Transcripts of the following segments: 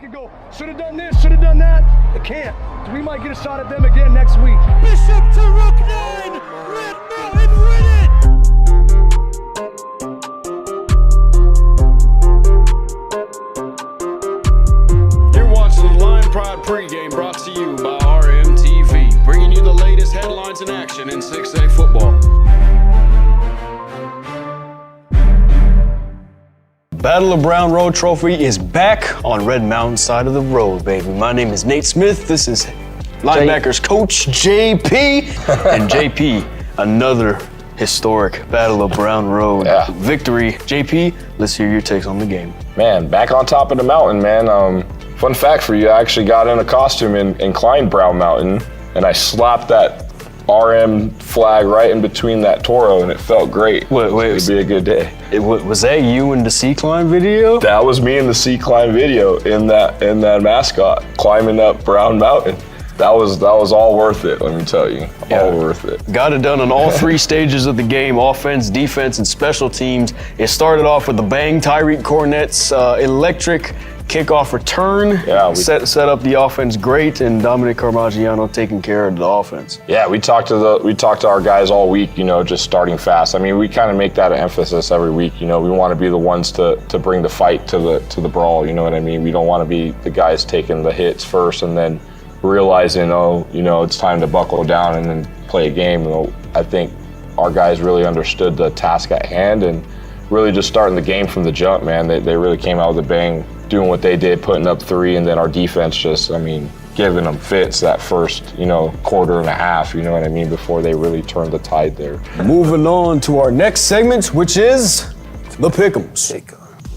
back and go, should have done this, should have done that. They can't. So we might get a shot at them again next week. Bishop to Rook 9. Red Mountain win it. You're watching the Lion Pride Pregame, brought to you by RMTV, bringing you the latest headlines and action in 6A football. Battle of Brown Road Trophy is back on Red Mountain side of the road, baby. My name is Nate Smith. This is linebackers coach JP. And JP, another historic Battle of Brown Road victory. JP, let's hear your takes on the game. Man, back on top of the mountain, man. Fun fact for you, I actually got in a costume and climbed Brown Mountain, and I slapped that RM flag right in between that Toro, and it felt great. It'd be a good day. Was that you in the sea climb video? That was me in the sea climb video in that mascot climbing up Brown Mountain. That was all worth it, let me tell you. All worth it. Got it done on all three stages of the game: offense, defense, and special teams. It started off with a bang. Tyreek Cornett's electric kickoff return. Yeah, set up the offense great, and Dominic Carmagiano taking care of the offense. Yeah, we talked to our guys all week, just starting fast. I mean, we kind of make that an emphasis every week. We want to be the ones to bring the fight to the brawl. You know what I mean? We don't want to be the guys taking the hits first and then realizing, it's time to buckle down and then play a game. I think our guys really understood the task at hand and really just starting the game from the jump, man. They really came out with a bang, doing what they did, putting up three, and then our defense giving them fits that first, quarter and a half, you know what I mean, before they really turned the tide there. Moving on to our next segment, which is the Pick'ems.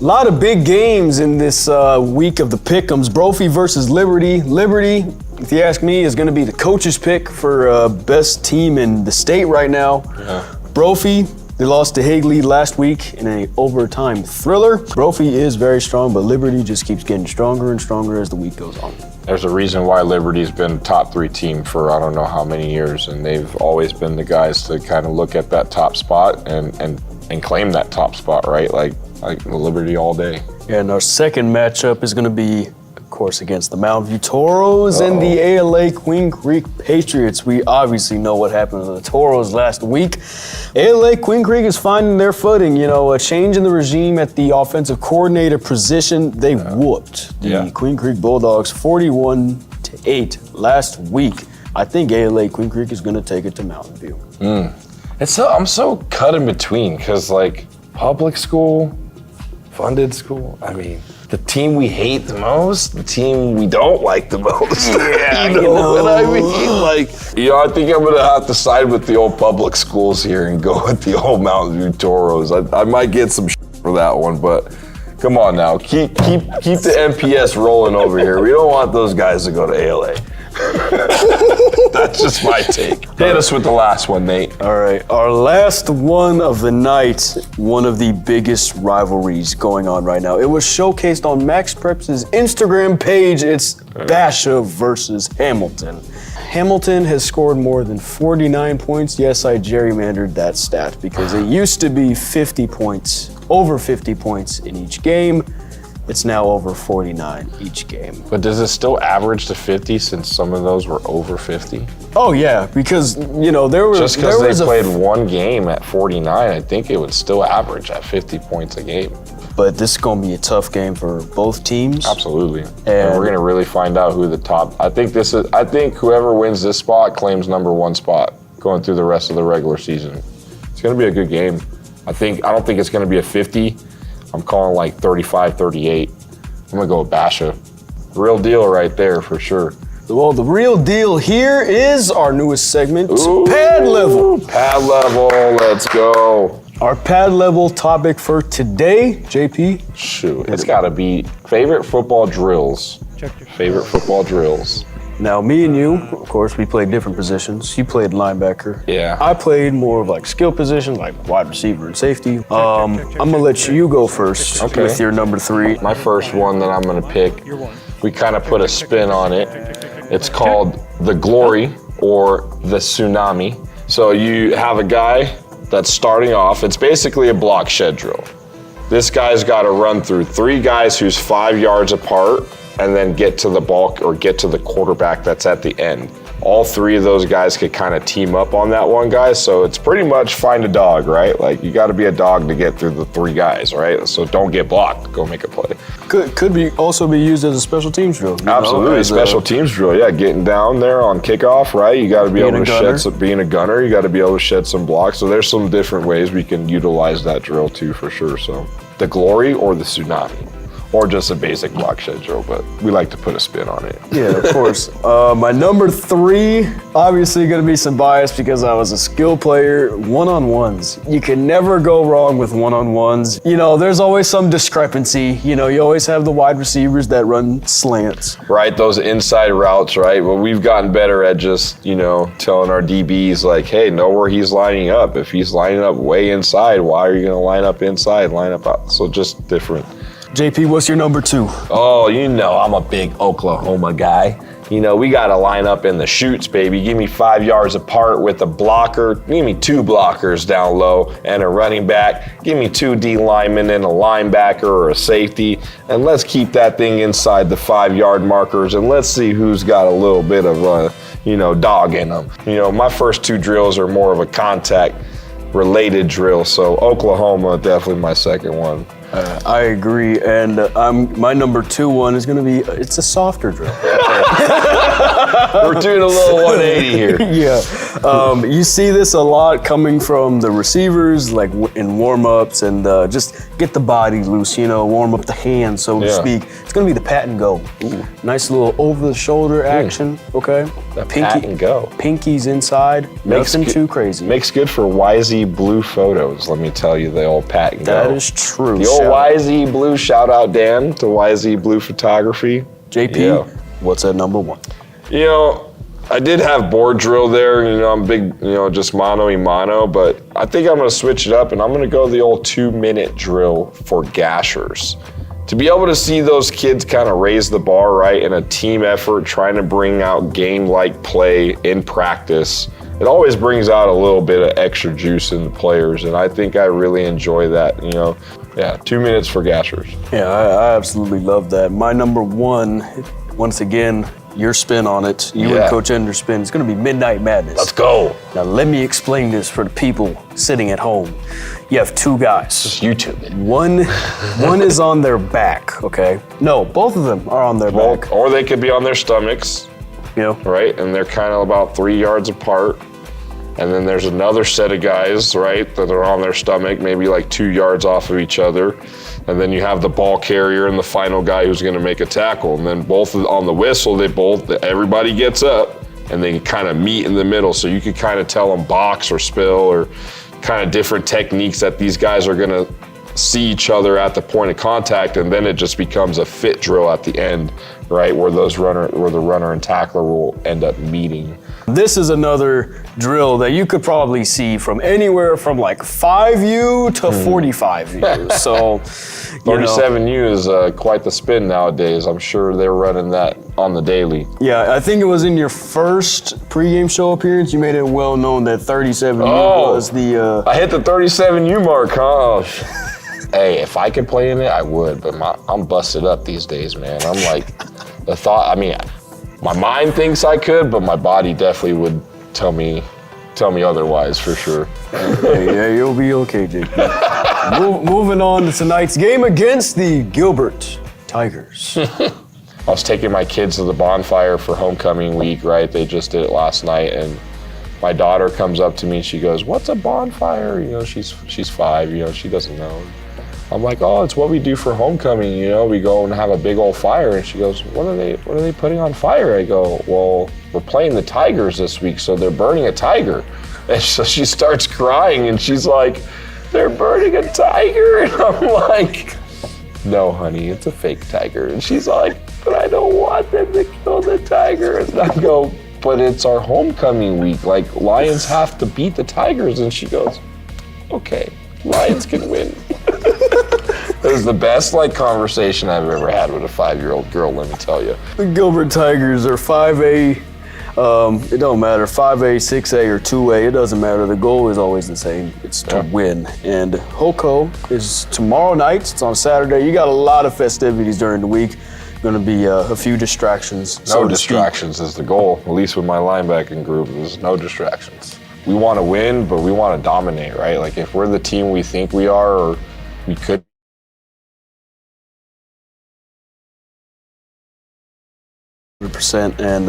A lot of big games in this week of the Pick'ems. Brophy versus Liberty. Liberty, if you ask me, is going to be the coach's pick for best team in the state right now. Yeah. Brophy, they lost to Higley last week in an overtime thriller. Brophy is very strong, but Liberty just keeps getting stronger and stronger as the week goes on. There's a reason why Liberty's been top three team for I don't know how many years, and they've always been the guys to kind of look at that top spot and claim that top spot, right? Like Liberty all day. And our second matchup is going to be, of course, against the Mountain View Toros and the ALA Queen Creek Patriots. We obviously know what happened to the Toros last week. ALA Queen Creek is finding their footing. A change in the regime at the offensive coordinator position. They whooped the Queen Creek Bulldogs 41-8 last week. I think ALA Queen Creek is going to take it to Mountain View. I'm so cut in between because public school, funded school, the team we hate the most, the team we don't like the most. Yeah, you know what I mean? I think I'm gonna have to side with the old public schools here and go with the old Mountain View Toros. I might get some for that one, but come on now, keep the MPS rolling over here. We don't want those guys to go to ALA. That's just my take. Hit us with the last one, Nate. All right, our last one of the night, one of the biggest rivalries going on right now. It was showcased on Max Preps' Instagram page. It's Basha versus Hamilton. Hamilton has scored more than 49 points. Yes, I gerrymandered that stat because it used to be 50 points, over 50 points in each game. It's now over 49 each game. But does it still average to 50 since some of those were over 50? Oh yeah, because there was just because they played one game at 49, I think it would still average at 50 points a game. But this is going to be a tough game for both teams. Absolutely, and we're going to really find out who the top. I think whoever wins this spot claims number one spot going through the rest of the regular season. It's going to be a good game. I don't think it's going to be a 50. I'm calling 35-38. I'm gonna go with Basha. Real deal right there for sure. Well, the real deal here is our newest segment, Pad Level. Pad Level, let's go. Our Pad Level topic for today, JP? Shoot, it's gotta be favorite football drills. Favorite football drills. Now, me and you, of course, we played different positions. You played linebacker. Yeah. I played more of skill positions, like wide receiver and safety. I'm gonna let you go first with your number 3. My first one that I'm gonna pick, we kind of put a spin on it. It's called the Glory or the Tsunami. So you have a guy that's starting off. It's basically a block shed drill. This guy's got to run through 3 guys who's 5 yards apart and then get to the ball or get to the quarterback that's at the end. All three of those guys could kind of team up on that one guy. So it's pretty much find a dog, right? Like you got to be a dog to get through the three guys, right? So don't get blocked. Go make a play. Could also be used as a special teams drill. Absolutely, special teams drill. Yeah, getting down there on kickoff, right? You got to be able to shed some. Being a gunner, you got to be able to shed some blocks. So there's some different ways we can utilize that drill too, for sure. So the glory or the tsunami. Or just a basic block shed drill, but we like to put a spin on it. Yeah, of course. My number 3, obviously going to be some bias because I was a skill player, one-on-ones. You can never go wrong with one-on-ones. You know, there's always some discrepancy. You know, you always have the wide receivers that run slants. Right, those inside routes, right? Well, we've gotten better at just, you know, telling our DBs like, hey, know where he's lining up. If he's lining up way inside, why are you going to line up inside, line up out? So just different. JP, what's your number 2? Oh, you know, I'm a big Oklahoma guy. You know, we got to line up in the chutes, baby. Give me 5 yards apart with a blocker. Give me 2 blockers down low and a running back. Give me 2 D linemen and a linebacker or a safety. And let's keep that thing inside the 5-yard markers. And let's see who's got a little bit of a, you know, dog in them. You know, my first 2 drills are more of a contact related drill. So Oklahoma, definitely my second one. I agree, and my number 2 one is going to be, it's a softer drill. We're doing a little 180 here. Yeah. You see this a lot coming from the receivers, like in warm-ups, and just get the body loose, you know, warm up the hands, so to speak. It's going to be the pat and go. Ooh. Nice little over-the-shoulder action, okay? The pat and go. Pinkies inside, nothing too crazy. Makes good for YZ Blue photos, let me tell you, the old pat and go. That is true. The old YZ Blue, shout out Dan to YZ Blue Photography. JP, what's at number 1? You know, I did have board drill there. You know, I'm big, you know, just mano-y-mano, but I think I'm going to switch it up and I'm going to go the old 2-minute drill for gashers. To be able to see those kids kind of raise the bar, right, in a team effort, trying to bring out game-like play in practice, it always brings out a little bit of extra juice in the players, and I think I really enjoy that, you know. Yeah, 2 minutes for gashers. Yeah, I absolutely love that. My number 1, once again, your spin on it. You and Coach Ender's spin. It's going to be Midnight Madness. Let's go. Now, let me explain this for the people sitting at home. You have 2 guys. Just YouTube it. One is on their back, okay? No, both of them are on their back. Or they could be on their stomachs, you know? Right? And they're kind of about 3 yards apart. And then there's another set of guys, right, that are on their stomach, maybe like 2 yards off of each other. And then you have the ball carrier and the final guy who's going to make a tackle. And then both on the whistle, everybody gets up and they kind of meet in the middle. So you could kind of tell them box or spill or kind of different techniques that these guys are going to see each other at the point of contact. And then it just becomes a fit drill at the end, right, where the runner and tackler will end up meeting. This is another drill that you could probably see from anywhere from like 5U to 45U. So, 37U is quite the spin nowadays. I'm sure they're running that on the daily. Yeah, I think it was in your first pregame show appearance. You made it well known that 37U was the. I hit the 37U mark, huh? Hey, if I could play in it, I would. But I'm busted up these days, man. I'm like, the thought. I mean. My mind thinks I could, but my body definitely would tell me otherwise for sure. Yeah, you'll be okay, JP. Moving on to tonight's game against the Gilbert Tigers. I was taking my kids to the bonfire for homecoming week, right? They just did it last night, and my daughter comes up to me and she goes, "What's a bonfire?" You know, she's 5, you know, she doesn't know. I'm like, "Oh, it's what we do for homecoming, you know, we go and have a big old fire." And she goes, what are they putting on fire? I go, "Well, we're playing the Tigers this week, so they're burning a tiger." And so she starts crying and she's like, "They're burning a tiger?" And I'm like, "No, honey, it's a fake tiger." And she's like, "But I don't want them to kill the tiger." And I go, "But it's our homecoming week, like Lions have to beat the Tigers." And she goes, "Okay, Lions can win." It was the best conversation I've ever had with a 5-year-old girl, let me tell you. The Gilbert Tigers are 5A. It don't matter, 5A, 6A, or 2A. It doesn't matter. The goal is always the same. It's to win. And HOCO is tomorrow night. It's on Saturday. You got a lot of festivities during the week. going to be a few distractions. No distractions is the goal, at least with my linebacking group. There's no distractions. We want to win, but we want to dominate, right? Like if we're the team we think we are or we could. And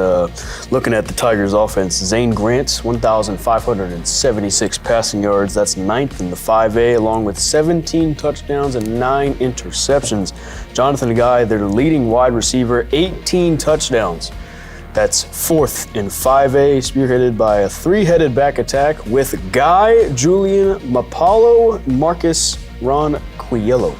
looking at the Tigers offense, Zane Grant, 1,576 passing yards. That's 9th in the 5A, along with 17 touchdowns and 9 interceptions. Jonathan Guy, their leading wide receiver, 18 touchdowns. That's 4th in 5A, spearheaded by a 3-headed back attack with Guy, Julian Mapalo, Marcus Ron Quiello.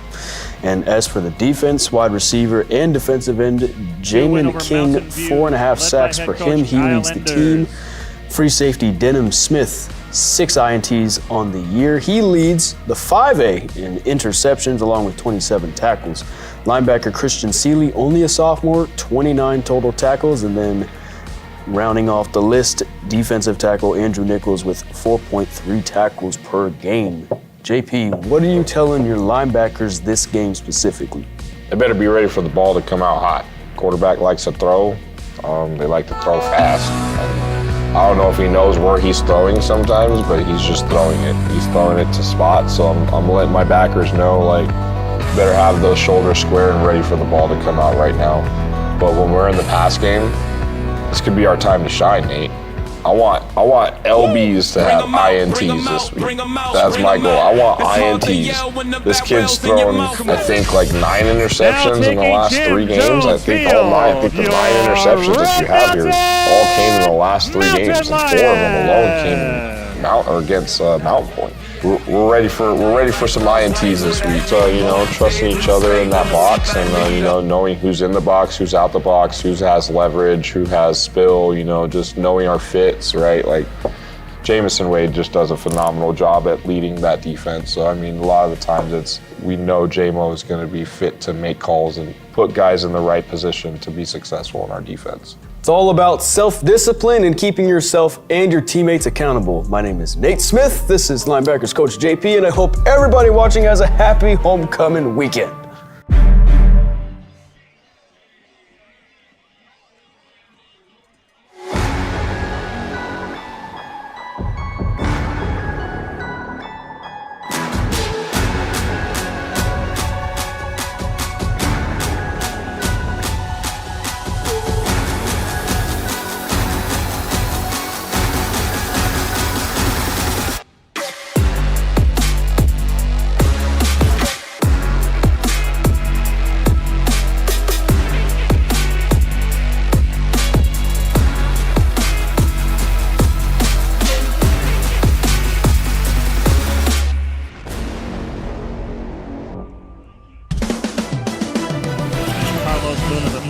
And as for the defense, wide receiver and defensive end, Jamin King, 4.5 sacks for him. He leads the team. Free safety Denham Smith, 6 INTs on the year. He leads the 5A in interceptions along with 27 tackles. Linebacker Christian Seeley, only a sophomore, 29 total tackles. And then rounding off the list, defensive tackle Andrew Nichols with 4.3 tackles per game. JP, what are you telling your linebackers this game specifically? They better be ready for the ball to come out hot. Quarterback likes to throw. They like to throw fast. And I don't know if he knows where he's throwing sometimes, but he's just throwing it. He's throwing it to spots. So I'm letting my backers know, like, better have those shoulders square and ready for the ball to come out right now. But when we're in the pass game, this could be our time to shine, Nate. I want LBs to have INTs this week. That's my goal. I want INTs. This kid's thrown, I think, like 9 interceptions in the last 3 games. I think the 9 interceptions that you have here all came in the last 3 games, and 4 of them alone came against Mountain Point. We're ready for some INTs this week. So, trusting each other in that box and, knowing who's in the box, who's out the box, who has leverage, who has spill, just knowing our fits, right? Like, Jamison Wade just does a phenomenal job at leading that defense. So, a lot of the times we know J-Mo is going to be fit to make calls and put guys in the right position to be successful in our defense. It's all about self-discipline and keeping yourself and your teammates accountable. My name is Nate Smith. This is Linebackers Coach JP, and I hope everybody watching has a happy homecoming weekend.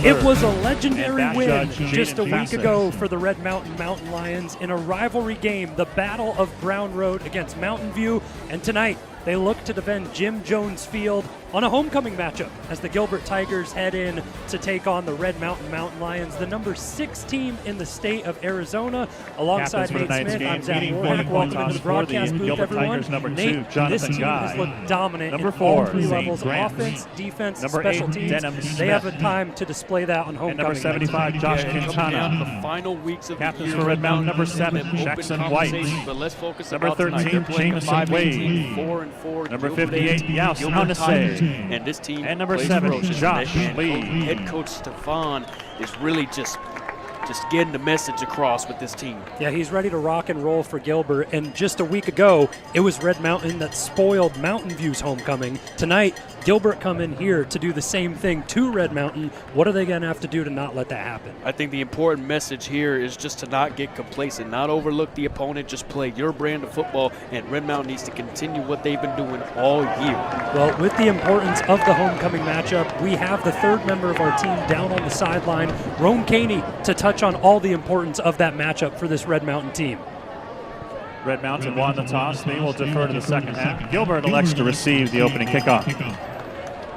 It was a legendary win just a week ago for the Red Mountain Lions in a rivalry game, the Battle of Brown Road against Mountain View, and tonight they look to defend Jim Jones Field on a homecoming matchup as the Gilbert Tigers head in to take on the Red Mountain Lions, the number 6 team in the state of Arizona. Alongside Nate Smith, I'm Zach Warhack. Welcome into the broadcast booth, everyone. Nate, this team has looked dominant in all 3 levels, offense, defense, special teams. They have a time to display that on homecoming. Number 75, Josh Quintana. The final weeks of Captains for Red Mountain, number 7, Jackson White. But let's focus number about 13, Jameson Wade. 4-4. Number 58, Yaus Naunasay. And this team and number plays 7, ferocious. Josh Lee. Head coach Stefan is really just getting the message across with this team. Yeah, he's ready to rock and roll for Gilbert. And just a week ago, it was Red Mountain that spoiled Mountain View's homecoming. Tonight, Gilbert come in here to do the same thing to Red Mountain. What are they going to have to do to not let that happen? I think the important message here is just to not get complacent, not overlook the opponent, just play your brand of football, and Red Mountain needs to continue what they've been doing all year. Well, with the importance of the homecoming matchup, we have the 3rd member of our team down on the sideline, Rome Caney, to touch on all the importance of that matchup for this Red Mountain team. Red Mountain won the toss. They will defer to the second half. Gilbert elects to receive the opening kickoff.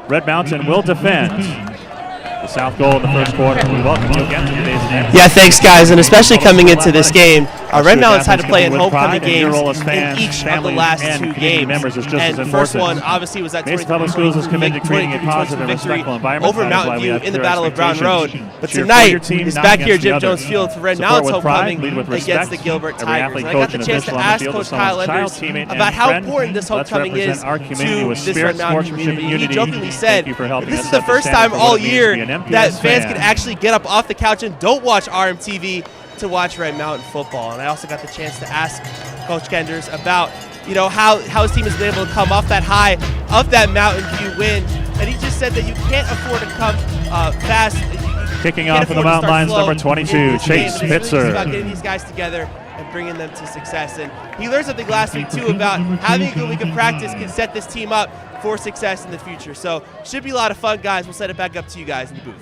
Red Mountain will defend the south goal in the first quarter. We welcome you again to today's game. Yeah, thanks, guys, and especially coming into this game, Red Mountain's had to play a homecoming game in each of the last 2 games. And the first one obviously was that 23-20 victory over Mountain View in the Battle of Brown Road. But tonight is back here at Jim Jones Field for Red Mountain's homecoming against the Gilbert Tigers. And I got the chance to ask Coach Kyle Enders about how important this homecoming is to this Red Mountain community. He jokingly said, this is the first time all year that fans can actually get up off the couch and don't watch RMTV to watch Red Mountain football. And I also got the chance to ask Coach Enders about how his team has been able to come off that high of that Mountain View win. And he just said that you can't afford to come fast. Kicking off for the Mountain Lions, number 22, Chase Pitzer. It's really about getting these guys together and bringing them to success. And he learned something last week, too, about having a good week of practice can set this team up for success in the future. So should be a lot of fun, guys. We'll set it back up to you guys in the booth.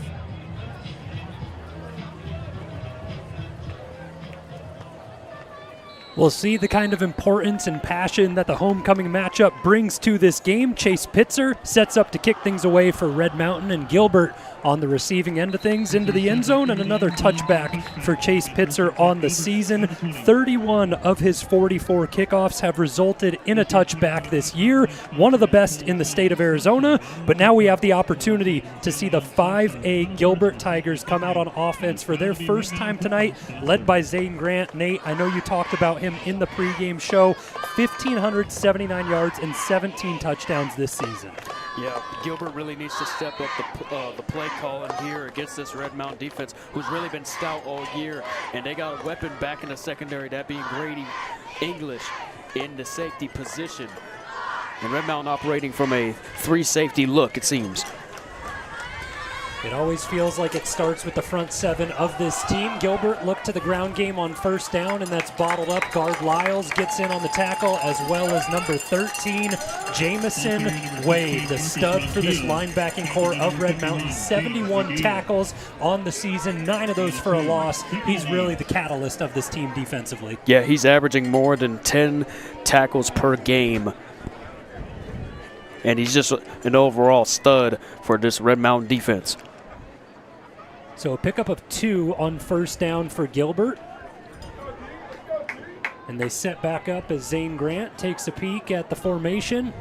We'll see the kind of importance and passion that the homecoming matchup brings to this game. Chase Pitzer sets up to kick things away for Red Mountain, and Gilbert on the receiving end of things into the end zone, and another touchback for Chase Pitzer on the season. 31 of his 44 kickoffs have resulted in a touchback this year, one of the best in the state of Arizona. But now we have the opportunity to see the 5A Gilbert Tigers come out on offense for their first time tonight, led by Zane Grant. Nate, I know you talked about him in the pregame show. 1,579 yards and 17 touchdowns this season. Yeah, Gilbert really needs to step up the play calling here against this Red Mountain defense, who's really been stout all year. And they got a weapon back in the secondary, that being Grady English in the safety position. And Red Mountain operating from a 3-safety look, it seems. It always feels like it starts with the front 7 of this team. Gilbert looked to the ground game on first down, and that's bottled up. Guard Lyles gets in on the tackle, as well as number 13, Jamison Wade, the stud for this linebacking core of Red Mountain. 71 tackles on the season, 9 of those for a loss. He's really the catalyst of this team defensively. Yeah, he's averaging more than 10 tackles per game. And he's just an overall stud for this Red Mountain defense. So a pickup of 2 on first down for Gilbert. And they set back up as Zane Grant takes a peek at the formation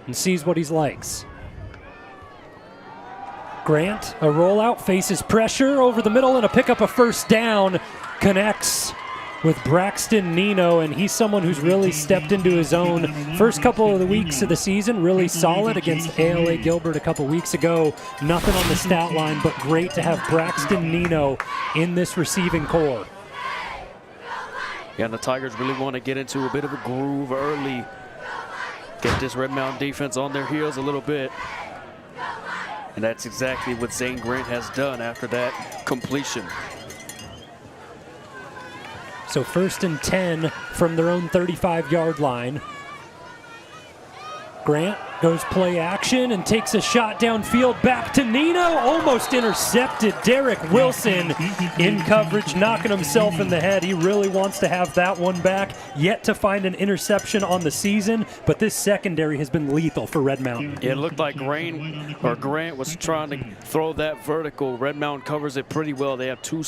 and sees what he likes. Grant, a rollout, faces pressure over the middle, and a pickup of first down. Connects with Braxton Nino, and he's someone who's really stepped into his own. First couple of the weeks of the season, really solid against ALA Gilbert a couple weeks ago. Nothing on the stat line, but great to have Braxton Nino in this receiving core. Yeah, and the Tigers really want to get into a bit of a groove early. Get this Red Mountain defense on their heels a little bit. And that's exactly what Zane Grant has done after that completion. So 1st and 10 from their own 35-yard line. Grant goes play action and takes a shot downfield back to Nino. Almost intercepted. Derek Wilson in coverage, knocking himself in the head. He really wants to have that one back. Yet to find an interception on the season, but this secondary has been lethal for Red Mountain. It looked like Grant was trying to throw that vertical. Red Mountain covers it pretty well. They have two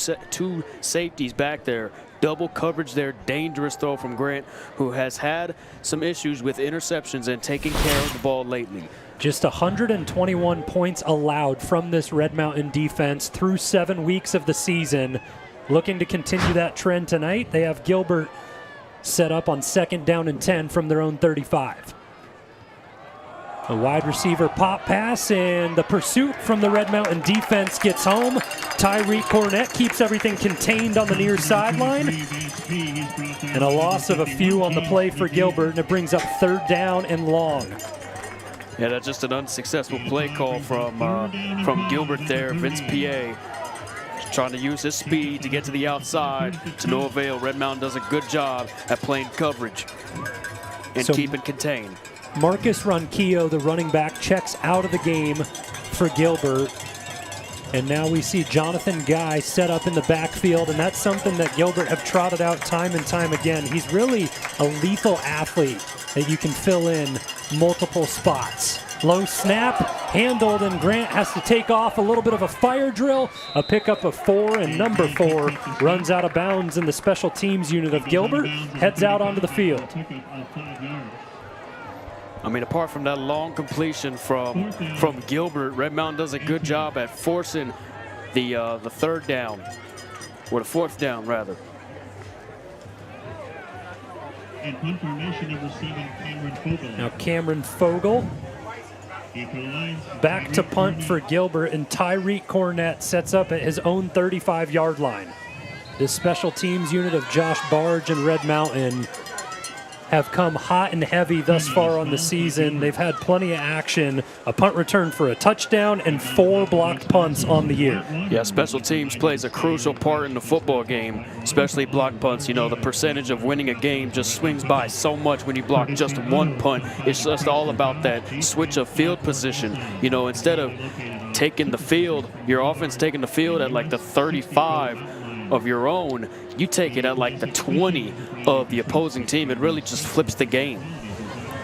safeties back there. Double coverage there, dangerous throw from Grant, who has had some issues with interceptions and taking care of the ball lately. Just 121 points allowed from this Red Mountain defense through 7 weeks of the season. Looking to continue that trend tonight. They have Gilbert set up on 2nd down and 10 from their own 35. A wide receiver pop pass, and the pursuit from the Red Mountain defense gets home. Tyreek Cornett keeps everything contained on the near sideline. And a loss of a few on the play for Gilbert, and it brings up 3rd down and long. Yeah, that's just an unsuccessful play call from Gilbert there. Vince PA trying to use his speed to get to the outside to no avail. Red Mountain does a good job at playing coverage and keeping contained. Marcus Ronquillo, the running back, checks out of the game for Gilbert. And now we see Jonathan Guy set up in the backfield, and that's something that Gilbert have trotted out time and time again. He's really a lethal athlete that you can fill in multiple spots. Low snap, handled, and Grant has to take off. A little bit of a fire drill. A pickup of 4, and number 4 runs out of bounds in the special teams unit of Gilbert. Heads out onto the field. I mean, apart from that long completion from Gilbert, Red Mountain does a good job at forcing the 3rd down, or the 4th down, rather. And punt formation number 7, Cameron Fogel. Now Cameron Fogel back to punt for Gilbert, and Tyreek Cornett sets up at his own 35-yard line. This special teams unit of Josh Barge and Red Mountain have come hot and heavy thus far on the season. They've had plenty of action, a punt return for a touchdown, and 4 blocked punts on the year. Yeah, special teams plays a crucial part in the football game, especially block punts. You know, the percentage of winning a game just swings by so much when you block just 1 punt. It's just all about that switch of field position. You know, instead of taking the field, your offense taking the field at like the 35 of your own, you take it at like the 20 of the opposing team. It really just flips the game.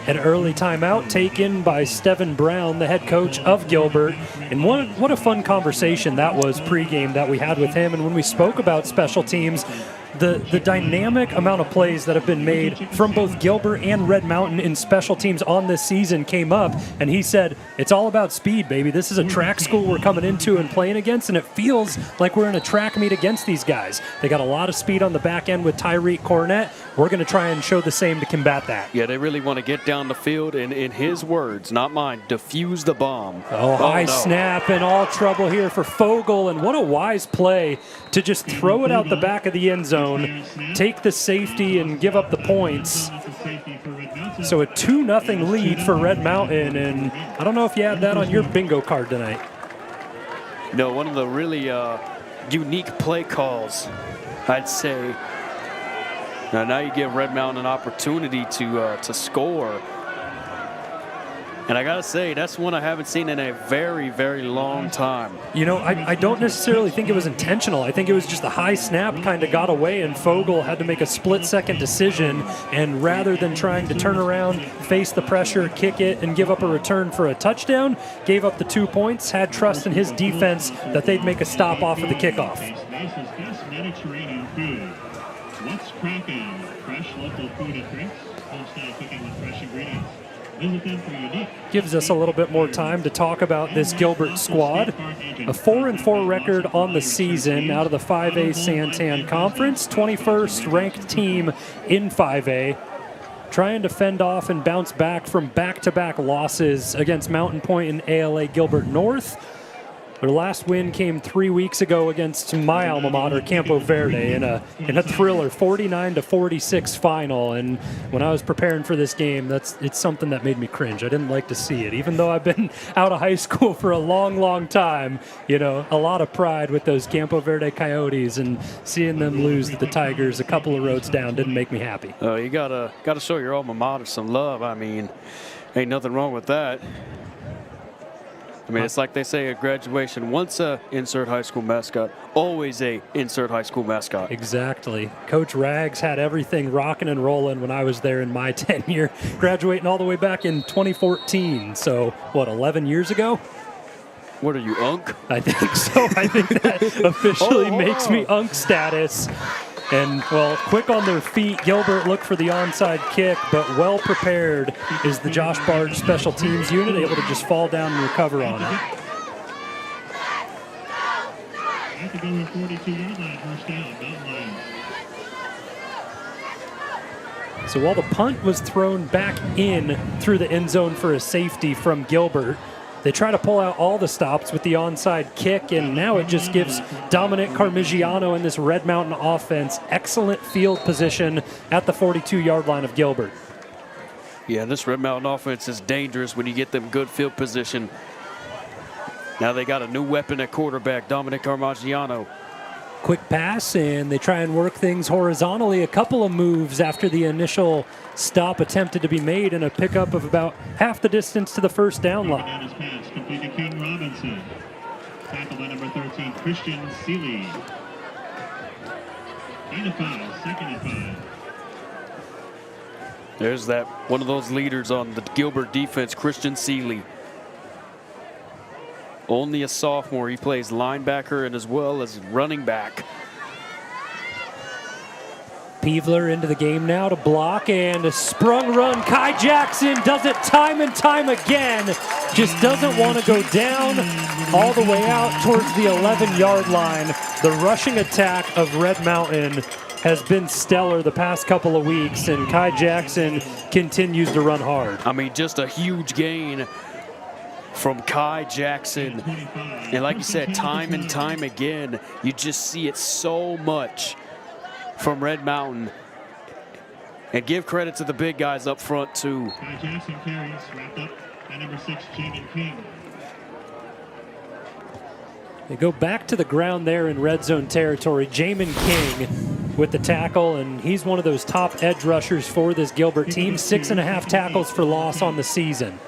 An early timeout taken by Steven Brown, the head coach of Gilbert. And what a fun conversation that was pregame that we had with him. And when we spoke about special teams, the dynamic amount of plays that have been made from both Gilbert and Red Mountain in special teams on this season came up, and he said, it's all about speed, baby. This is a track school we're coming into and playing against, and it feels like we're in a track meet against these guys. They got a lot of speed on the back end with Tyreek Cornett. We're going to try and show the same to combat that. Yeah, they really want to get down the field, and in his words, not mine, defuse the bomb. High snap and all trouble here for Fogel, and what a wise play to just throw it out the back of the end zone, take the safety and give up the points. So a 2-0 lead for Red Mountain, and I don't know if you had that on your bingo card tonight. No, one of the really unique play calls, I'd say. Now you give Red Mountain an opportunity to score. And I got to say, that's one I haven't seen in a very, very long time. You know, I don't necessarily think it was intentional. I think it was just the high snap kind of got away, and Fogel had to make a split-second decision. And rather than trying to turn around, face the pressure, kick it, and give up a return for a touchdown, gave up the 2 points, had trust in his defense that they'd make a stop off of the kickoff. Best Mediterranean food. What's cracking? Fresh local food and drinks. Homestyle cooking with fresh ingredients. Visit them for unique. Gives us a little bit more time to talk about this Gilbert squad. A 4-4 record on the season out of the 5A Santan Conference. 21st ranked team in 5A. Trying to fend off and bounce back from back-to-back losses against Mountain Point and ALA Gilbert North. Their last win came 3 weeks ago against my alma mater, Campo Verde, in a thriller, 49-46 final. And when I was preparing for this game, it's something that made me cringe. I didn't like to see it, even though I've been out of high school for a long, long time. You know, a lot of pride with those Campo Verde Coyotes, and seeing them lose to the Tigers a couple of roads down didn't make me happy. You gotta show your alma mater some love. I mean, ain't nothing wrong with that. I mean, it's like they say at graduation, once a insert high school mascot, always a insert high school mascot. Exactly. Coach Rags had everything rocking and rolling when I was there in my tenure, graduating all the way back in 2014. So, 11 years ago? What are you, Unk? I think so. I think that officially makes me Unk status. And, well, quick on their feet, Gilbert looked for the onside kick, but well prepared is the Josh Barge special teams unit, able to just fall down and recover on it. So while the punt was thrown back in through the end zone for a safety from Gilbert, they try to pull out all the stops with the onside kick, and now it just gives Dominic Carmigiano and this Red Mountain offense excellent field position at the 42-yard line of Gilbert. Yeah, this Red Mountain offense is dangerous when you get them good field position. Now they got a new weapon at quarterback, Dominic Carmigiano. Quick pass, and they try and work things horizontally. A couple of moves after the initial stop attempted to be made, and a pickup of about half the distance to the first down line. Pass complete to King Robinson. Tackle by number 13, Christian Seeley. Gain of 5, second and 5. There's that one of those leaders on the Gilbert defense, Christian Seeley. only a sophomore. He plays linebacker and as well as running back. Peevler into the game now to block, and a sprung run. Kai Jackson does it time and time again. Just doesn't want to go down all the way out towards the 11-yard line. The rushing attack of Red Mountain has been stellar the past couple of weeks, and Kai Jackson continues to run hard. I mean, just a huge gain from Kai Jackson. And like you said, time and time again, you just see it so much from Red Mountain. And give credit to the big guys up front, too. Kai Jackson carries, wrapped up by number 6, Jamin King. They go back to the ground there in red zone territory. Jamin King with the tackle, and he's one of those top edge rushers for this Gilbert team. 6.5 tackles for loss on the season.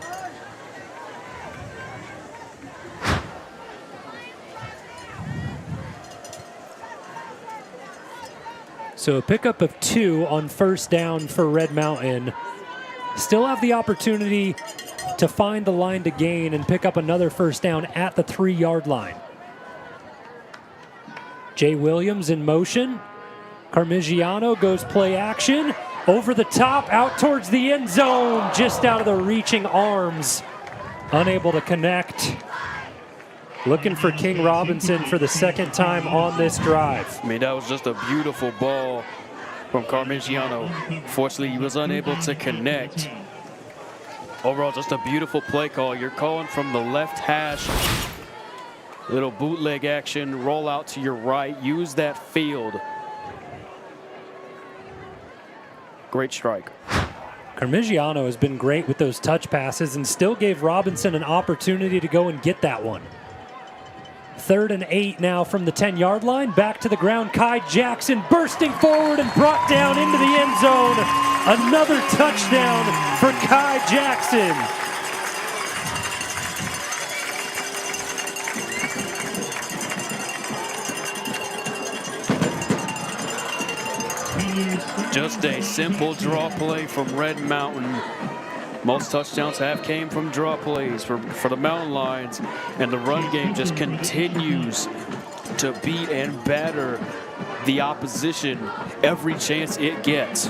So a pickup of 2 on first down for Red Mountain. Still have the opportunity to find the line to gain and pick up another first down at the 3-yard line. Jay Williams in motion. Carmigiano goes play action. Over the top, out towards the end zone, just out of the reaching arms. Unable to connect. Looking for King Robinson for the second time on this drive. I mean, that was just a beautiful ball from Carmigiano. Fortunately, he was unable to connect. Overall, just a beautiful play call. You're calling from the left hash. Little bootleg action, roll out to your right, use that field. Great strike. Carmigiano has been great with those touch passes and still gave Robinson an opportunity to go and get that one. 3rd and 8 now from the 10-yard line. Back to the ground. Kai Jackson bursting forward and brought down into the end zone. Another touchdown for Kai Jackson. Just a simple draw play from Red Mountain. Most touchdowns have came from draw plays for the Mountain Lions, and the run game just continues to beat and batter the opposition every chance it gets.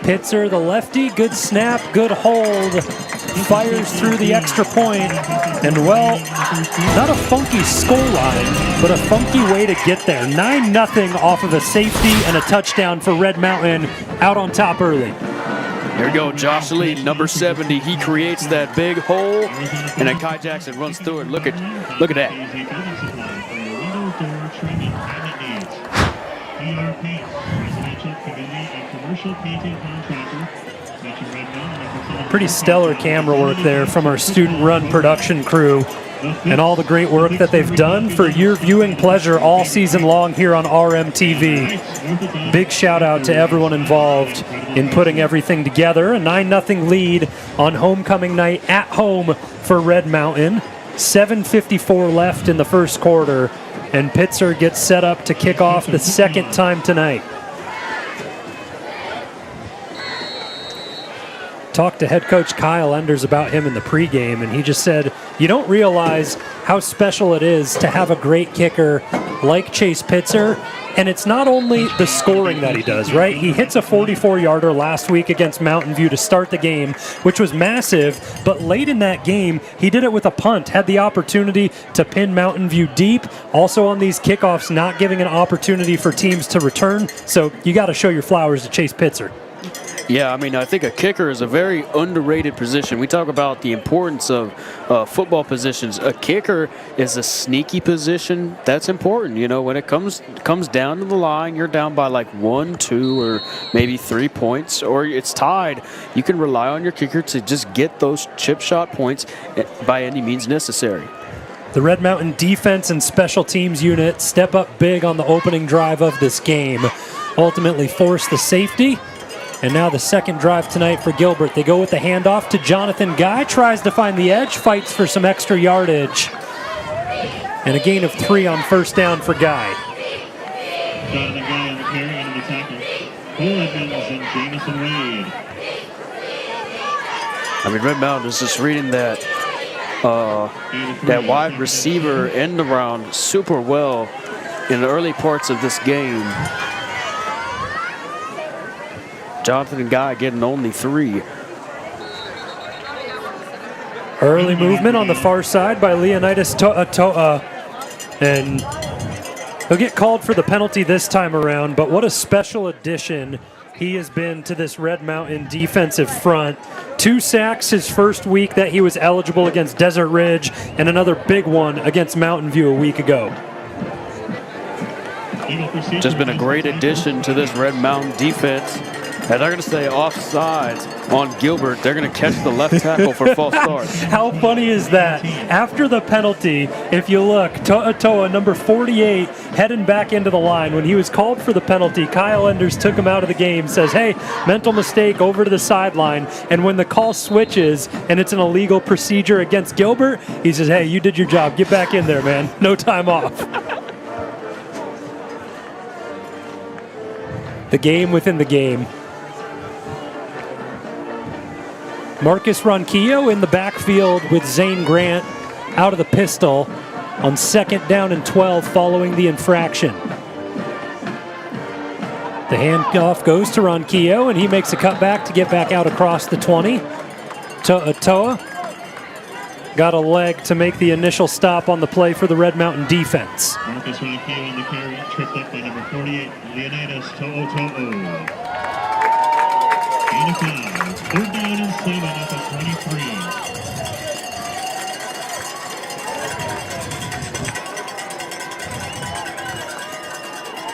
Pitzer, the lefty, good snap, good hold. Fires through the extra point, and well, not a funky score line, but a funky way to get there. 9-0 off of a safety and a touchdown for Red Mountain, out on top early. Here we go, Josh Lee, number 70. He creates that big hole, and then Kai Jackson runs through it. Look at that. Pretty stellar camera work there from our student run production crew, and all the great work that they've done for your viewing pleasure all season long here on RMTV. Big shout out to everyone involved in putting everything together. A 9-0 lead on homecoming night at home for Red Mountain. 7:54 left in the first quarter, and Pitzer gets set up to kick off the second time tonight. Talked to head coach Kyle Enders about him in the pregame, and he just said, you don't realize how special it is to have a great kicker like Chase Pitzer. And it's not only the scoring that he does, right? He hits a 44-yarder last week against Mountain View to start the game, which was massive. But late in that game, he did it with a punt, had the opportunity to pin Mountain View deep. Also on these kickoffs, not giving an opportunity for teams to return. So you got to show your flowers to Chase Pitzer. Yeah, I mean, I think a kicker is a very underrated position. We talk about the importance of football positions. A kicker is a sneaky position. That's important. You know, when it comes down to the line, you're down by like 1, 2, or maybe 3 points, or it's tied. You can rely on your kicker to just get those chip shot points by any means necessary. The Red Mountain defense and special teams unit step up big on the opening drive of this game. Ultimately force the safety. And now the second drive tonight for Gilbert. They go with the handoff to Jonathan Guy. Tries to find the edge, fights for some extra yardage. And a gain of 3 on first down for Guy. Jonathan Guy on the carry and the tackle. Evans and Jamison Wade. I mean, Red Mountain is just reading that that wide receiver end around super well in the early parts of this game. Jonathan and Guy getting only 3. Early movement on the far side by Leonidas To'a. And he'll get called for the penalty this time around, but what a special addition he has been to this Red Mountain defensive front. 2 sacks his first week that he was eligible against Desert Ridge, and another big one against Mountain View a week ago. Just been a great addition to this Red Mountain defense. And they're going to say offsides on Gilbert. They're going to catch the left tackle for false start. How funny is that? After the penalty, if you look, To'a, number 48, heading back into the line. When he was called for the penalty, Kyle Enders took him out of the game, says, hey, mental mistake, over to the sideline. And when the call switches and it's an illegal procedure against Gilbert, he says, hey, you did your job. Get back in there, man. No time off. The game within the game. Marcus Ronquillo in the backfield with Zane Grant out of the pistol on 2nd down and 12 following the infraction. The handoff goes to Ronquillo, and he makes a cutback to get back out across the 20. To'a got a leg to make the initial stop on the play for the Red Mountain defense. Marcus Ronquillo on the carry, tripped up by number 48, Leonidas To'a. Gain of 5. 3rd down and 7 at the 23.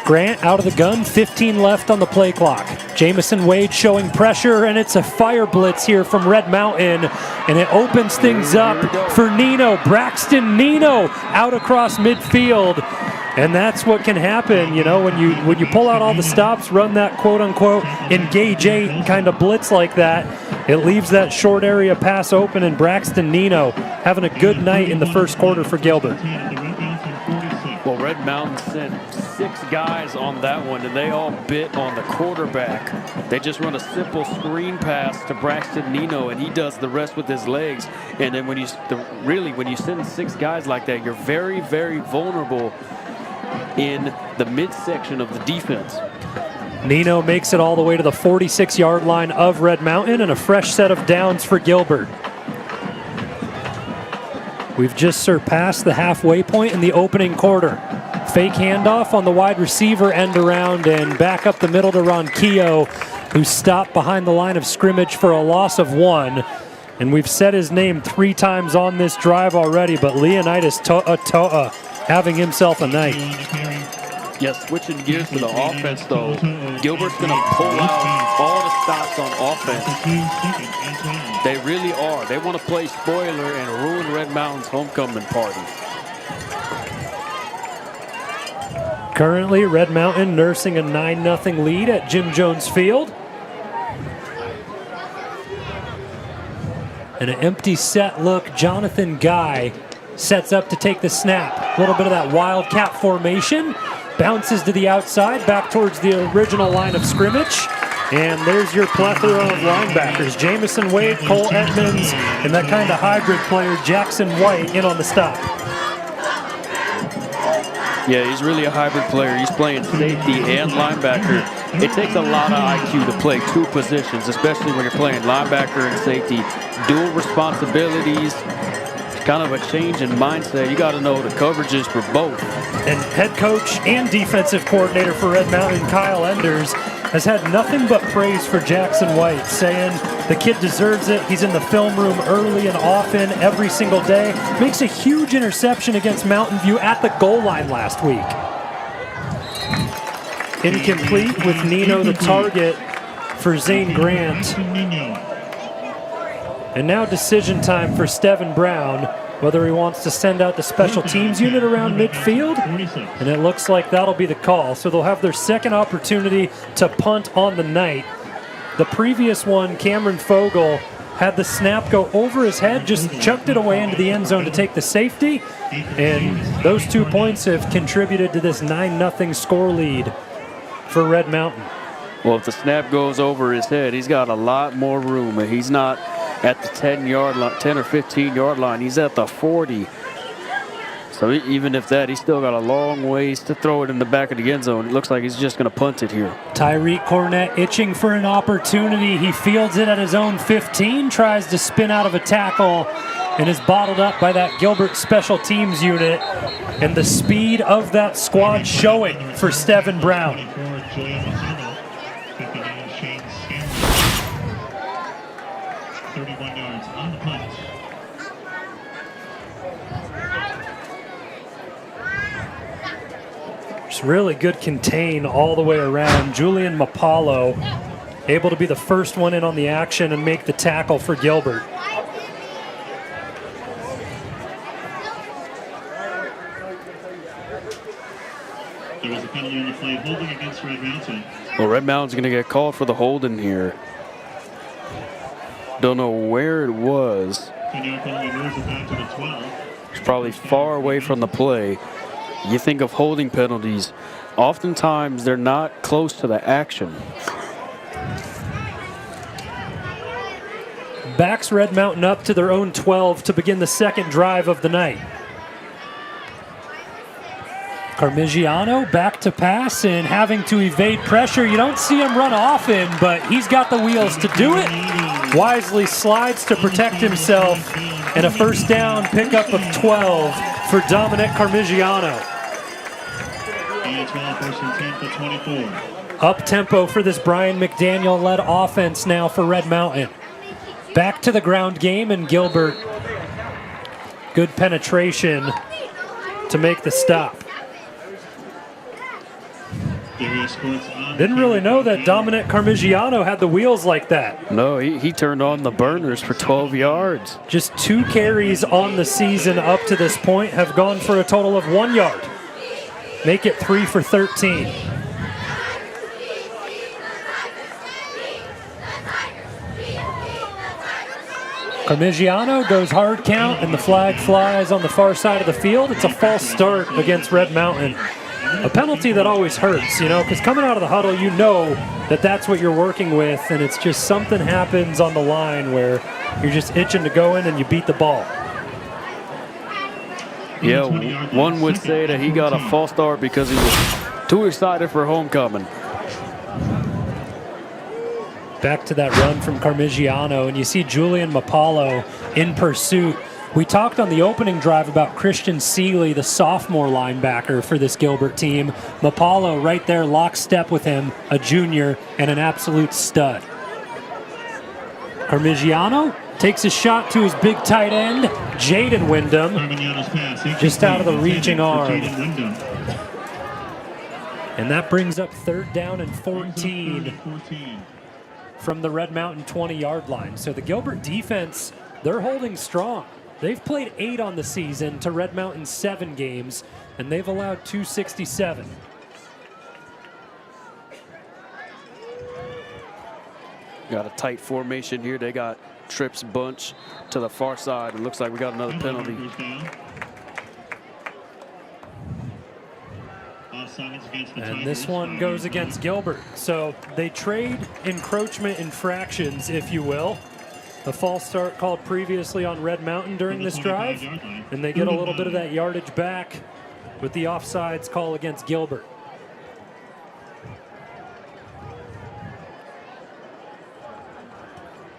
Grant out of the gun, 15 left on the play clock. Jamison Wade showing pressure, and it's a fire blitz here from Red Mountain, and it opens things up for Nino. Braxton Nino out across midfield. And that's what can happen, you know, when you pull out all the stops, run that quote-unquote engage 8 kind of blitz like that, it leaves that short area pass open, and Braxton Nino having a good night in the first quarter for Gilbert. Well, Red Mountain sent 6 guys on that one, and they all bit on the quarterback. They just run a simple screen pass to Braxton Nino, and he does the rest with his legs. And then when you send 6 guys like that, you're very, very vulnerable in the midsection of the defense. Nino makes it all the way to the 46-yard line of Red Mountain, and a fresh set of downs for Gilbert. We've just surpassed the halfway point in the opening quarter. Fake handoff on the wide receiver end around, and back up the middle to Ronquillo, who stopped behind the line of scrimmage for a loss of 1. And we've said his name 3 times on this drive already, but Leonidas To'a having himself a night. Yes, switching gears to the offense, though. Gilbert's going to pull out all the stops on offense. They really are. They want to play spoiler and ruin Red Mountain's homecoming party. Currently, Red Mountain nursing a 9-0 lead at Jim Jones Field. And an empty set look. Jonathan Guy sets up to take the snap. A little bit of that wildcat formation. Bounces to the outside, back towards the original line of scrimmage. And there's your plethora of linebackers. Jamison Wade, Cole Edmonds, and that kind of hybrid player, Jackson White, in on the stop. Yeah, he's really a hybrid player. He's playing safety and linebacker. It takes a lot of IQ to play 2 positions, especially when you're playing linebacker and safety. Dual responsibilities. Kind of a change in mindset. You got to know the coverages for both. And head coach and defensive coordinator for Red Mountain, Kyle Enders, has had nothing but praise for Jackson White, saying the kid deserves it. He's in the film room early and often every single day. Makes a huge interception against Mountain View at the goal line last week. Incomplete with Nino the target for Zane Grant. And now decision time for Steven Brown, whether he wants to send out the special teams unit around midfield, and it looks like that'll be the call. So they'll have their second opportunity to punt on the night. The previous one, Cameron Fogel, had the snap go over his head, just chucked it away into the end zone to take the safety, and those 2 points have contributed to this 9-0 score lead for Red Mountain. Well, if the snap goes over his head, he's got a lot more room, and he's not at the 10-yard line, 10 or 15-yard line. He's at the 40. So even if that, he's still got a long ways to throw it in the back of the end zone. It looks like he's just going to punt it here. Tyreek Cornett itching for an opportunity. He fields it at his own 15, tries to spin out of a tackle, and is bottled up by that Gilbert special teams unit. And the speed of that squad showing for Stephen Brown. 31 yards on the punt. Just really good contain all the way around. Julian Mapalo able to be the first one in on the action and make the tackle for Gilbert. There was a penalty on the play, holding against Red Mountain. Well, Red Mountain's going to get called for the holding here. Don't know where it was. 10-yard penalty moves it back to the 12. It's probably far away from the play. You think of holding penalties, oftentimes they're not close to the action. Backs Red Mountain up to their own 12 to begin the second drive of the night. Carmigiano back to pass and having to evade pressure. You don't see him run often, but he's got the wheels to do it. Wisely slides to protect himself, and a first down pickup of 12 for Dominic Carmigiano. Up tempo for this Brian McDaniel-led offense now for Red Mountain. Back to the ground game, and Gilbert, good penetration to make the stop. Didn't really know that Dominic Carmigiano had the wheels like that. No, he turned on the burners for 12 yards. Just 2 carries on the season up to this point have gone for a total of 1 yard. Make it 3 for 13. Carmigiano goes hard count, and the flag flies on the far side of the field. It's a false start against Red Mountain. A penalty that always hurts, you know, because coming out of the huddle, you know that that's what you're working with, and it's just something happens on the line where you're just itching to go in and you beat the ball. Yeah, one would say that he got a false start because he was too excited for homecoming. Back to that run from Carmigiano, and you see Julian Mapalo in pursuit. We talked on the opening drive about Christian Seeley, the sophomore linebacker for this Gilbert team. Mapalo right there lockstep with him, a junior and an absolute stud. Carmigiano takes a shot to his big tight end, Jaden Wyndham, just out of the reaching arm. And that brings up 3rd down and 14 from the Red Mountain 20-yard line. So the Gilbert defense, they're holding strong. They've played 8 on the season to Red Mountain's 7 games, and they've allowed 267. Got a tight formation here. They got trips bunch to the far side. It looks like we got another penalty. And this one goes against Gilbert. So they trade encroachment infractions, if you will. A false start called previously on Red Mountain during this drive, and they get a little bit of that yardage back with the offsides call against Gilbert.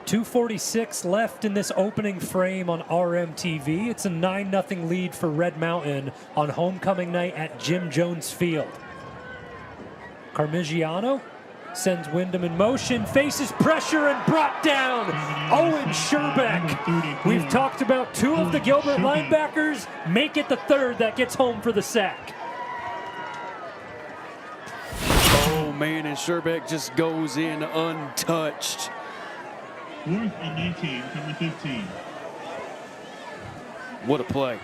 .246 left in this opening frame on RMTV. It's a 9-0 lead for Red Mountain on homecoming night at Jim Jones Field. Carmigiano sends Wyndham in motion, faces pressure, and brought down. Owen Sherbeck. We've talked about 2 of the Gilbert linebackers. Make it the 3rd that gets home for the sack. Oh, man, and Sherbeck just goes in untouched. 4th and 19 from the 15. What a play.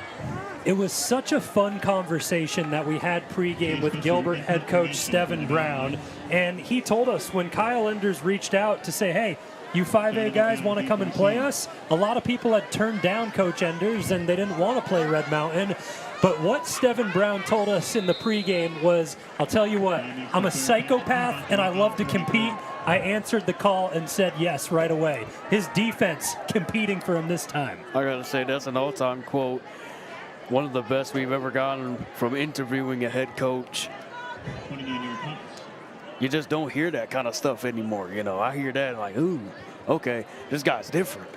It was such a fun conversation that we had pregame with Gilbert head coach Stephen Brown, and he told us when Kyle Enders reached out to say, hey, you 5A guys want to come and play us? A lot of people had turned down Coach Enders and they didn't want to play Red Mountain. But what Stephen Brown told us in the pregame was, I'll tell you what, I'm a psychopath and I love to compete, I answered the call and said yes right away. His defense competing for him this time. I got to say, that's an all-time quote. One of the best we've ever gotten from interviewing a head coach. You just don't hear that kind of stuff anymore. You know, I hear that like, ooh, okay, this guy's different.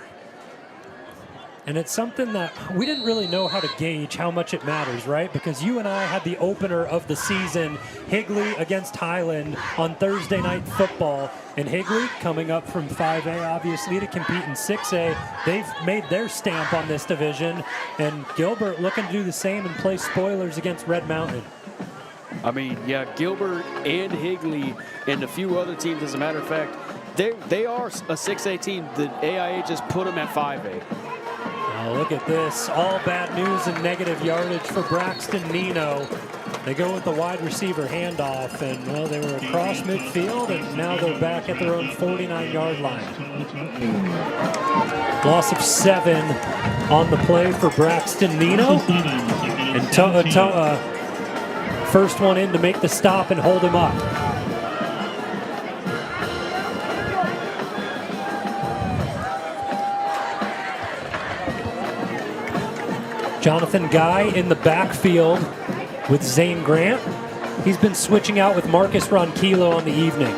And it's something that we didn't really know how to gauge how much it matters, right? Because you and I had the opener of the season, Higley against Highland on Thursday Night Football. And Higley coming up from 5A, obviously, to compete in 6A. They've made their stamp on this division. And Gilbert looking to do the same and play spoilers against Red Mountain. I mean, yeah, Gilbert and Higley and a few other teams, as a matter of fact, they are a 6A team. The AIA just put them at 5A. Oh, look at this. All bad news and negative yardage for Braxton Nino. They go with the wide receiver handoff, and, well, they were across midfield, and now they're back at their own 49-yard line. Loss of 7 on the play for Braxton Nino. And Toa, first one in to make the stop and hold him up. Jonathan Guy in the backfield with Zane Grant. He's been switching out with Marcus Ronquillo on the evening.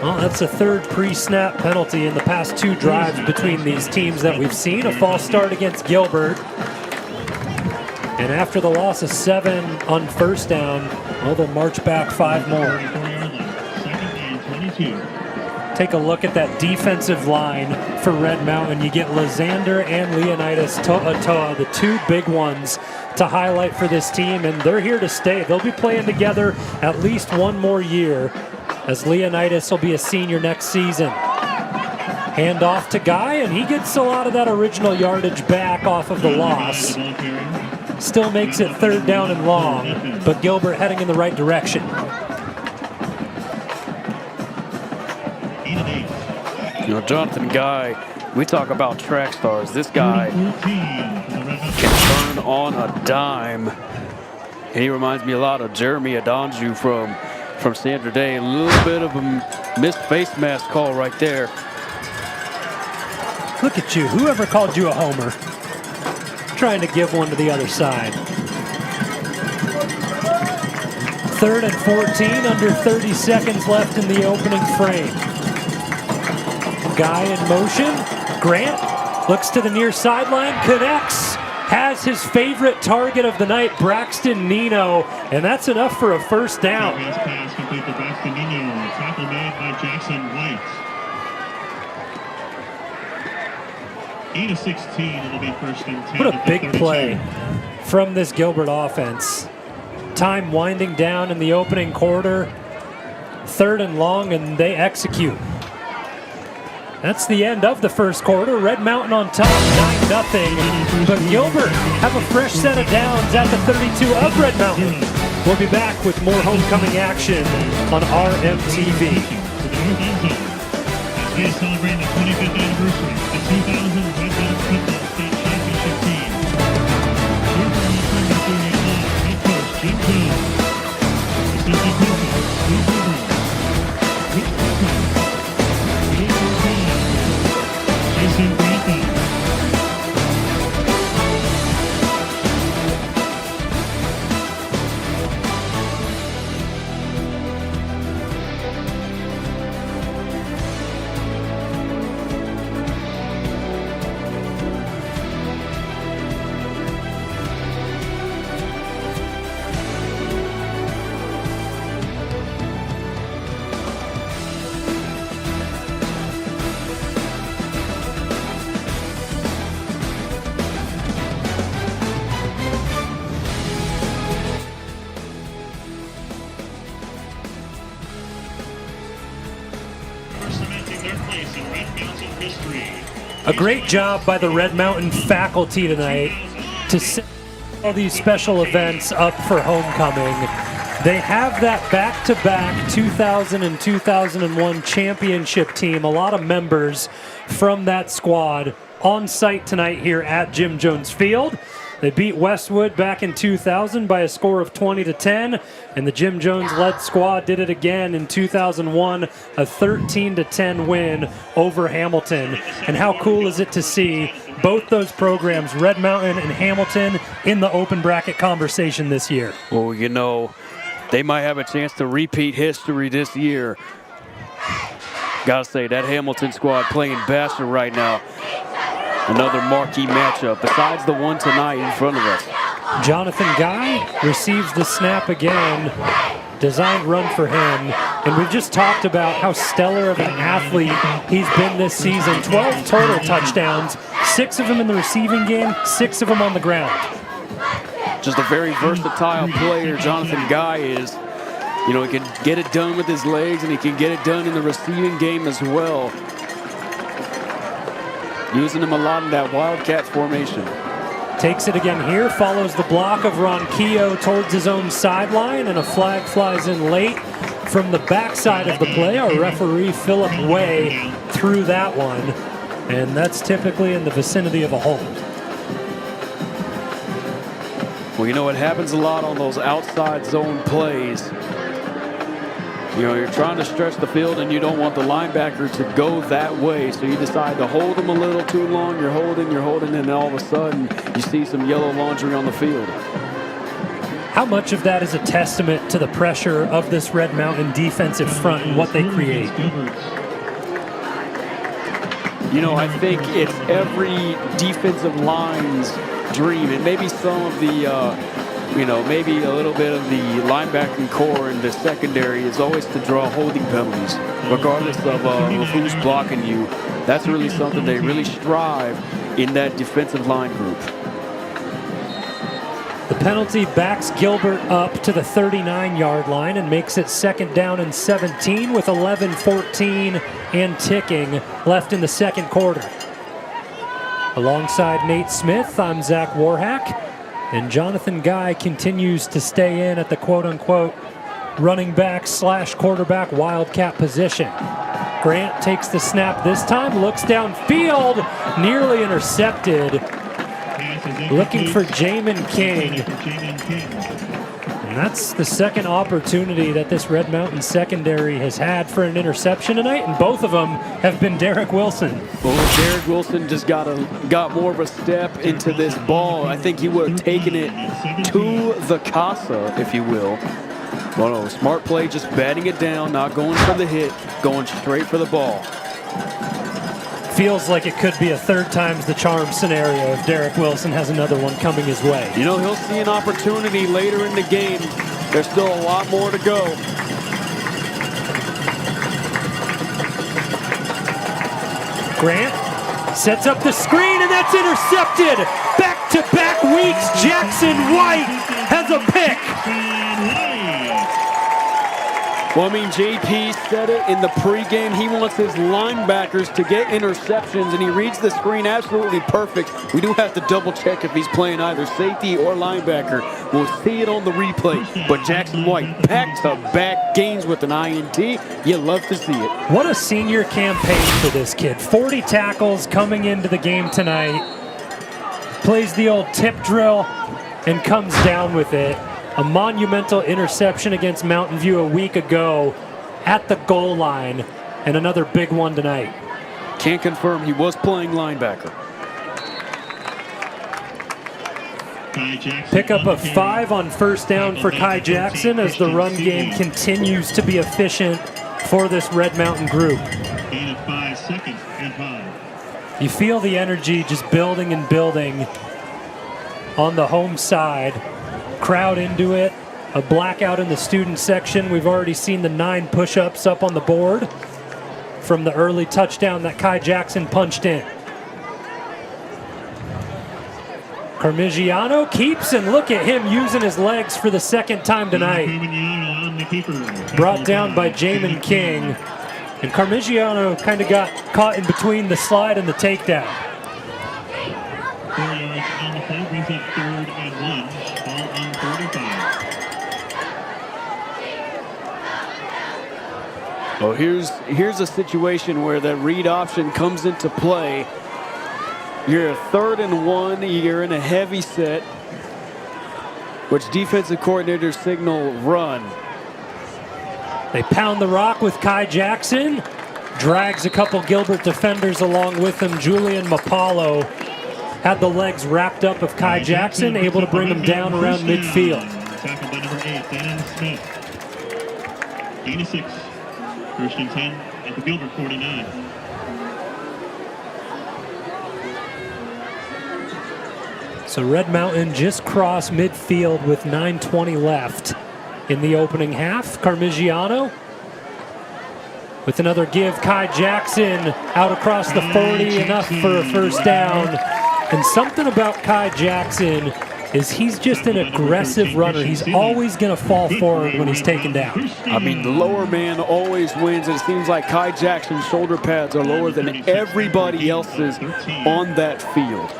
Well, that's a third pre-snap penalty in the past 2 drives between these teams that we've seen. A false start against Gilbert. And after the loss of 7 on first down, well, they'll march back 5 more. Take a look at that defensive line for Red Mountain. You get Lysander and Leonidas Toa, the 2 big ones to highlight for this team, and they're here to stay. They'll be playing together at least 1 more year, as Leonidas will be a senior next season. Hand off to Guy, and he gets a lot of that original yardage back off of the loss. Still makes it 3rd down and long, but Gilbert heading in the right direction. You know, Jonathan Guy, we talk about track stars. This guy can turn on a dime. He reminds me a lot of Jeremy Adonju from Sandra Day. A little bit of a missed face mask call right there. Look at you. Whoever called you a homer? Trying to give one to the other side. 3rd and 14, under 30 seconds left in the opening frame. Guy in motion. Grant looks to the near sideline, connects, has his favorite target of the night, Braxton Nino, and that's enough for a first down. Pass complete to Braxton Nino. Tackle made by Jackson White. 8 of 16, it'll be 1st and 10. What a big play from this Gilbert offense. Time winding down in the opening quarter. 3rd and long, and they execute. That's the end of the first quarter. Red Mountain on top, 9-0. But Gilbert have a fresh set of downs at the 32 of Red Mountain. We'll be back with more homecoming action on RMTV. As they celebrate the 25th anniversary of the 2000 Red Mountain Football State Championship team. Here's our returning head coach Jim Jones, assistant coaches Steve Rivers, Rick Cochran, Jason Granta. A great job by the Red Mountain faculty tonight to set all these special events up for homecoming. They have that back-to-back 2000 and 2001 championship team, a lot of members from that squad on site tonight here at Jim Jones Field. They beat Westwood back in 2000 by a score of 20-10, and the Jim Jones-led squad did it again in 2001, a 13-10 win over Hamilton. And how cool is it to see both those programs, Red Mountain and Hamilton, in the open bracket conversation this year? Well, you know, they might have a chance to repeat history this year. Gotta say, that Hamilton squad playing Bastion right now. Another marquee matchup besides the one tonight in front of us. Jonathan Guy receives the snap again. Designed run for him. And we've just talked about how stellar of an athlete he's been this season. 12 total touchdowns, 6 of them in the receiving game, 6 of them on the ground. Just a very versatile player Jonathan Guy is. You know, he can get it done with his legs and he can get it done in the receiving game as well. Using him a lot in that Wildcats formation. Takes it again here, follows the block of Ronquillo towards his own sideline, and a flag flies in late from the backside of the play. Our referee, Philip Way, threw that one, and that's typically in the vicinity of a hold. Well, you know, it happens a lot on those outside zone plays. You know, you're trying to stretch the field and you don't want the linebacker to go that way, so you decide to hold him a little too long. You're holding, and all of a sudden you see some yellow laundry on the field. How much of that is a testament to the pressure of this Red Mountain defensive front and what they create? You know, I think it's every defensive line's dream, and maybe some of the you know, maybe a little bit of the linebacking core in the secondary is always to draw holding penalties, regardless of who's blocking you. That's really something they really strive in that defensive line group. The penalty backs Gilbert up to the 39-yard line and makes it 2nd down and 17 with 11:14 and ticking left in the second quarter. Alongside Nate Smith, I'm Zach Warhack. And Jonathan Guy continues to stay in at the quote-unquote running back / quarterback wildcat position. Grant takes the snap this time, looks downfield, nearly intercepted. Looking for Jamin King. And that's the second opportunity that this Red Mountain secondary has had for an interception tonight, and both of them have been Derek Wilson. Well, Derek Wilson just got more of a step into this ball. I think he would have taken it to the casa, if you will. Well, no, smart play, just batting it down, not going for the hit, going straight for the ball. Feels like it could be a third time's the charm scenario if Derek Wilson has another one coming his way. You know, he'll see an opportunity later in the game. There's still a lot more to go. Grant sets up the screen, and that's intercepted. Back-to-back weeks, Jackson White has a pick. Well, I mean, JP said it in the pregame. He wants his linebackers to get interceptions, and he reads the screen absolutely perfect. We do have to double-check if he's playing either safety or linebacker. We'll see it on the replay. But Jackson White, back-to-back games with an INT. You love to see it. What a senior campaign for this kid. 40 tackles coming into the game tonight. Plays the old tip drill and comes down with it. A monumental interception against Mountain View a week ago at the goal line, and another big one tonight. Can't confirm he was playing linebacker. Pick up a 5 on 1st down for Kai Jackson as the run game continues to be efficient for this Red Mountain group. You feel the energy just building and building on the home side. Crowd into it, a blackout in the student section. We've already seen the 9 push-ups up on the board from the early touchdown that Kai Jackson punched in. Carmigiano keeps, and look at him using his legs for the second time tonight. Brought down by Jamin King, and Carmigiano kind of got caught in between the slide and the takedown. 4 yards on the play, brings up 3rd and 1. Ball on 35. Well, here's a situation where that read option comes into play. You're 3rd and 1. You're in a heavy set, which defensive coordinators signal run. They pound the rock with Kai Jackson. Drags a couple Gilbert defenders along with him. Julian Mapalo had the legs wrapped up of Kai Jackson, able to bring him down around midfield. Tackled by number 8, Dannon Smith. Gain of 6. 1st and 10 at the Gilbert 49. So Red Mountain just crossed midfield with 9:20 left in the opening half. Carmigiano with another give. Kai Jackson out across the 40, enough for a first down. And something about Kai Jackson is he's just an aggressive runner. He's always going to fall forward when he's taken down. I mean, the lower man always wins, and it seems like Kai Jackson's shoulder pads are lower than everybody else's on that field.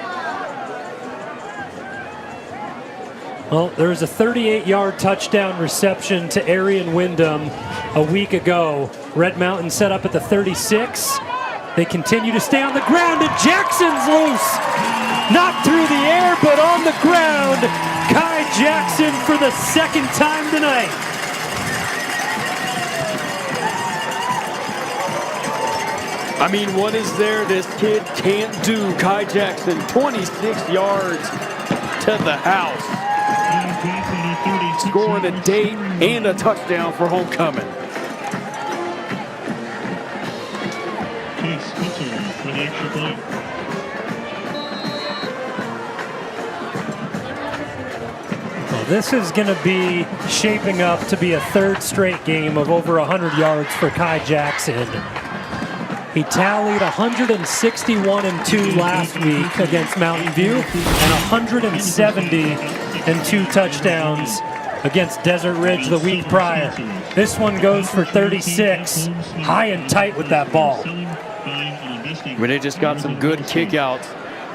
Well, there was a 38-yard touchdown reception to Arian Wyndham a week ago. Red Mountain set up at the 36. They continue to stay on the ground, and Jackson's loose. Not through the air, but on the ground. Kai Jackson for the 2nd time tonight. I mean, what is there this kid can't do? Kai Jackson, 26 yards to the house. Scoring a date and a touchdown for homecoming. Chase Spitzer for the extra point. Well, this is going to be shaping up to be a 3rd straight game of over 100 yards for Kai Jackson. He tallied 161-2 last week against Mountain View and 170-2 touchdowns against Desert Ridge the week prior. This one goes for 36, high and tight with that ball. But they just got some good kickouts.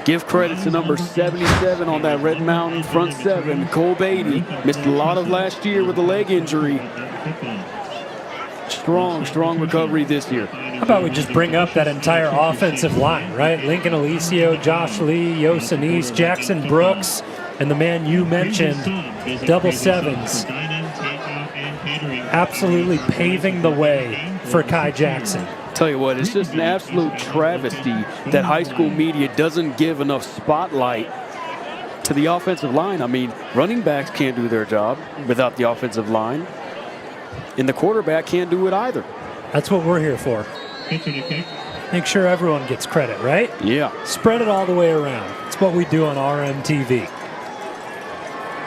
Give credit to number 77 on that Red Mountain front 7, Cole Beatty. Missed a lot of last year with a leg injury. Strong recovery this year. How about we just bring up that entire offensive line, right? Lincoln Alicio, Josh Lee, Yosanese, Jackson Brooks, and the man you mentioned, double 7s. Absolutely paving the way for Kai Jackson. Tell you what, it's just an absolute travesty that high school media doesn't give enough spotlight to the offensive line. I mean, running backs can't do their job without the offensive line, and the quarterback can't do it either. That's what we're here for. Make sure everyone gets credit, right? Yeah. Spread it all the way around. It's what we do on RMTV.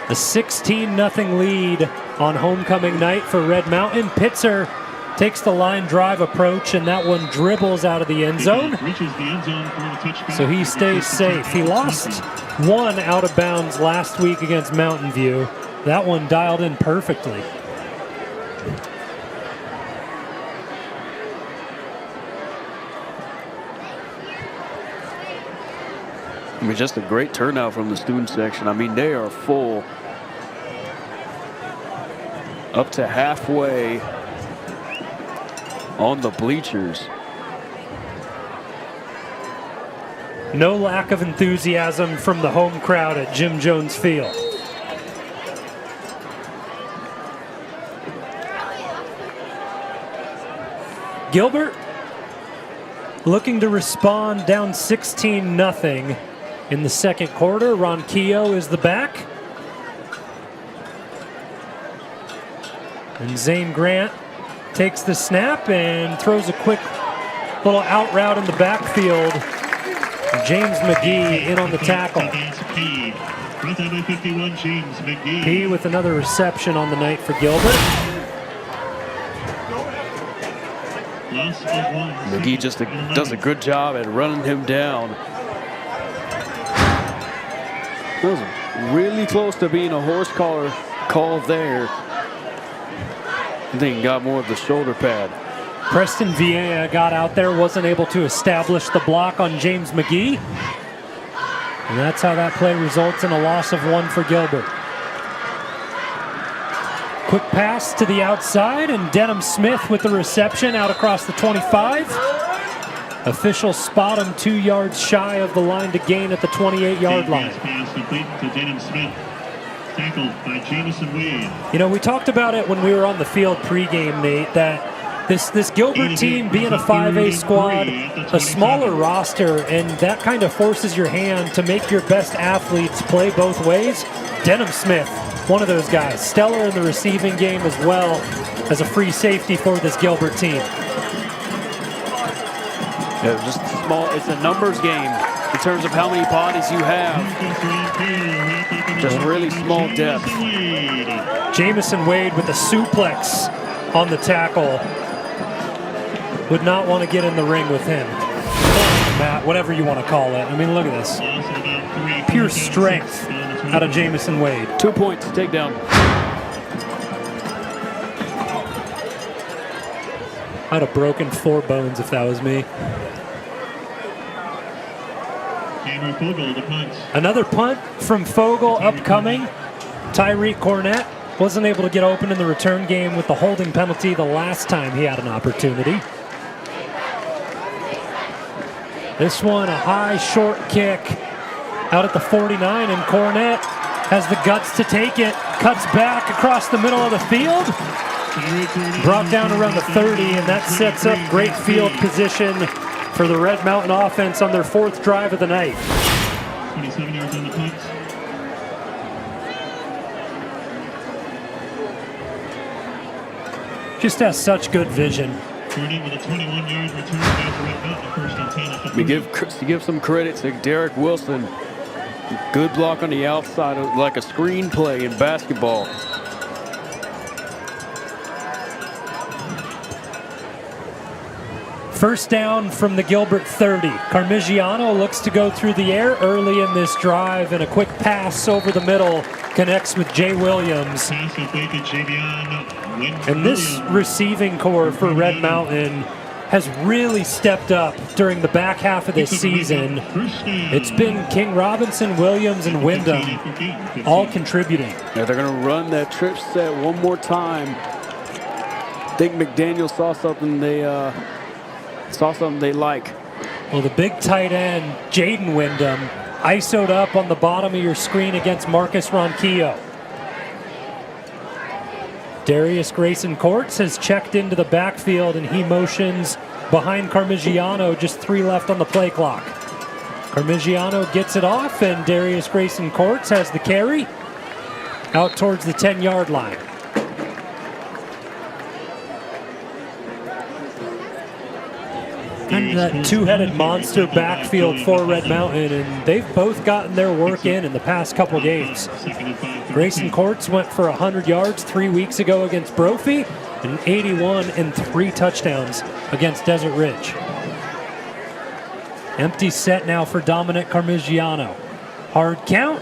A 16-0 lead on homecoming night for Red Mountain. Pitzer takes the line drive approach, and that one dribbles out of the end zone. So he stays safe. He lost one out of bounds last week against Mountain View. That one dialed in perfectly. I mean, just a great turnout from the student section. I mean, they are full up to halfway on the bleachers. No lack of enthusiasm from the home crowd at Jim Jones Field. Gilbert looking to respond, down 16-0 in the second quarter. Ron Keogh is the back. And Zane Grant takes the snap and throws a quick little out route in the backfield. James McGee in on the tackle. P with another reception on the night for Gilbert. McGee just does a good job at running him down. That was really close to being a horse collar call there. I think he got more of the shoulder pad. Preston Vieira got out there, wasn't able to establish the block on James McGee. And that's how that play results in a loss of 1 for Gilbert. Quick pass to the outside, and Denham Smith with the reception out across the 25. Officials spot him 2 yards shy of the line to gain at the 28-yard line. Pass complete to Denham Smith. Tackled by Jamison Wade. You know, we talked about it when we were on the field pregame, Nate, that this Gilbert team being a 5A squad, a smaller roster, and that kind of forces your hand to make your best athletes play both ways. Denham Smith, one of those guys, stellar in the receiving game as well as a free safety for this Gilbert team. Yeah, just small. It's a numbers game in terms of how many bodies you have. Just really small depth. Jamison Wade with a suplex on the tackle. Would not want to get in the ring with him. Matt, whatever you want to call it. I mean, look at this. Pure strength out of Jamison Wade. 2 points, takedown. I'd have broken 4 bones if that was me. Another punt from Fogel upcoming. Tyreek Cornett wasn't able to get open in the return game with the holding penalty the last time he had an opportunity. This one, a high, short kick out at the 49, and Cornett has the guts to take it. Cuts back across the middle of the field. Brought down around the 30, and that sets up great field position for the Red Mountain offense on their 4th drive of the night. 27 yards on the punt. Just has such good vision. With a 21-yard return back to Red Mountain, first and 10 at the To give some credit to Derek Wilson. Good block on the outside, like a screenplay in basketball. First down from the Gilbert 30. Carmigiano looks to go through the air early in this drive, and a quick pass over the middle connects with Jay Williams. And this receiving core for Red Mountain has really stepped up during the back half of this season. It's been King Robinson, Williams, and Wyndham all contributing. Yeah, they're going to run that trip set one more time. I think McDaniel saw something they like. Well, the big tight end, Jaden Wyndham, ISO'd up on the bottom of your screen against Marcus Ronquillo. Darius Grayson Courts has checked into the backfield, and he motions behind Carmigiano, just 3 left on the play clock. Carmigiano gets it off, and Darius Grayson Courts has the carry out towards the 10-yard line. Kind of that two-headed monster backfield for Red Mountain, and they've both gotten their work in the past couple games. Grayson Courts went for 100 yards 3 weeks ago against Brophy, and 81 and 3 touchdowns against Desert Ridge. Empty set now for Dominic Carmigiano. Hard count,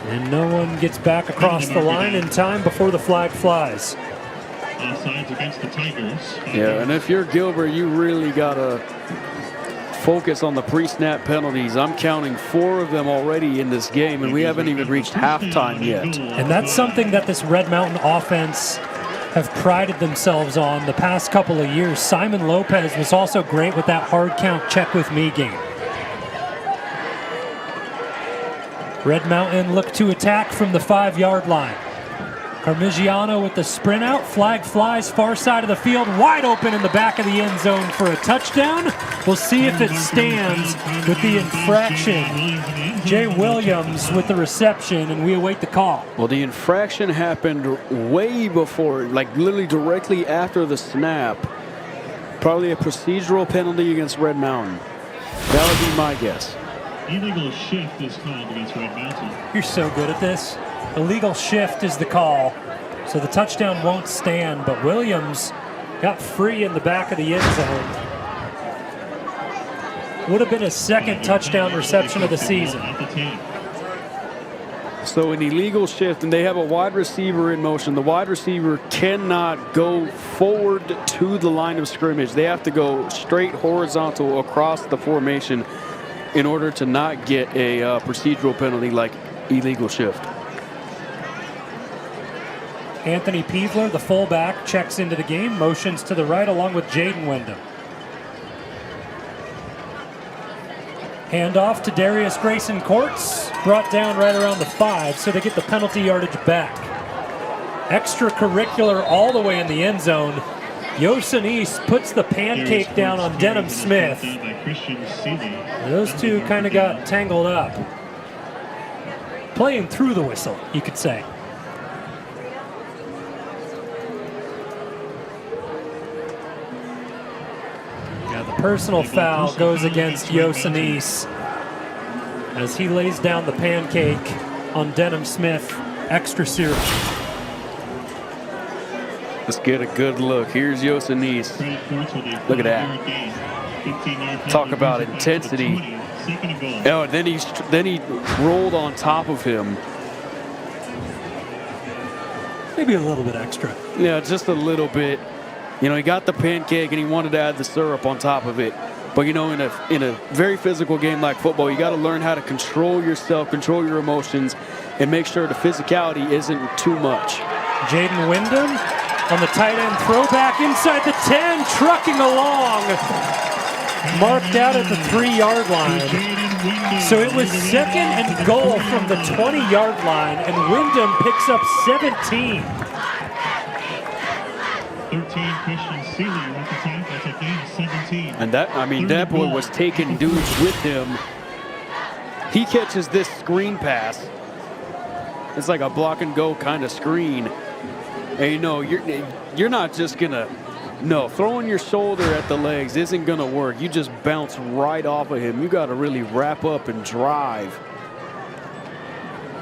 and no one gets back across the line in time before the flag flies. Offsides against the Tigers. Yeah, and if you're Gilbert, you really got to focus on the pre-snap penalties. I'm counting 4 of them already in this game, and we haven't even reached halftime yet. And that's something that this Red Mountain offense have prided themselves on the past couple of years. Simon Lopez was also great with that hard count check with me game. Red Mountain look to attack from the 5-yard line. Carmigiano with the sprint out. Flag flies far side of the field, wide open in the back of the end zone for a touchdown. We'll see if it stands with the infraction. Jay Williams with the reception, and we await the call. Well, the infraction happened way before, like literally directly after the snap. Probably a procedural penalty against Red Mountain. That would be my guess. Illegal shift is called against Red Mountain. You're so good at this. Illegal shift is the call, so the touchdown won't stand, but Williams got free in the back of the end zone. Would have been his 2nd touchdown reception of the season. So an illegal shift, and they have a wide receiver in motion. The wide receiver cannot go forward to the line of scrimmage. They have to go straight horizontal across the formation in order to not get a procedural penalty like illegal shift. Anthony Peevler, the fullback, checks into the game, motions to the right along with Jaden Wyndham. Handoff to Darius Grayson Courts, brought down right around the 5, so they get the penalty yardage back. Extracurricular all the way in the end zone. Yosanese puts the pancake down on Denham Smith. Those two kind of got tangled up. Playing through the whistle, you could say. Yeah, the personal foul goes against Yosanese as he lays down the pancake on Denham Smith. Extra serious. Let's get a good look. Here's Yosanese. Look at that. Talk about intensity. Oh, and then he rolled on top of him. Maybe a little bit extra. Yeah, just a little bit. You know, he got the pancake and he wanted to add the syrup on top of it. But you know, in a very physical game like football, you got to learn how to control yourself, control your emotions, and make sure the physicality isn't too much. Jaden Wyndham on the tight end throwback inside the 10, trucking along. Marked out at the 3-yard line. So it was 2nd and goal from the 20-yard line, and Wyndham picks up 17. 13, Christian Seeley with the tackle. That's a gain of 17. And that boy was taking dudes with him. He catches this screen pass. It's like a block and go kind of screen. And you know, you're not just gonna, no, throwing your shoulder at the legs isn't gonna work. You just bounce right off of him. You gotta really wrap up and drive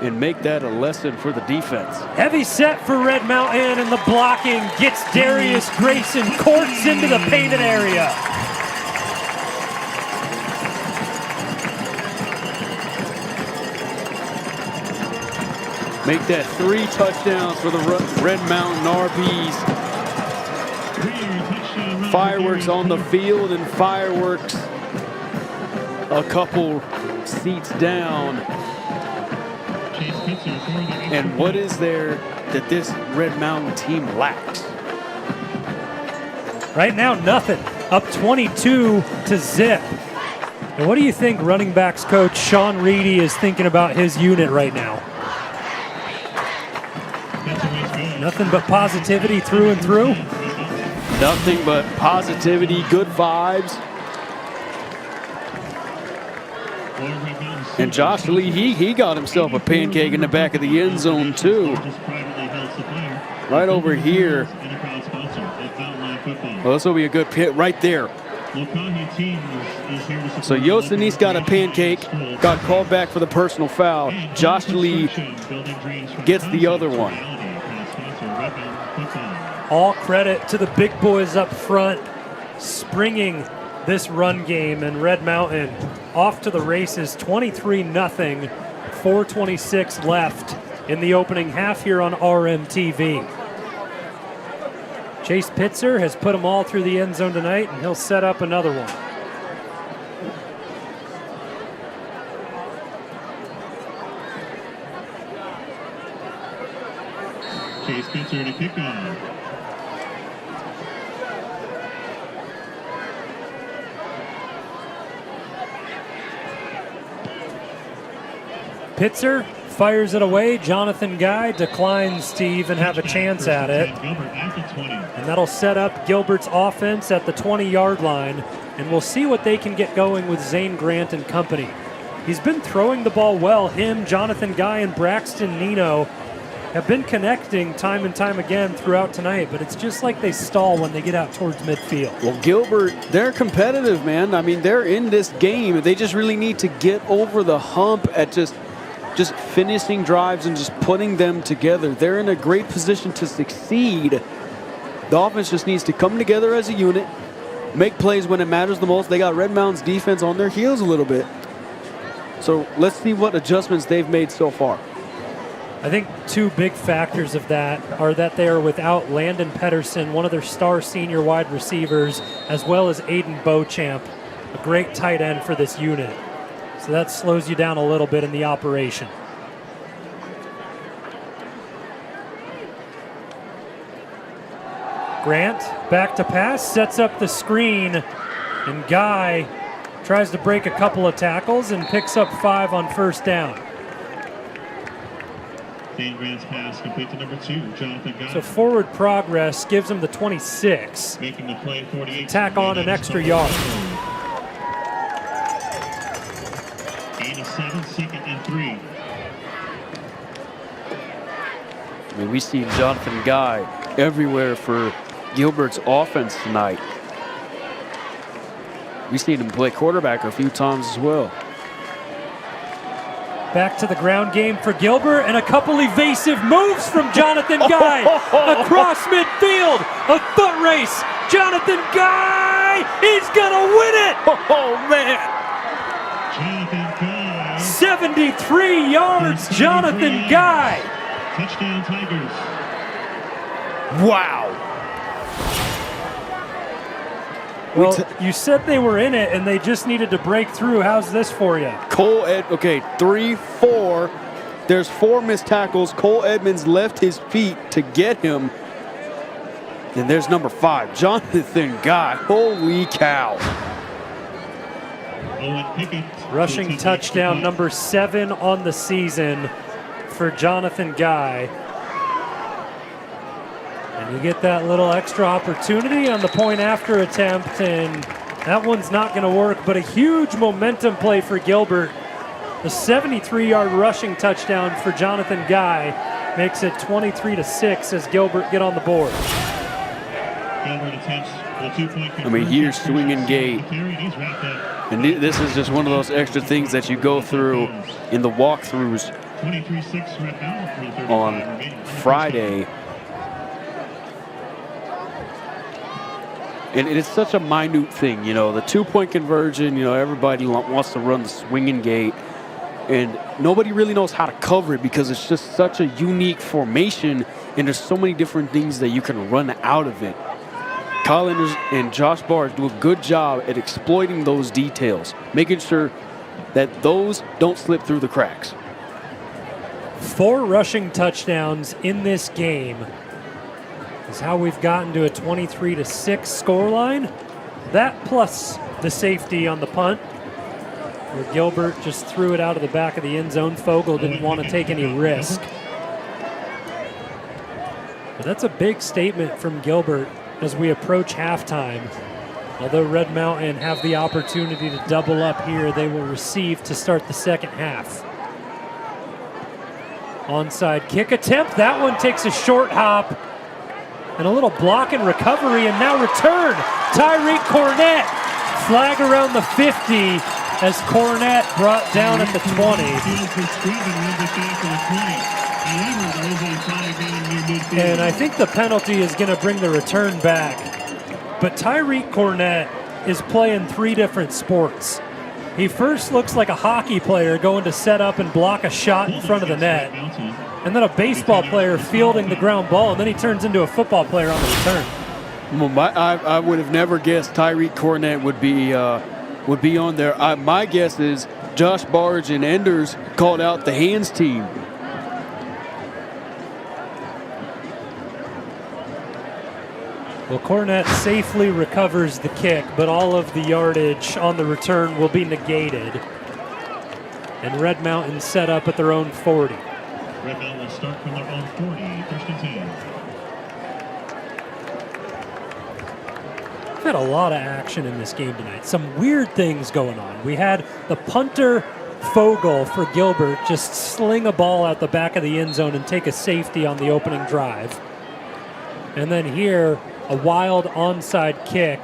and make that a lesson for the defense. Heavy set for Red Mountain, and the blocking gets Darius Grayson Courts into the painted area. Make that 3 touchdowns for the Red Mountain RBs. Fireworks on the field and fireworks a couple seats down. And what is there that this Red Mountain team lacks? Right now, nothing. Up 22-0. And what do you think running backs coach Sean Reedy is thinking about his unit right now? Nothing but positivity through and through? Nothing but positivity, good vibes. And Josh Lee, he got himself a pancake in the back of the end zone too. Right over here. Well, this will be a good pit right there. So Yosanese got a pancake, got called back for the personal foul. Josh Lee gets the other one. All credit to the big boys up front, springing this run game, and Red Mountain off to the races, 23-0, 4:26 left in the opening half here on RMTV. Chase Pitzer has put them all through the end zone tonight, and he'll set up another one. Chase Pitzer to kick off. Pitzer fires it away. Jonathan Guy declines to even have a chance at it. And that'll set up Gilbert's offense at the 20-yard line. And we'll see what they can get going with Zane Grant and company. He's been throwing the ball well. Him, Jonathan Guy, and Braxton Nino have been connecting time and time again throughout tonight, but it's just like they stall when they get out towards midfield. Well, Gilbert, they're competitive, man. I mean, they're in this game. They just really need to get over the hump at just finishing drives and just putting them together. They're in a great position to succeed. The offense just needs to come together as a unit, make plays when it matters the most. They got Red Mountain's defense on their heels a little bit. So let's see what adjustments they've made so far. I think two big factors of that are that they are without Landon Pedersen, one of their star senior wide receivers, as well as Aiden Beauchamp, a great tight end for this unit. So that slows you down a little bit in the operation. Grant back to pass, sets up the screen, and Guy tries to break a couple of tackles and picks up 5 on first down. Dane Grant's pass complete to number 2, Jonathan Guy. So forward progress gives him the 26. Making the play 48. Tack on an extra yard. Gain of 7, 2nd and 3. I mean, we see Jonathan Guy everywhere for Gilbert's offense tonight. We've seen him play quarterback a few times as well. Back to the ground game for Gilbert, and a couple evasive moves from Jonathan Guy. Across midfield, a foot race. Jonathan Guy, he's gonna win it! Oh, man. Jonathan Guy. 73 yards, Jonathan Guy. Touchdown Tigers. Wow. Well, you said they were in it and they just needed to break through. How's this for you? Okay, 3, 4. There's 4 missed tackles. Cole Edmonds left his feet to get him. And there's number 5, Jonathan Guy. Holy cow. Owen Pickett. Rushing touchdown number 7 on the season for Jonathan Guy. And you get that little extra opportunity on the point after attempt, and that one's not going to work, but a huge momentum play for Gilbert. The 73-yard rushing touchdown for Jonathan Guy makes it 23-6 as Gilbert get on the board. Gilbert attempts the 2-point I mean, here's swinging gate. And this is just one of those extra things that you go through in the walkthroughs 23-6 right now. on Friday. And it's such a minute thing, you know, the 2-point conversion, you know, everybody wants to run the swinging gate. And nobody really knows how to cover it because it's just such a unique formation and there's so many different things that you can run out of it. Kyle Enders and Josh Barnes do a good job at exploiting those details, making sure that those don't slip through the cracks. 4 rushing touchdowns in this game is how we've gotten to a 23-6 scoreline. That plus the safety on the punt, where Gilbert just threw it out of the back of the end zone. Fogel didn't want to take any risk. But that's a big statement from Gilbert as we approach halftime. Although Red Mountain have the opportunity to double up here, they will receive to start the second half. Onside kick attempt. That one takes a short hop. And a little block and recovery, and now return. Tyreek Cornett. Flag around the 50 as Cornett brought down at the 20. And I think the penalty is going to bring the return back. But Tyreek Cornett is playing 3 different sports. He first looks like a hockey player going to set up and block a shot in front of the net. And then a baseball player fielding the ground ball, and then he turns into a football player on the return. Well, I would have never guessed Tyreek Cornett would be on there. My guess is Josh Barge and Enders called out the hands team. Well, Cornett safely recovers the kick, but all of the yardage on the return will be negated. And Red Mountain set up at their own 40. Red Mountain will start from their own 40, first and 10. We've had a lot of action in this game tonight. Some weird things going on. We had the punter Fogel for Gilbert just sling a ball out the back of the end zone and take a safety on the opening drive. And then here, a wild onside kick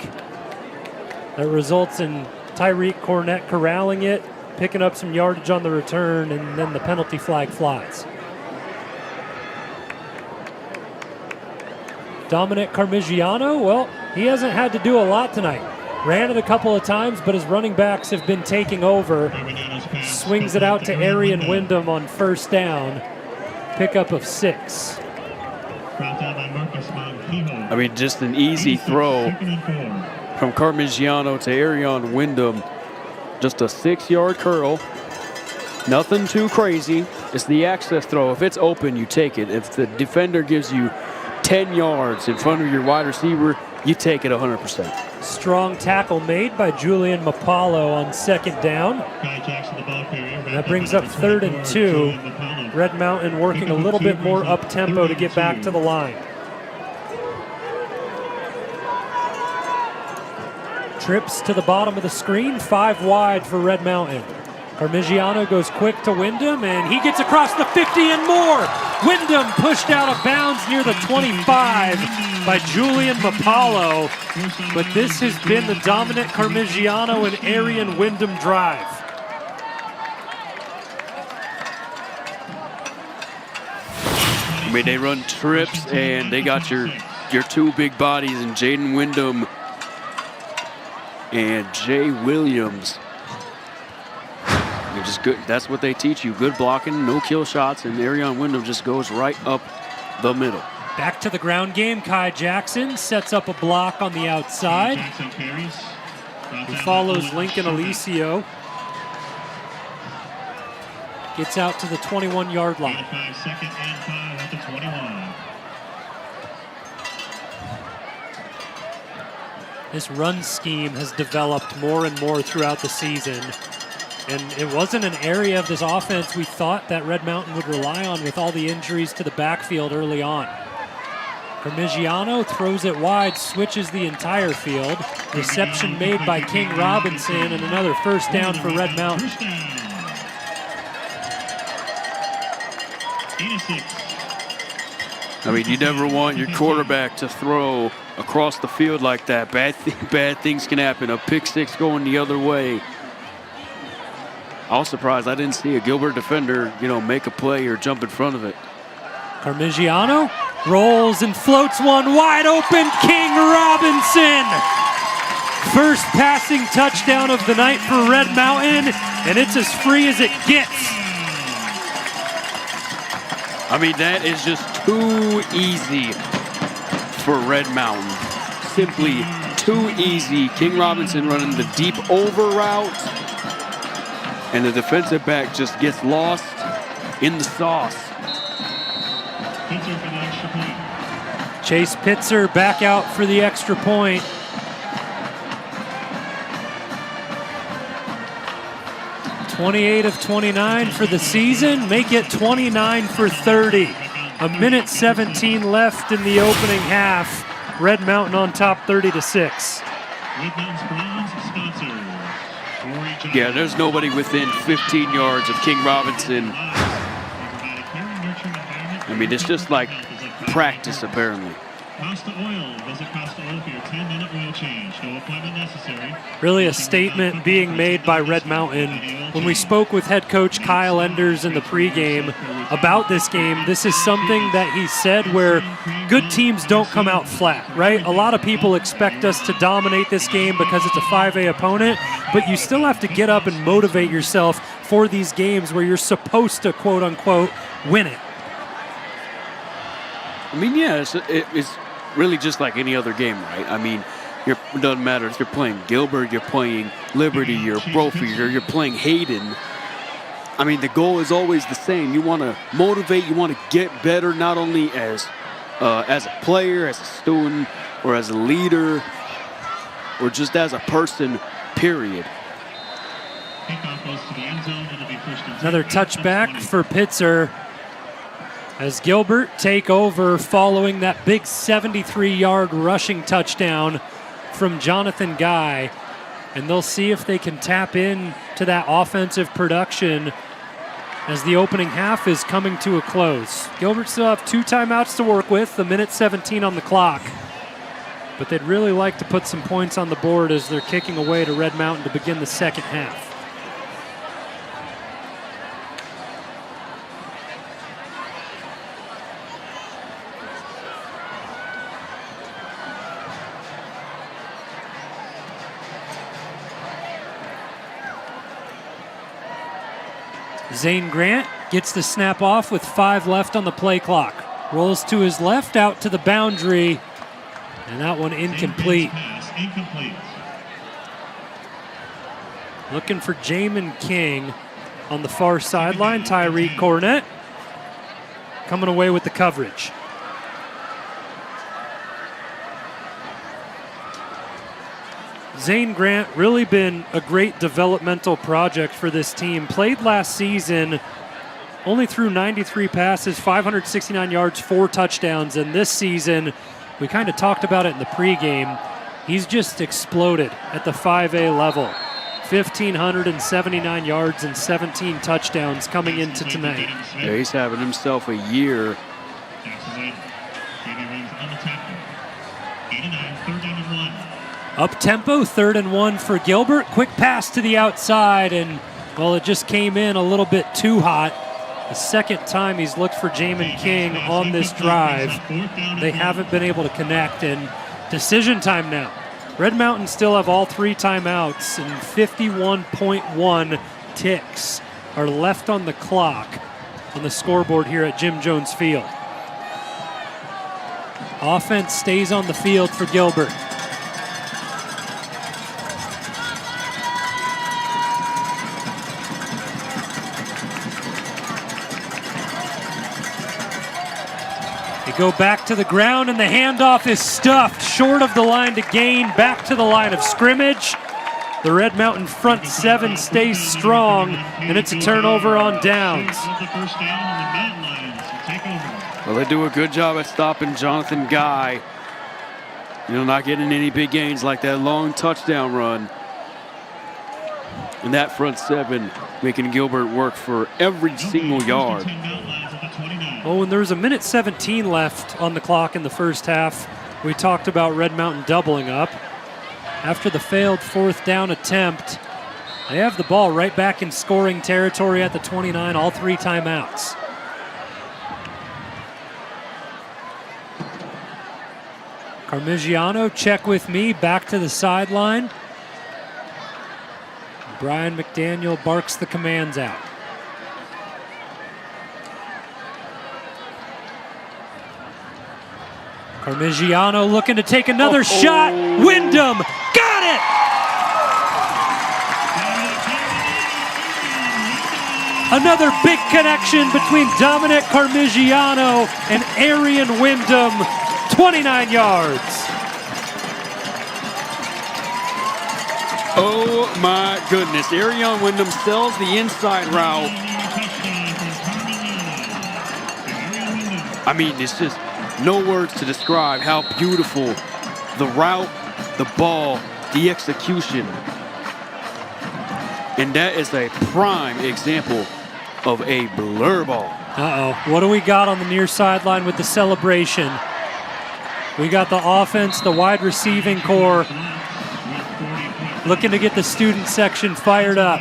that results in Tyreek Cornett corralling it, picking up some yardage on the return, and then the penalty flag flies. Dominic Carmigiano, well, he hasn't had to do a lot tonight. Ran it a couple of times, but his running backs have been taking over. Swings it out to Arian Wyndham on first down. Pickup of 6. I mean, just an easy throw from Carmigiano to Arian Wyndham. Just a 6-yard curl. Nothing too crazy. It's the access throw. If it's open, you take it. If the defender gives you 10 yards in front of your wide receiver, you take it 100%. Strong tackle made by Julian Mapalo on second down. And that brings up 3rd and 2. Red Mountain working a little bit more up-tempo to get back to the line. Trips to the bottom of the screen, 5 wide for Red Mountain. Parmigiano goes quick to Wyndham, and he gets across the 50 and more. Wyndham pushed out of bounds near the 25 by Julian Mapalo. But this has been the dominant Parmigiano and Arian Wyndham drive. I mean, they run trips, and they got your 2 big bodies in Jaden Wyndham and Jay Williams. They're just good. That's what they teach you. Good blocking, no kill shots, and Arian Wyndham just goes right up the middle. Back to the ground game. Kai Jackson sets up a block on the outside. He follows Lincoln Alicio. Gets out to the 21-yard line. Second and 5 at the 21. This run scheme has developed more and more throughout the season. And it wasn't an area of this offense we thought that Red Mountain would rely on with all the injuries to the backfield early on. Parmigiano throws it wide, switches the entire field. Reception made by King Robinson, and another first down for Red Mountain. I mean, you never want your quarterback to throw across the field like that. Bad things can happen. A pick six going the other way. I was surprised I didn't see a Gilbert defender, make a play or jump in front of it. Parmigiano rolls and floats one wide open. King Robinson. First passing touchdown of the night for Red Mountain, and it's as free as it gets. I mean, that is just too easy for Red Mountain. Simply too easy. King Robinson running the deep over route, and the defensive back just gets lost in the sauce. Chase Pitzer back out for the extra point. $28 of 29 for the season, make it 29 for 30. A minute 17 left in the opening half. Red Mountain on top 30-6. Yeah, there's nobody within 15 yards of King Robinson. I mean, it's just like practice, apparently. Costa Oil. Visit Costa Oil for your 10-minute oil change. No appointment necessary. Really a statement being made by Red Mountain. When we spoke with head coach Kyle Enders in the pregame about this game, this is something that he said where good teams don't come out flat, right? A lot of people expect us to dominate this game because it's a 5A opponent, but you still have to get up and motivate yourself for these games where you're supposed to, quote-unquote, win it. I mean, yeah, it's really just like any other game, right? I mean, it doesn't matter if you're playing Gilbert, you're playing Liberty, you're Brophy, you're playing Hayden. I mean, the goal is always the same. You want to motivate, you want to get better, not only as a player, as a student, or as a leader, or just as a person, period. Another touchback for Pitzer as Gilbert take over following that big 73-yard rushing touchdown from Jonathan Guy. And they'll see if they can tap in to that offensive production as the opening half is coming to a close. Gilbert still have 2 timeouts to work with, a minute 17 on the clock. But they'd really like to put some points on the board as they're kicking away to Red Mountain to begin the second half. Zane Grant gets the snap off with 5 left on the play clock. Rolls to his left, out to the boundary, and that one incomplete. Looking for Jamin King on the far sideline. Tyreek Cornett coming away with the coverage. Zane Grant really been a great developmental project for this team. Played last season, only threw 93 passes, 569 yards, 4 touchdowns. And this season, we kind of talked about it in the pregame, he's just exploded at the 5A level. 1,579 yards and 17 touchdowns coming into tonight. Yeah, he's having himself a year. Up-tempo, 3rd and 1 for Gilbert. Quick pass to the outside, and, well, it just came in a little bit too hot. The second time he's looked for Jamin King on this drive. They haven't been able to connect, and decision time now. Red Mountain still have all 3 timeouts, and 51.1 ticks are left on the clock on the scoreboard here at Jim Jones Field. Offense stays on the field for Gilbert. Go back to the ground, and the handoff is stuffed short of the line to gain, back to the line of scrimmage. The Red Mountain front 7 stays strong, and it's a turnover on downs. Well, they do a good job at stopping Jonathan Guy. You know, not getting any big gains like that long touchdown run. And that front 7 making Gilbert work for every single yard. Oh, and there's a minute 17 left on the clock in the first half. We talked about Red Mountain doubling up. After the failed 4th down attempt, they have the ball right back in scoring territory at the 29, all 3 timeouts. Carmigiano, check with me, back to the sideline. Brian McDaniel barks the commands out. Carmigiano looking to take another shot. Wyndham got it! Another big connection between Dominic Carmigiano and Arian Wyndham. 29 yards. Oh my goodness. Arian Wyndham sells the inside route. I mean, it's just no words to describe how beautiful the route, the ball, the execution. And that is a prime example of a blur ball. Uh-oh. What do we got on the near sideline with the celebration? We got the offense, the wide receiving core, looking to get the student section fired up.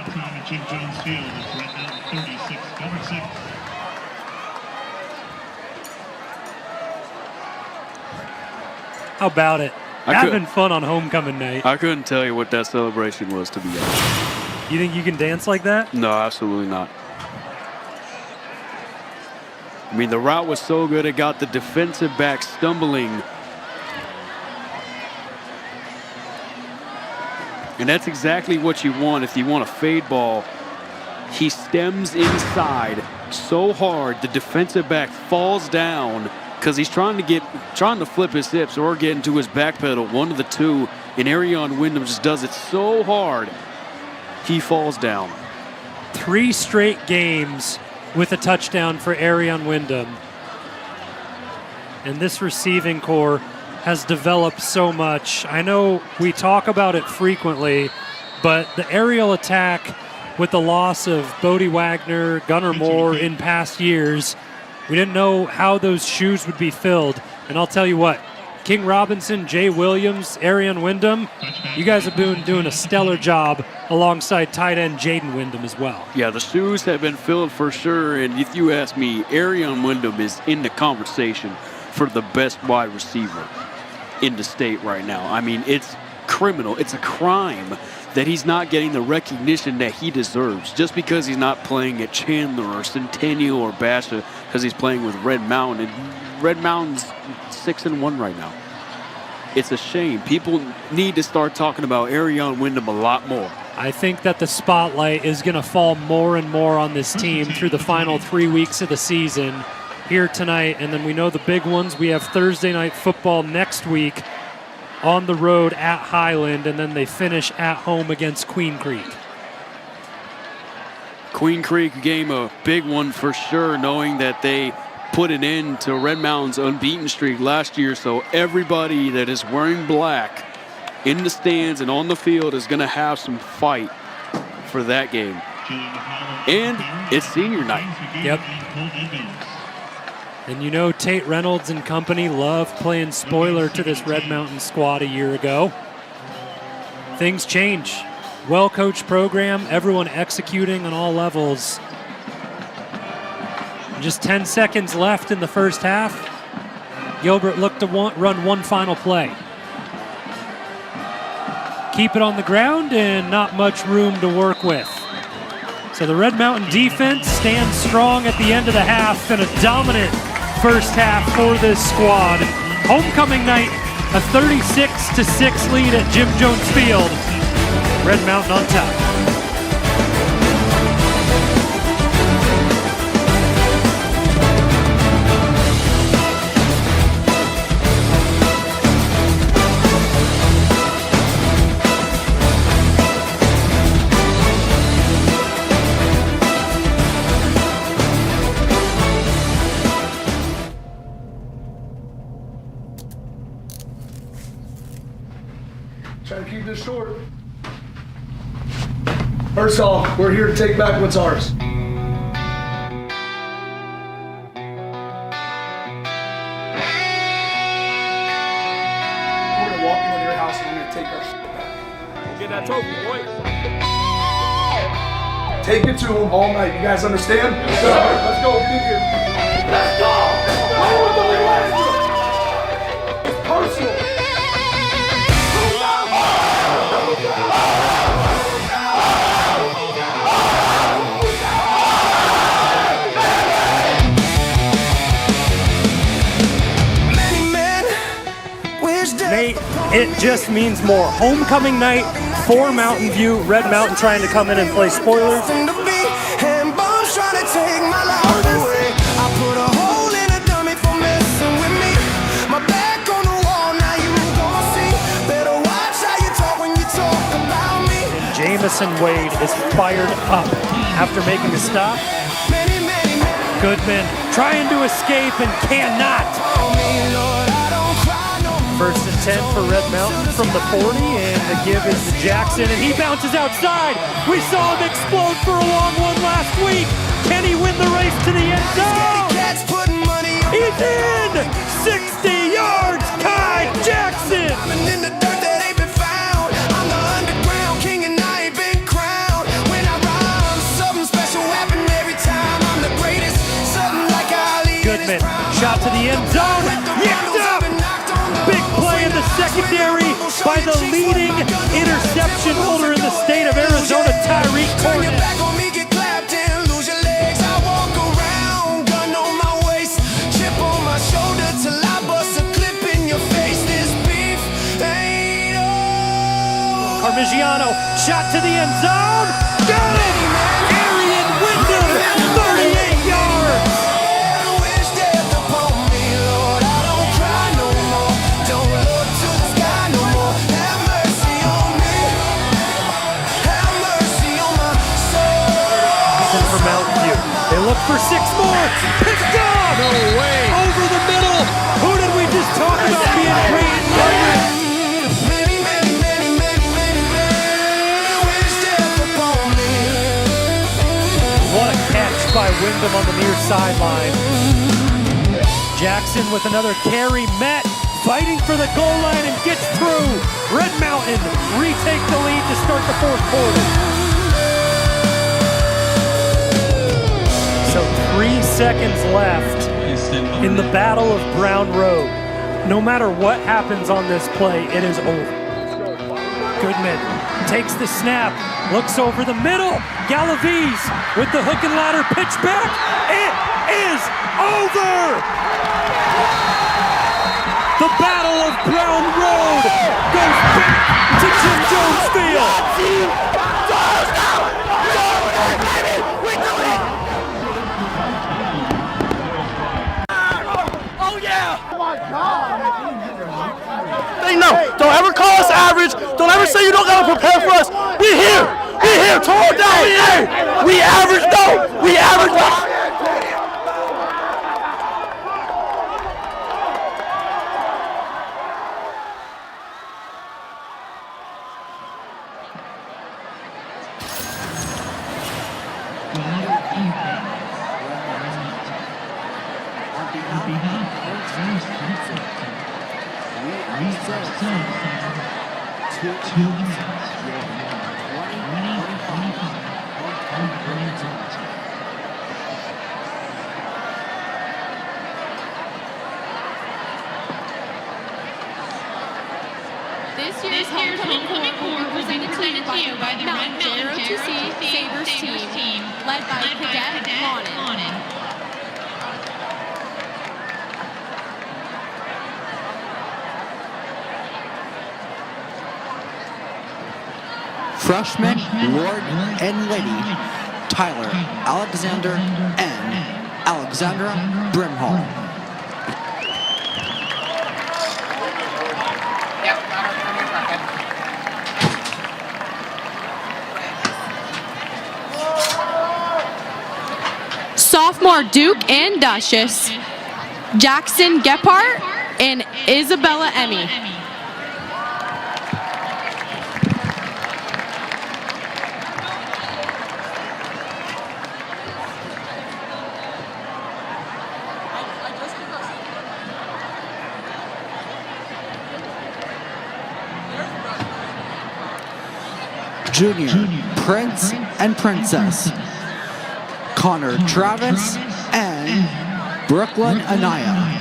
How about it? Having fun on homecoming night. I couldn't tell you what that celebration was, to be honest. You think you can dance like that? No, absolutely not. I mean, the route was so good, it got the defensive back stumbling. And that's exactly what you want if you want a fade ball. He stems inside so hard, the defensive back falls down because he's trying to flip his hips or get into his back pedal, one of the two, and Arian Wyndham just does it so hard, he falls down. 3 straight games with a touchdown for Arian Wyndham. And this receiving core has developed so much. I know we talk about it frequently, but the aerial attack with the loss of Bodie Wagner, Gunnar Moore in past years, we didn't know how those shoes would be filled. And I'll tell you what, King Robinson, Jay Williams, Arian Wyndham, you guys have been doing a stellar job alongside tight end Jaden Wyndham as well. Yeah, the shoes have been filled for sure. And if you ask me, Arian Wyndham is in the conversation for the best wide receiver in the state right now. I mean, it's criminal. It's a crime that he's not getting the recognition that he deserves just because he's not playing at Chandler or Centennial or Basha, because he's playing with Red Mountain. And Red Mountain's 6-1 right now. It's a shame. People need to start talking about Arian Wyndham a lot more. I think that the spotlight is going to fall more and more on this team through the final 3 weeks of the season here tonight. And then we know the big ones. We have Thursday night football next week on the road at Highland, and then they finish at home against Queen Creek. Queen Creek game a big one for sure, knowing that they put an end to Red Mountain's unbeaten streak last year. So everybody that is wearing black in the stands and on the field is going to have some fight for that game. And it's senior night. Yep. And you know Tate Reynolds and company loved playing spoiler to this Red Mountain squad a year ago. Things change. Well-coached program, everyone executing on all levels. Just 10 seconds left in the first half. Gilbert looked to run one final play. Keep it on the ground and not much room to work with. So the Red Mountain defense stands strong at the end of the half and a dominant first half for this squad. Homecoming night, a 36-6 lead at Jim Jones Field. Red Mountain on top. Try to keep this short. First off, we're here to take back what's ours. We're gonna walk into their house and I'm gonna take our shit back. Get that trophy, boy. Take it to them all night. You guys understand? Yes, sir. Let's go. Get in here. Let's go. It's personal. Nate, it just means more. Homecoming night for Mountain View. Red Mountain trying to come in and play spoilers. And Jamison Wade is fired up after making a stop. Goodman trying to escape and cannot. First and 10 for Red Mountain from the 40, and the give is to Jackson, and he bounces outside. We saw him explode for a long one last week. Can he win the race to the end zone? He's in! 60 yards, Kai Jackson! Goodman, shot to the end zone, yicked up! Big play in the secondary by the leading interception holder in the state of Arizona, Tyreek Cornet. Parmigiano, shot to the end zone, got it! Arian Wyndham, 38 yards! For Mountain View. They look for 6 more. Picked off! No way! Over the middle! Who did we just talk about being great in coverage? What a catch by Wyndham on the near sideline. Jackson with another carry met, fighting for the goal line and gets through. Red Mountain retake the lead to start the fourth quarter. So 3 seconds left in the Battle of Brown Road. No matter what happens on this play, it is over. Goodman takes the snap, looks over the middle. Galaviz with the hook and ladder pitch back. It is over! The Battle of Brown Road goes back to Jim Jones Field. No, don't never say you don't gotta prepare for us. We here. We here. Tore down. We here. We average though. We average though. This year's homecoming corps presented to you by the Red Mountain JROTC Sabres team, led by Cadet Lonin. Freshmen Ward and Lady, Tyler Alexander and Alexandra Brimhall. Sophomore Duke and Duchess, Jackson Gephardt and Isabella Emmy. Junior Prince and Princess, Connor Travis and Brooklyn Anaya.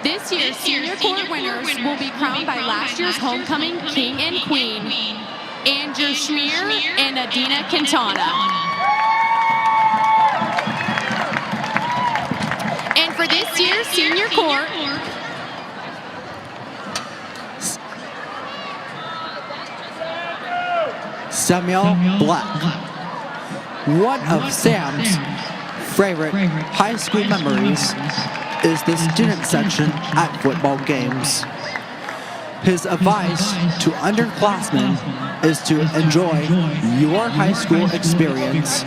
This year's senior corps winners will be crowned by last year's homecoming king and queen, Andrew Schmier and Adina Quintana. And for this year's senior corps, Samuel Black. One of Sam's favorite high school memories is the student section at football games. His advice to underclassmen is to enjoy your high school experience.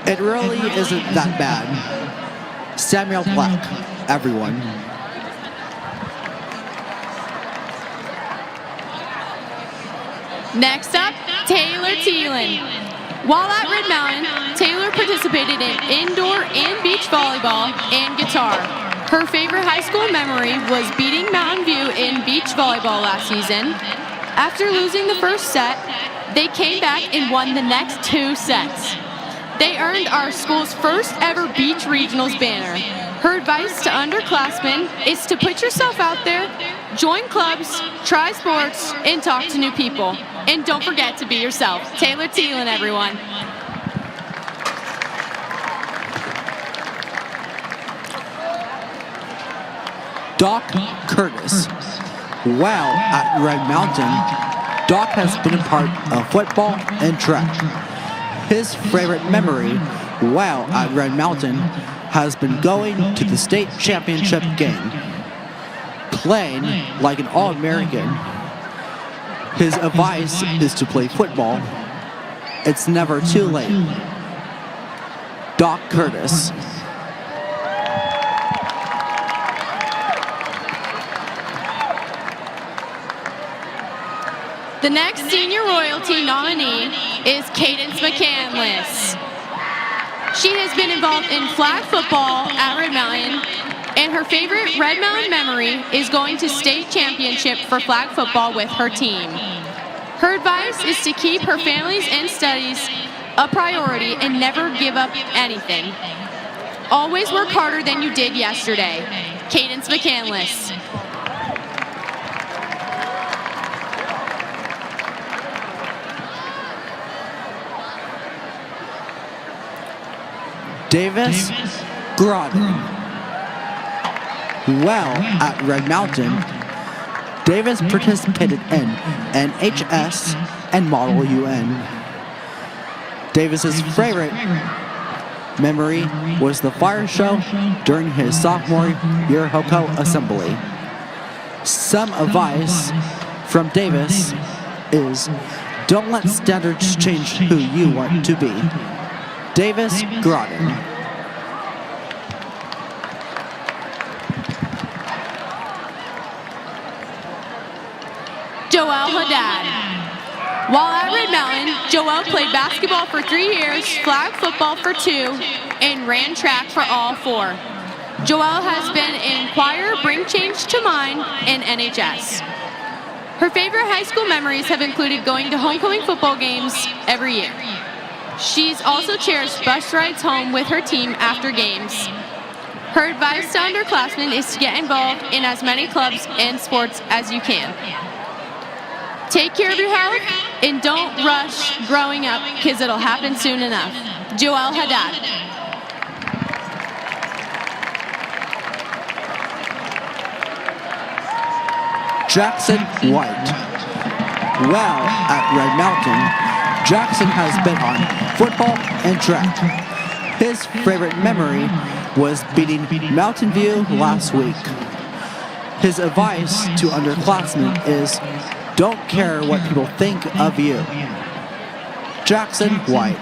It really isn't that bad. Samuel Black, everyone. Next up, Taylor Thielen. While at Red Mountain, Taylor participated in indoor and beach volleyball and guitar. Her favorite high school memory was beating Mountain View in beach volleyball last season. After losing the first set, they came back and won the next 2 sets. They earned our school's first ever beach regionals banner. Her advice to underclassmen is to put yourself out there, join clubs, try sports, and talk to new people. And don't forget to be yourself. Taylor Thielen, everyone. Doc Curtis. While at Red Mountain, Doc has been a part of football and track. His favorite memory while at Red Mountain has been going to the state championship game, playing like an All-American. His advice is to play football. It's never too late. Doc Curtis. The next senior royalty nominee is Cadence McCandless. She has been involved in flag football at Red Mountain, and her favorite Red Mountain memory is going to state championship for flag football with her team. Her advice is to keep her families and studies a priority and never give up anything. Always work harder than you did yesterday. Cadence McCandless. Davis Groden. While at Red Mountain, Davis participated in NHS and Model UN. Davis's favorite memory was the fire show during his sophomore year Hoko assembly. Some advice from Davis is, don't let standards change who you want to be. Davis Groton. Joel Haddad. While at Red Mountain, Joel played basketball for 3 years, flag football for 2, and ran track for all 4. Joelle has been in choir, Bring Change to Mind, and NHS. Her favorite high school memories have included going to homecoming football games every year. She's also cherished bus rides home with her team after games. Her advice to underclassmen is to get involved in as many clubs and sports as you can. Take care of your health and don't rush growing up because it'll happen soon enough. Joel Haddad. Jackson White. Well, at Red Mountain, Jackson has been on football and track. His favorite memory was beating Mountain View last week. His advice to underclassmen is, don't care what people think of you. Jackson White.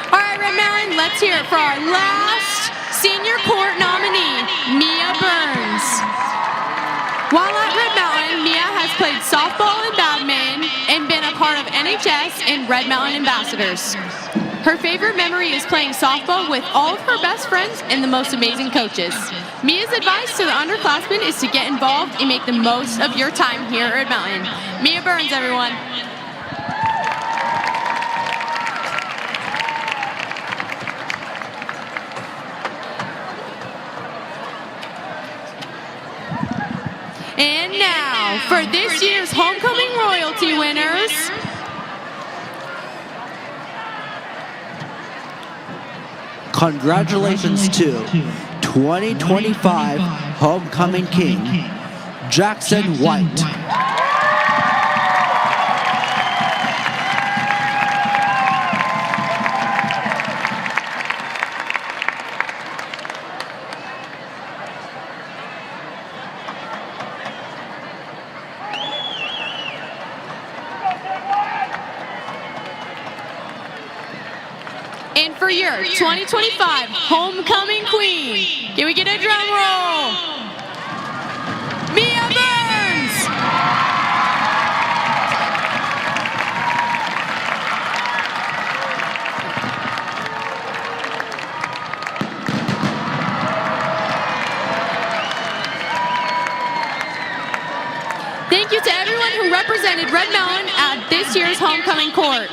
All right, Red Mountain, let's hear it for our last senior court nominee, Mia Burns. While at Red Mountain, Mia has played softball and badminton and been a part of NHS and Red Mountain Ambassadors. Her favorite memory is playing softball with all of her best friends and the most amazing coaches. Mia's advice to the underclassmen is to get involved and make the most of your time here at Red Mountain. Mia Burns, everyone. And now, for this year's homecoming royalty winners, congratulations to 2025 Homecoming King, Jackson White. and for your 2025 Homecoming Queen, can we get a drum roll? Mia Burns! Thank you to everyone who represented Red Mountain at this year's Homecoming Court.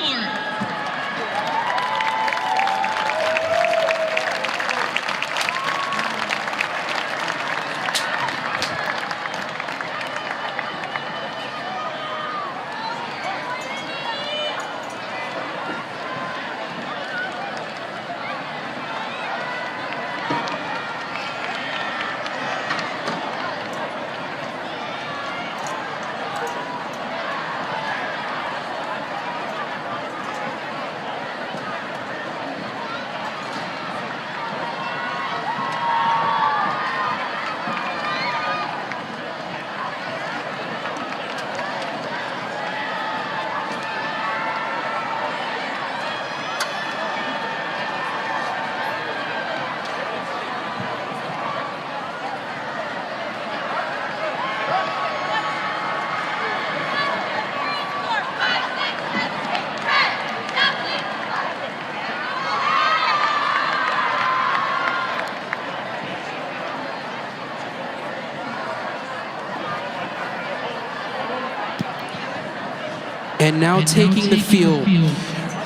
And now taking the field,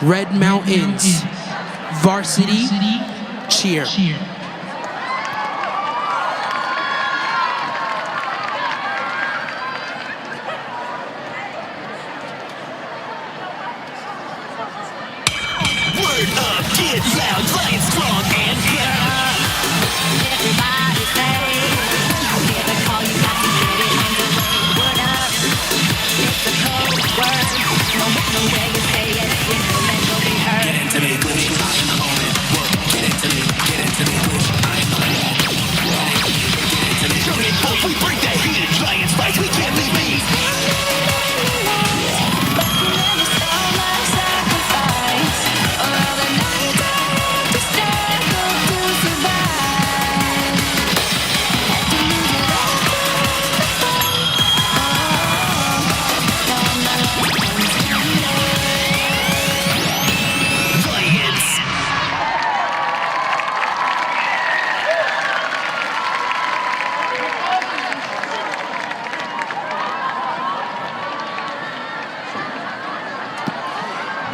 Red Mountains, Varsity, cheer. Word up, get loud, playing strong and proud. Everybody say, hear the call, you got to get it underway. Word up, it's the code word.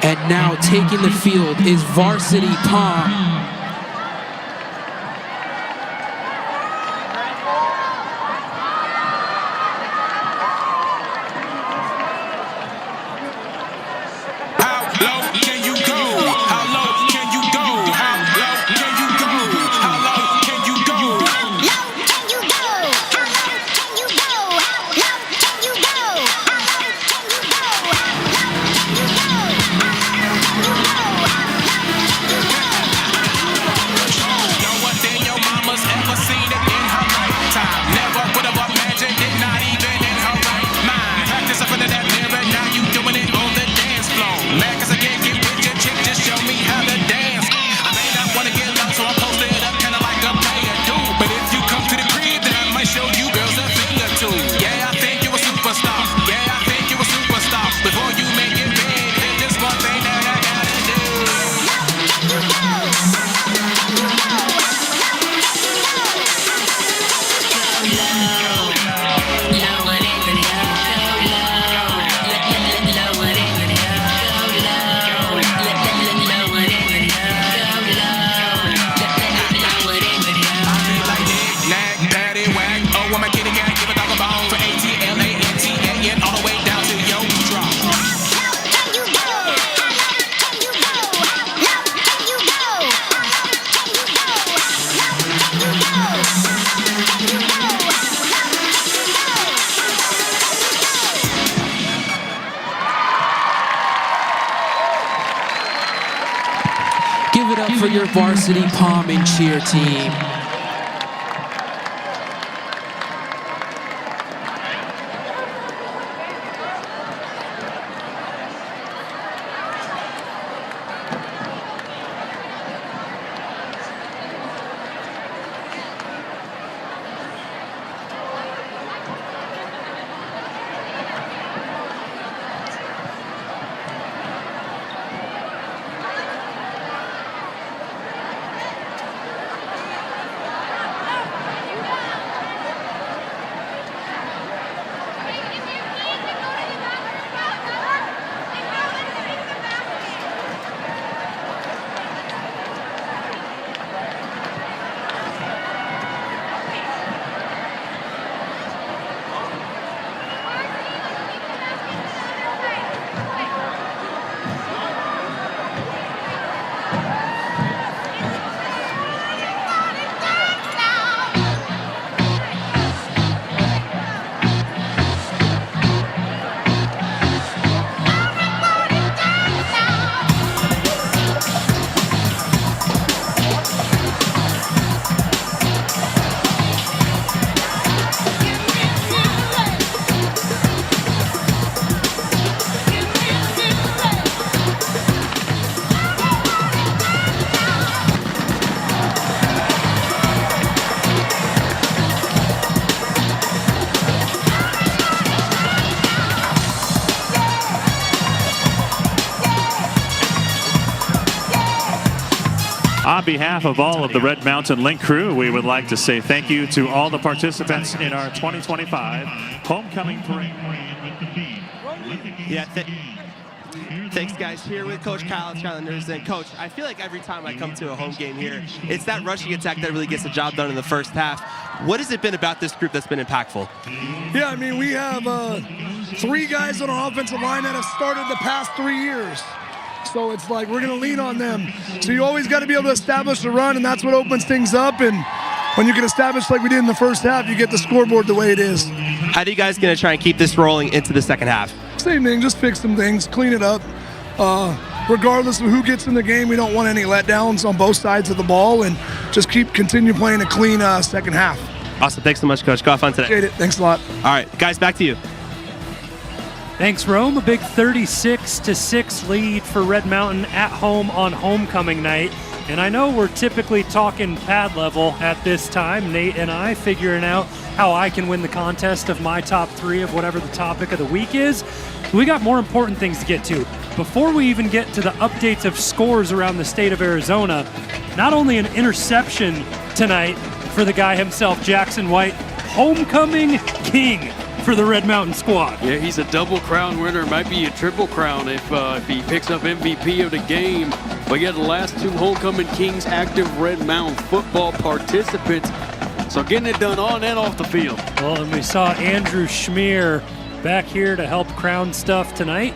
And now taking the field is Varsity Palm. Give it up for your Varsity Palm and Cheer team. On behalf of all of the Red Mountain Link crew, we would like to say thank you to all the participants in our 2025 Homecoming Parade. Yeah, thanks, guys. Here with Coach Kyle Skylanders. And, Coach, I feel like every time I come to a home game here, it's that rushing attack that really gets the job done in the first half. What has it been about this group that's been impactful? Yeah, I mean, we have 3 guys on our offensive line that have started the past 3 years. So it's like we're going to lean on them. So you always got to be able to establish the run, and that's what opens things up. And when you can establish like we did in the first half, you get the scoreboard the way it is. How are you guys going to try and keep this rolling into the second half? Same thing, just fix some things, clean it up. Regardless of who gets in the game, we don't want any letdowns on both sides of the ball, and just continue playing a clean second half. Awesome. Thanks so much, Coach. Go have fun today. Appreciate it. Thanks a lot. All right, guys, back to you. Thanks, Rome. A big 36-6 lead for Red Mountain at home on homecoming night. And I know we're typically talking pad level at this time, Nate and I, figuring out how I can win the contest of my top 3 of whatever the topic of the week is. We got more important things to get to. Before we even get to the updates of scores around the state of Arizona, not only an interception tonight for the guy himself, Jackson White, homecoming king. for the Red Mountain squad. Yeah, he's a double crown winner. Might be a triple crown if he picks up MVP of the game. But yeah, the last 2 Homecoming Kings active Red Mountain football participants. So getting it done on and off the field. Well, and we saw Andrew Schmier back here to help crown stuff tonight.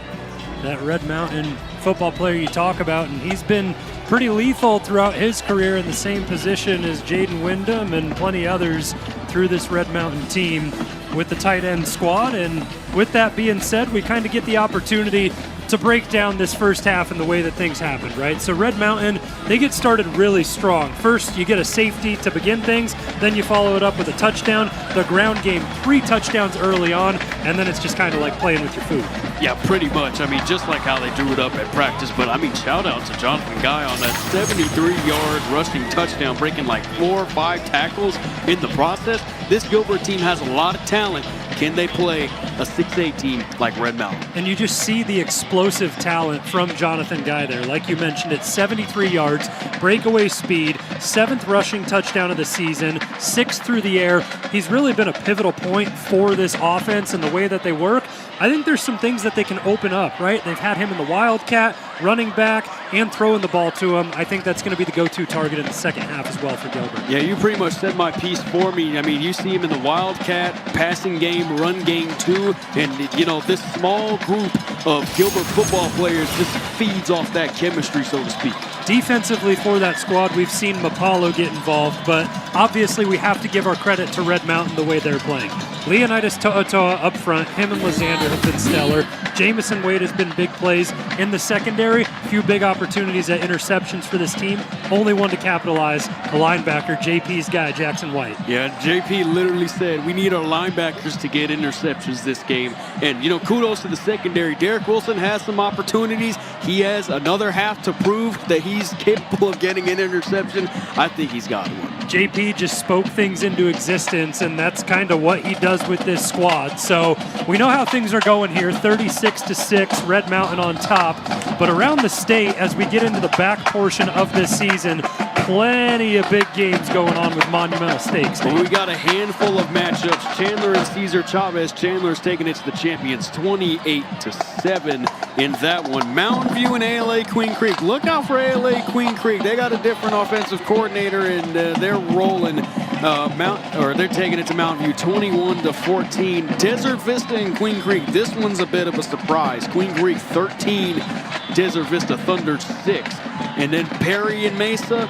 That Red Mountain football player you talk about, and he's been pretty lethal throughout his career in the same position as Jaden Wyndham and plenty others through this Red Mountain team with the tight end squad. And with that being said, we kind of get the opportunity to break down this first half and the way that things happened, right? So Red Mountain, they get started really strong. First, you get a safety to begin things, then you follow it up with a touchdown. The ground game, 3 touchdowns early on, and then it's just kind of like playing with your food. Yeah, pretty much. I mean, just like how they drew it up at practice. But, I mean, shout out to Jonathan Guy on that 73-yard rushing touchdown, breaking like 4 or 5 tackles in the process. This Gilbert team has a lot of talent. Can they play a 6A team like Red Mountain? And you just see the explosive talent from Jonathan Guy there. Like you mentioned, it's 73 yards, breakaway speed, 7th rushing touchdown of the season, 6th through the air. He's really been a pivotal point for this offense and the way that they work. I think there's some things that they can open up, right? They've had him in the Wildcat, running back, and throwing the ball to him. I think that's going to be the go-to target in the second half as well for Gilbert. Yeah, you pretty much said my piece for me. I mean, you see him in the Wildcat, passing game, run game too, and, you know, this small group of Gilbert football players just feeds off that chemistry, so to speak. Defensively for that squad, we've seen Mapalo get involved, but obviously we have to give our credit to Red Mountain the way they're playing. Leonidas To'oto'a up front, him and Lysander have been stellar. Jamison Wade has been big plays in the secondary. Few big opportunities at interceptions for this team. Only one to capitalize, a linebacker, JP's guy, Jackson White. Yeah, JP literally said, we need our linebackers to get interceptions this game. And, you know, kudos to the secondary. Derek Wilson has some opportunities. He has another half to prove that he's capable of getting an interception. I think he's got one. JP just spoke things into existence, and that's kind of what he does with this squad. So we know how things are going here, 36-6, Red Mountain on top. But around the state, as we get into the back portion of this season, plenty of big games going on with monumental stakes. Well, we got a handful of matchups. Chandler and Cesar Chavez. Chandler's taking it to the champions, 28-7 in that one. Mountain View and ALA Queen Creek. Look out for ALA Queen Creek. They got a different offensive coordinator, and they're rolling. They're taking it to Mountain View, 21-14. Desert Vista and Queen Creek. This one's a bit of a surprise. Queen Creek 13, Desert Vista Thunder 6. And then Perry and Mesa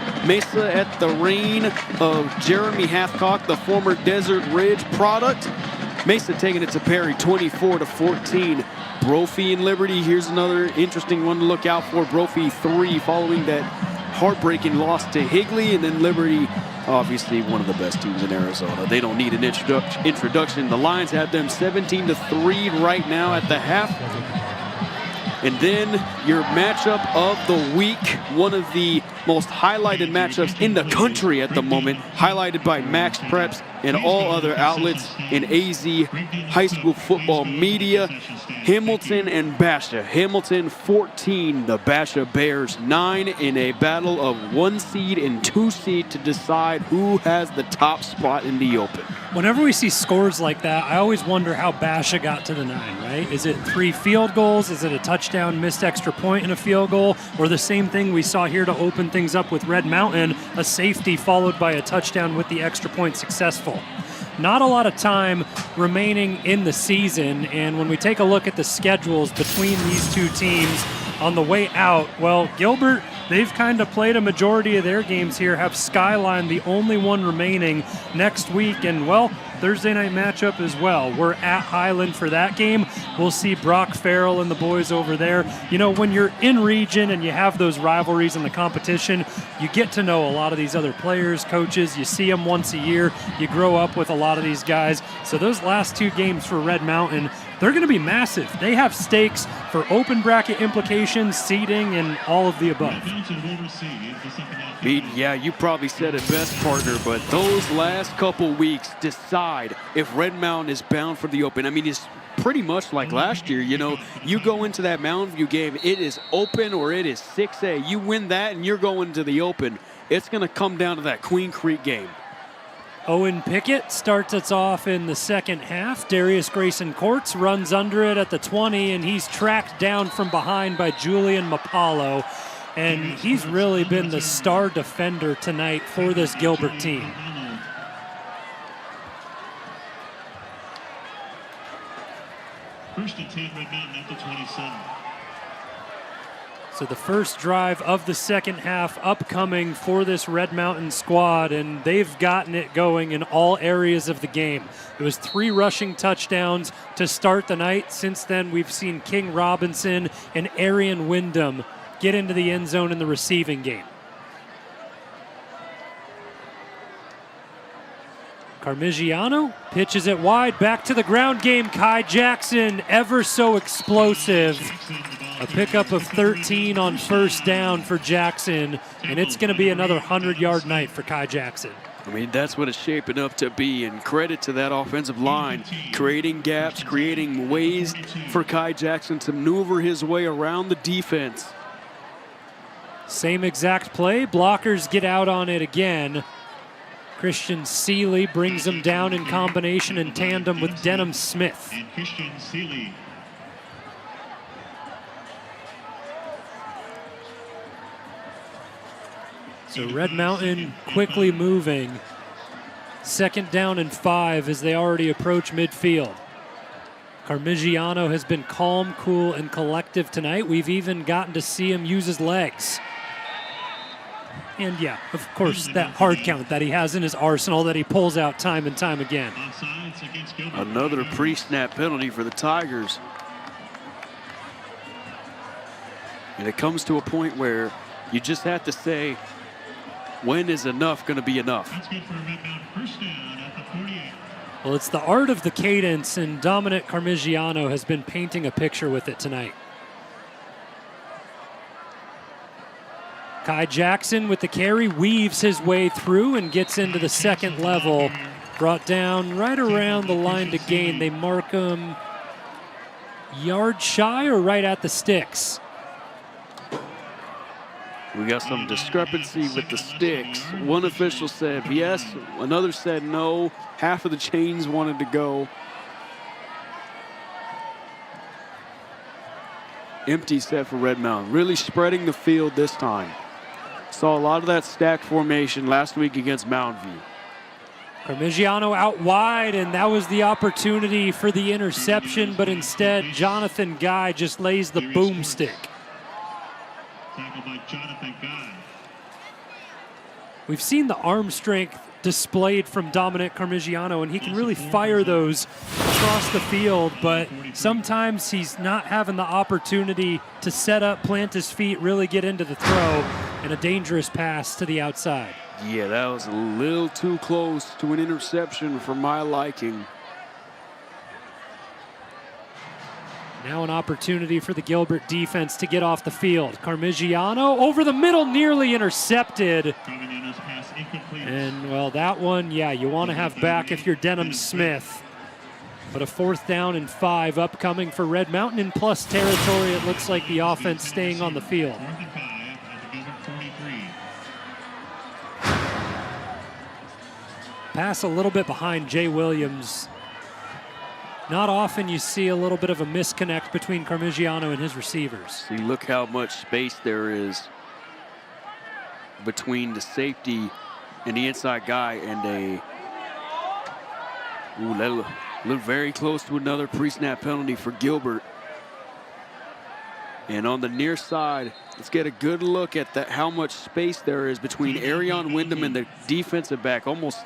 at the reign of Jeremy Hathcock, the former Desert Ridge product. Mesa taking it to Perry, 24-14. Brophy and Liberty, here's another interesting one to look out for. Brophy 3 following that heartbreaking loss to Higley, and then Liberty, obviously one of the best teams in Arizona. They don't need an introduction. The Lions have them 17-3 right now at the half. And then your matchup of the week, one of the most highlighted matchups in the country at the moment, highlighted by Max Preps and all other outlets in AZ high school football media. Hamilton and Basha. Hamilton 14, the Basha Bears 9 in a battle of 1 seed and 2 seed to decide who has the top spot in the open. Whenever we see scores like that, I always wonder how Basha got to the 9, right? Is it 3 field goals? Is it a touchdown, missed extra point, and a field goal? Or the same thing we saw here to open things up with Red Mountain, a safety followed by a touchdown with the extra point successful. Not a lot of time remaining in the season, and when we take a look at the schedules between these two teams on the way out, well, Gilbert, they've kind of played a majority of their games here, have Skyline the only one remaining next week, and, well, Thursday night matchup as well. We're at Highland for that game. We'll see Brock Farrell and the boys over there. You know, when you're in region and you have those rivalries in the competition, you get to know a lot of these other players, coaches. You see them once a year. You grow up with a lot of these guys. So those last 2 games for Red Mountain, they're going to be massive. They have stakes for open bracket implications, seeding, and all of the above. Pete, yeah, you probably said it best, partner, but those last couple weeks decide if Red Mountain is bound for the open. I mean, it's pretty much like last year. You know, you go into that Mountain View game, it is open or it is 6A. You win that and you're going to the open. It's going to come down to that Queen Creek game. Owen Pickett starts us off in the second half. Darius Grayson Courts runs under it at the 20, and he's tracked down from behind by Julian Mapalo. And he's really been the star defender tonight for this Gilbert team. First and 10, Red Mountain at the 27. So the first drive of the second half upcoming for this Red Mountain squad, and they've gotten it going in all areas of the game. It was 3 rushing touchdowns to start the night. Since then, we've seen King Robinson and Arian Wyndham get into the end zone in the receiving game. Carmigiano pitches it wide, back to the ground game. Kai Jackson, ever so explosive. A pickup of 13 on first down for Jackson, and it's going to be another 100-yard night for Kai Jackson. I mean, that's what it's shaping up to be, and credit to that offensive line, creating gaps, creating ways for Kai Jackson to maneuver his way around the defense. Same exact play. Blockers get out on it again. Christian Seeley brings him down in combination in tandem with Denham Smith. And Christian Seeley. So Red Mountain quickly moving. 2nd down and 5 as they already approach midfield. Carmigiano has been calm, cool, and collective tonight. We've even gotten to see him use his legs. And yeah, of course, that hard count that he has in his arsenal that he pulls out time and time again. Another pre-snap penalty for the Tigers. And it comes to a point where you just have to say, when is enough going to be enough? That's good for a Red Mountain first down at the 48. Well, it's the art of the cadence, and Dominic Carmigiano has been painting a picture with it tonight. Kai Jackson with the carry, weaves his way through and gets into the second level. Brought down right around the line to gain. They mark him yard shy or right at the sticks. We got some discrepancy with the sticks. One official said yes, another said no. Half of the chains wanted to go. Empty set for Red Mountain. Really spreading the field this time. Saw a lot of that stack formation last week against Mountain View. Carmigiano out wide, and that was the opportunity for the interception, but instead Jonathan Guy just lays the boomstick. Tackled by Jonathan Guy. We've seen the arm strength displayed from Dominic Carmigiano, and he can really fire those across the field, but sometimes he's not having the opportunity to set up, plant his feet, really get into the throw, and a dangerous pass to the outside. Yeah, that was a little too close to an interception for my liking. Now an opportunity for the Gilbert defense to get off the field. Carmigiano over the middle, nearly intercepted. And, well, that one, yeah, you want to have back if you're Denham Smith. But a 4th down and 5 upcoming for Red Mountain in plus territory. It looks like the offense staying on the field. Pass a little bit behind Jay Williams. Not often you see a little bit of a misconnect between Carmigiano and his receivers. See, look how much space there is between the safety and the inside guy, and that look very close to another pre-snap penalty for Gilbert. And on the near side, let's get a good look at how much space there is between Arian Wyndham and the defensive back, almost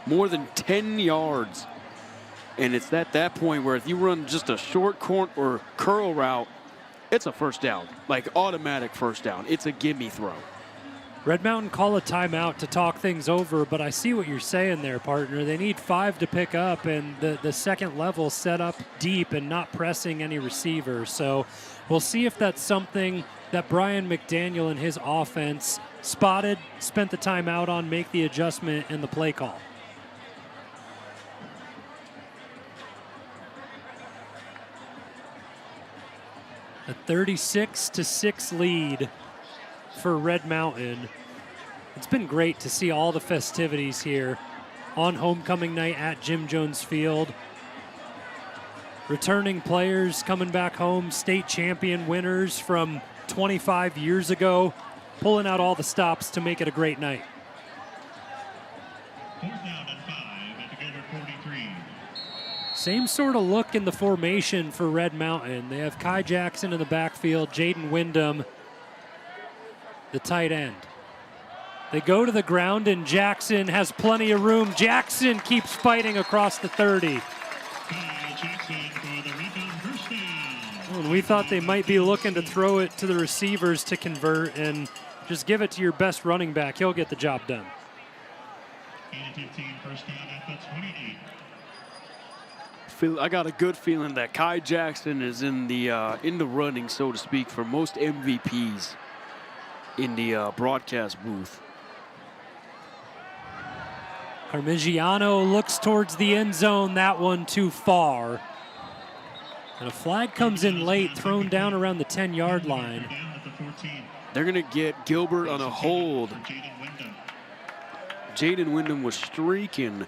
more than 10 yards. And it's at that point where if you run just a short corner or curl route, it's a first down, like automatic first down. It's a gimme throw. Red Mountain call a timeout to talk things over, but I see what you're saying there, partner. They need 5 to pick up, and the second level set up deep and not pressing any receiver. So we'll see if that's something that Brian McDaniel and his offense spotted, spent the timeout on, make the adjustment in the play call. A 36-6 lead for Red Mountain. It's been great to see all the festivities here on homecoming night at Jim Jones Field. Returning players coming back home, state champion winners from 25 years ago, pulling out all the stops to make it a great night. 4th down and 5 at the Gilbert 43. Same sort of look in the formation for Red Mountain. They have Kai Jackson in the backfield, Jaden Wyndham, the tight end. They go to the ground, and Jackson has plenty of room. Jackson keeps fighting across the 30. And we thought they might be looking to throw it to the receivers to convert and just give it to your best running back. He'll get the job done. 15, first down at the 28. I got a good feeling that Kai Jackson is in the running, so to speak, for most MVPs in the broadcast booth. Parmigiano looks towards the end zone. That one too far. And a flag comes in late, thrown down around the 10-yard line. They're going to get Gilbert on a hold. Jaden Wyndham was streaking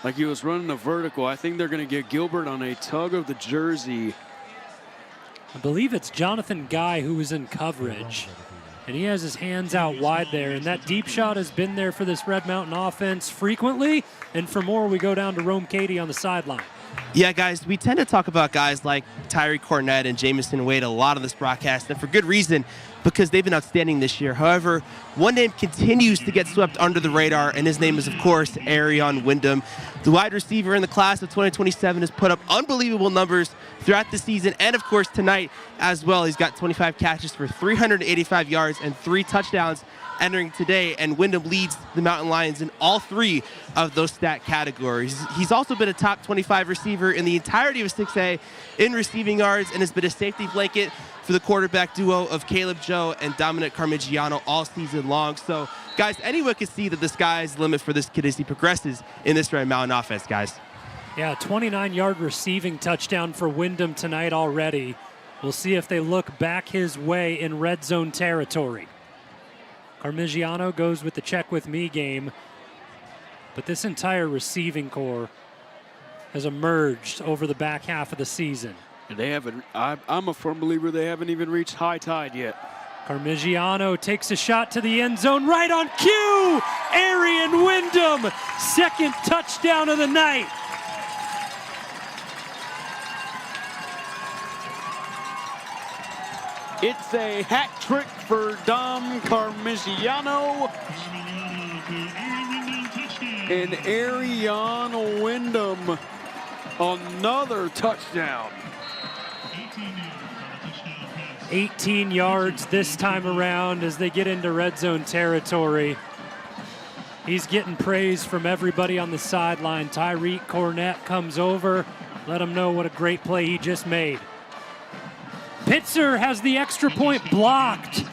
like he was running a vertical. I think they're going to get Gilbert on a tug of the jersey. I believe it's Jonathan Guy who was in coverage. And he has his hands out wide there. And that deep shot has been there for this Red Mountain offense frequently. And for more, we go down to Rome Cady on the sideline. Yeah, guys, we tend to talk about guys like Tyree Cornett and Jamison Wade a lot on this broadcast, and for good reason, because they've been outstanding this year. However, one name continues to get swept under the radar, and his name is, of course, Arion Wyndham. The wide receiver in the class of 2027 has put up unbelievable numbers throughout the season, and, of course, tonight as well. He's got 25 catches for 385 yards and 3 touchdowns entering today, and Wyndham leads the Mountain Lions in all 3 of those stat categories. He's also been a top 25 receiver in the entirety of 6A in receiving yards and has been a safety blanket for the quarterback duo of Caleb Joe and Dominic Carmigiano all season long. So, guys, anyone can see that the sky's the limit for this kid as he progresses in this Red Mountain offense, guys. Yeah, 29-yard receiving touchdown for Wyndham tonight already. We'll see if they look back his way in red zone territory. Carmigiano goes with the check with me game. But this entire receiving core has emerged over the back half of the season. And they haven't, I'm a firm believer they haven't even reached high tide yet. Carmigiano takes a shot to the end zone, right on cue! Arion Wyndham, second touchdown of the night. It's a hat trick for Dom Carmigiano. And Arion Wyndham, another touchdown. 18 yards this time around as they get into red zone territory. He's getting praise from everybody on the sideline. Tyreek Cornett comes over, let him know what a great play he just made. Pitzer has the extra point blocked.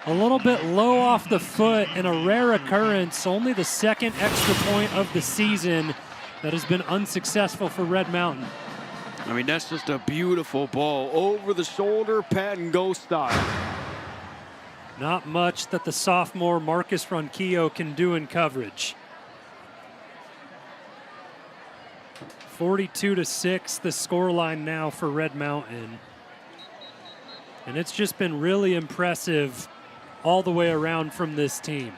A little bit low off the foot and a rare occurrence. Only the second extra point of the season that has been unsuccessful for Red Mountain. I mean, that's just a beautiful ball. Over the shoulder, pat and go style. Not much that the sophomore Marcus Ronquillo can do in coverage. 42-6, the scoreline now for Red Mountain. And it's just been really impressive all the way around from this team.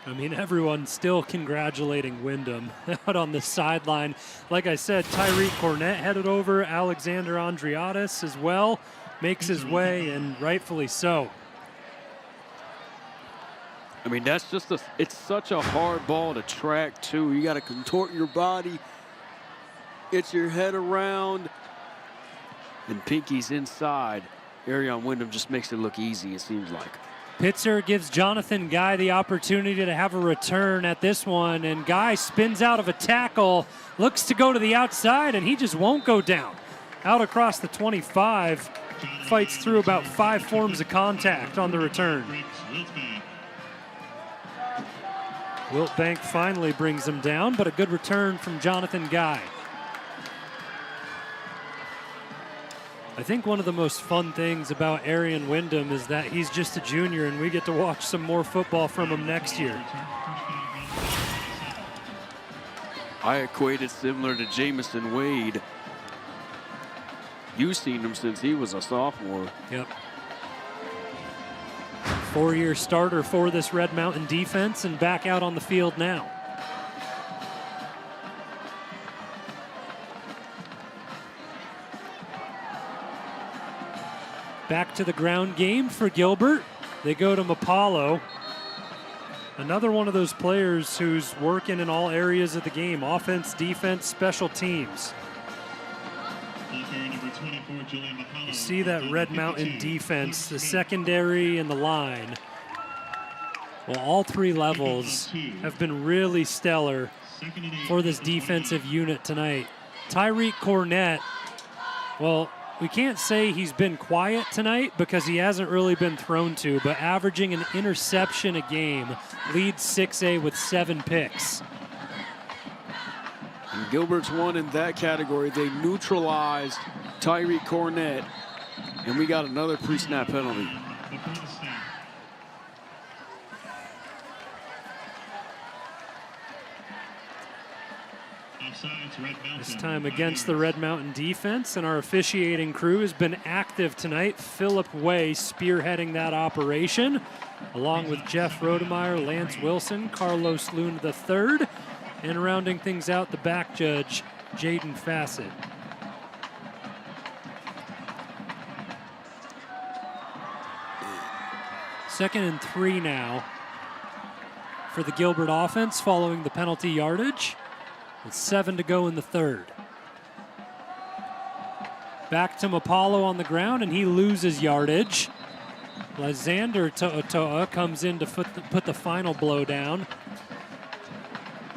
I mean, everyone's still congratulating Wyndham out on the sideline. Like I said, Tyreek Cornett headed over. Alexander Andriatis as well makes his way, and rightfully so. I mean, that's just it's such a hard ball to track, too. You got to contort your body, get your head around, and Pinky's inside. Arion Wyndham just makes it look easy, it seems like. Pitzer gives Jonathan Guy the opportunity to have a return at this one, and Guy spins out of a tackle, looks to go to the outside, and he just won't go down. Out across the 25, fights through about 5 forms of contact on the return. Wiltbank finally brings him down, but a good return from Jonathan Guy. I think one of the most fun things about Arian Wyndham is that he's just a junior and we get to watch some more football from him next year. I equated similar to Jamison Wade. You've seen him since he was a sophomore. Yep. 4-year starter for this Red Mountain defense and back out on the field now. Back to the ground game for Gilbert. They go to Mapalo. Another one of those players who's working in all areas of the game. Offense, defense, special teams. You see that Red Mountain defense, the secondary and the line. Well, all three levels have been really stellar for this defensive unit tonight. Tyreek Cornett, well, we can't say he's been quiet tonight because he hasn't really been thrown to, but averaging an interception a game, leads 6A with 7 picks. And Gilbert's one in that category. They neutralized Tyreek Cornett, and we got another pre-snap penalty. This time against the Red Mountain defense, and our officiating crew has been active tonight. Philip Way spearheading that operation, along with Jeff Rodemeyer, Lance Wilson, Carlos Luna III, and rounding things out, the back judge, Jaden Fassett. Second and 3 now for the Gilbert offense following the penalty yardage, with 7 to go in the third. Back to Mapalo on the ground, and he loses yardage. Lysander To'oto'a comes in to put the final blow down.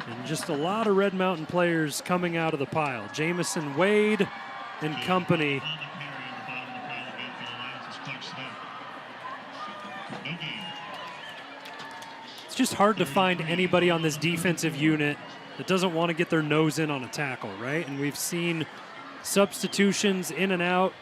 And just a lot of Red Mountain players coming out of the pile. Jamison Wade and company. It's just hard to find anybody on this defensive unit that doesn't want to get their nose in on a tackle, right? And we've seen substitutions in and out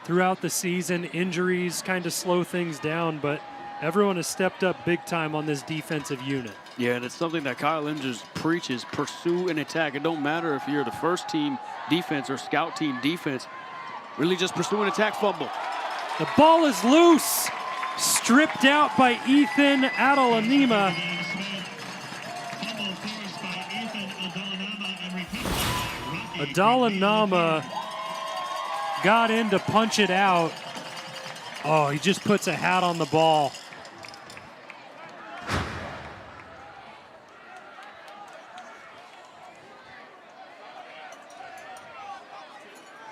throughout the season. Injuries kind of slow things down, but everyone has stepped up big time on this defensive unit. Yeah, and it's something that Kyle Ingers preaches: pursue and attack. It don't matter if you're the first team defense or scout team defense. Really just pursue and attack. Fumble. The ball is loose. Stripped out by Ethan Adelanima. Adalanama got in to punch it out. Oh, he just puts a hat on the ball.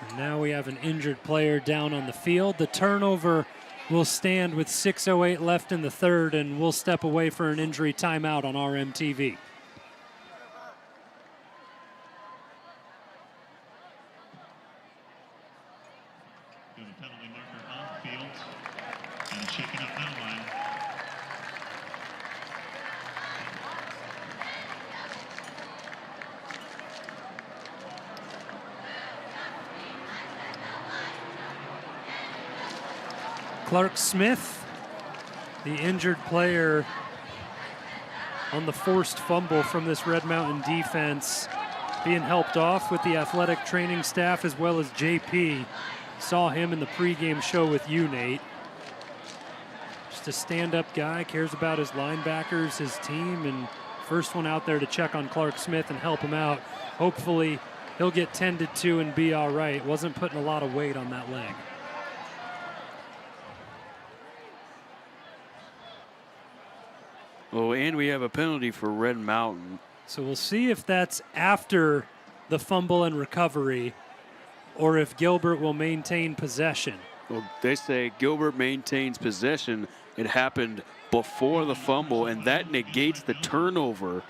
And now we have an injured player down on the field. The turnover will stand with 6:08 left in the third, and we'll step away for an injury timeout on RMTV. Clark Smith, the injured player on the forced fumble from this Red Mountain defense, being helped off with the athletic training staff as well as JP. Saw him in the pregame show with you, Nate. Just a stand-up guy, cares about his linebackers, his team, and first one out there to check on Clark Smith and help him out. Hopefully he'll get tended to and be all right. Wasn't putting a lot of weight on that leg. Oh, and we have a penalty for Red Mountain. So we'll see if that's after the fumble and recovery or if Gilbert will maintain possession. Well, they say Gilbert maintains possession. It happened before the fumble, and that negates the turnover.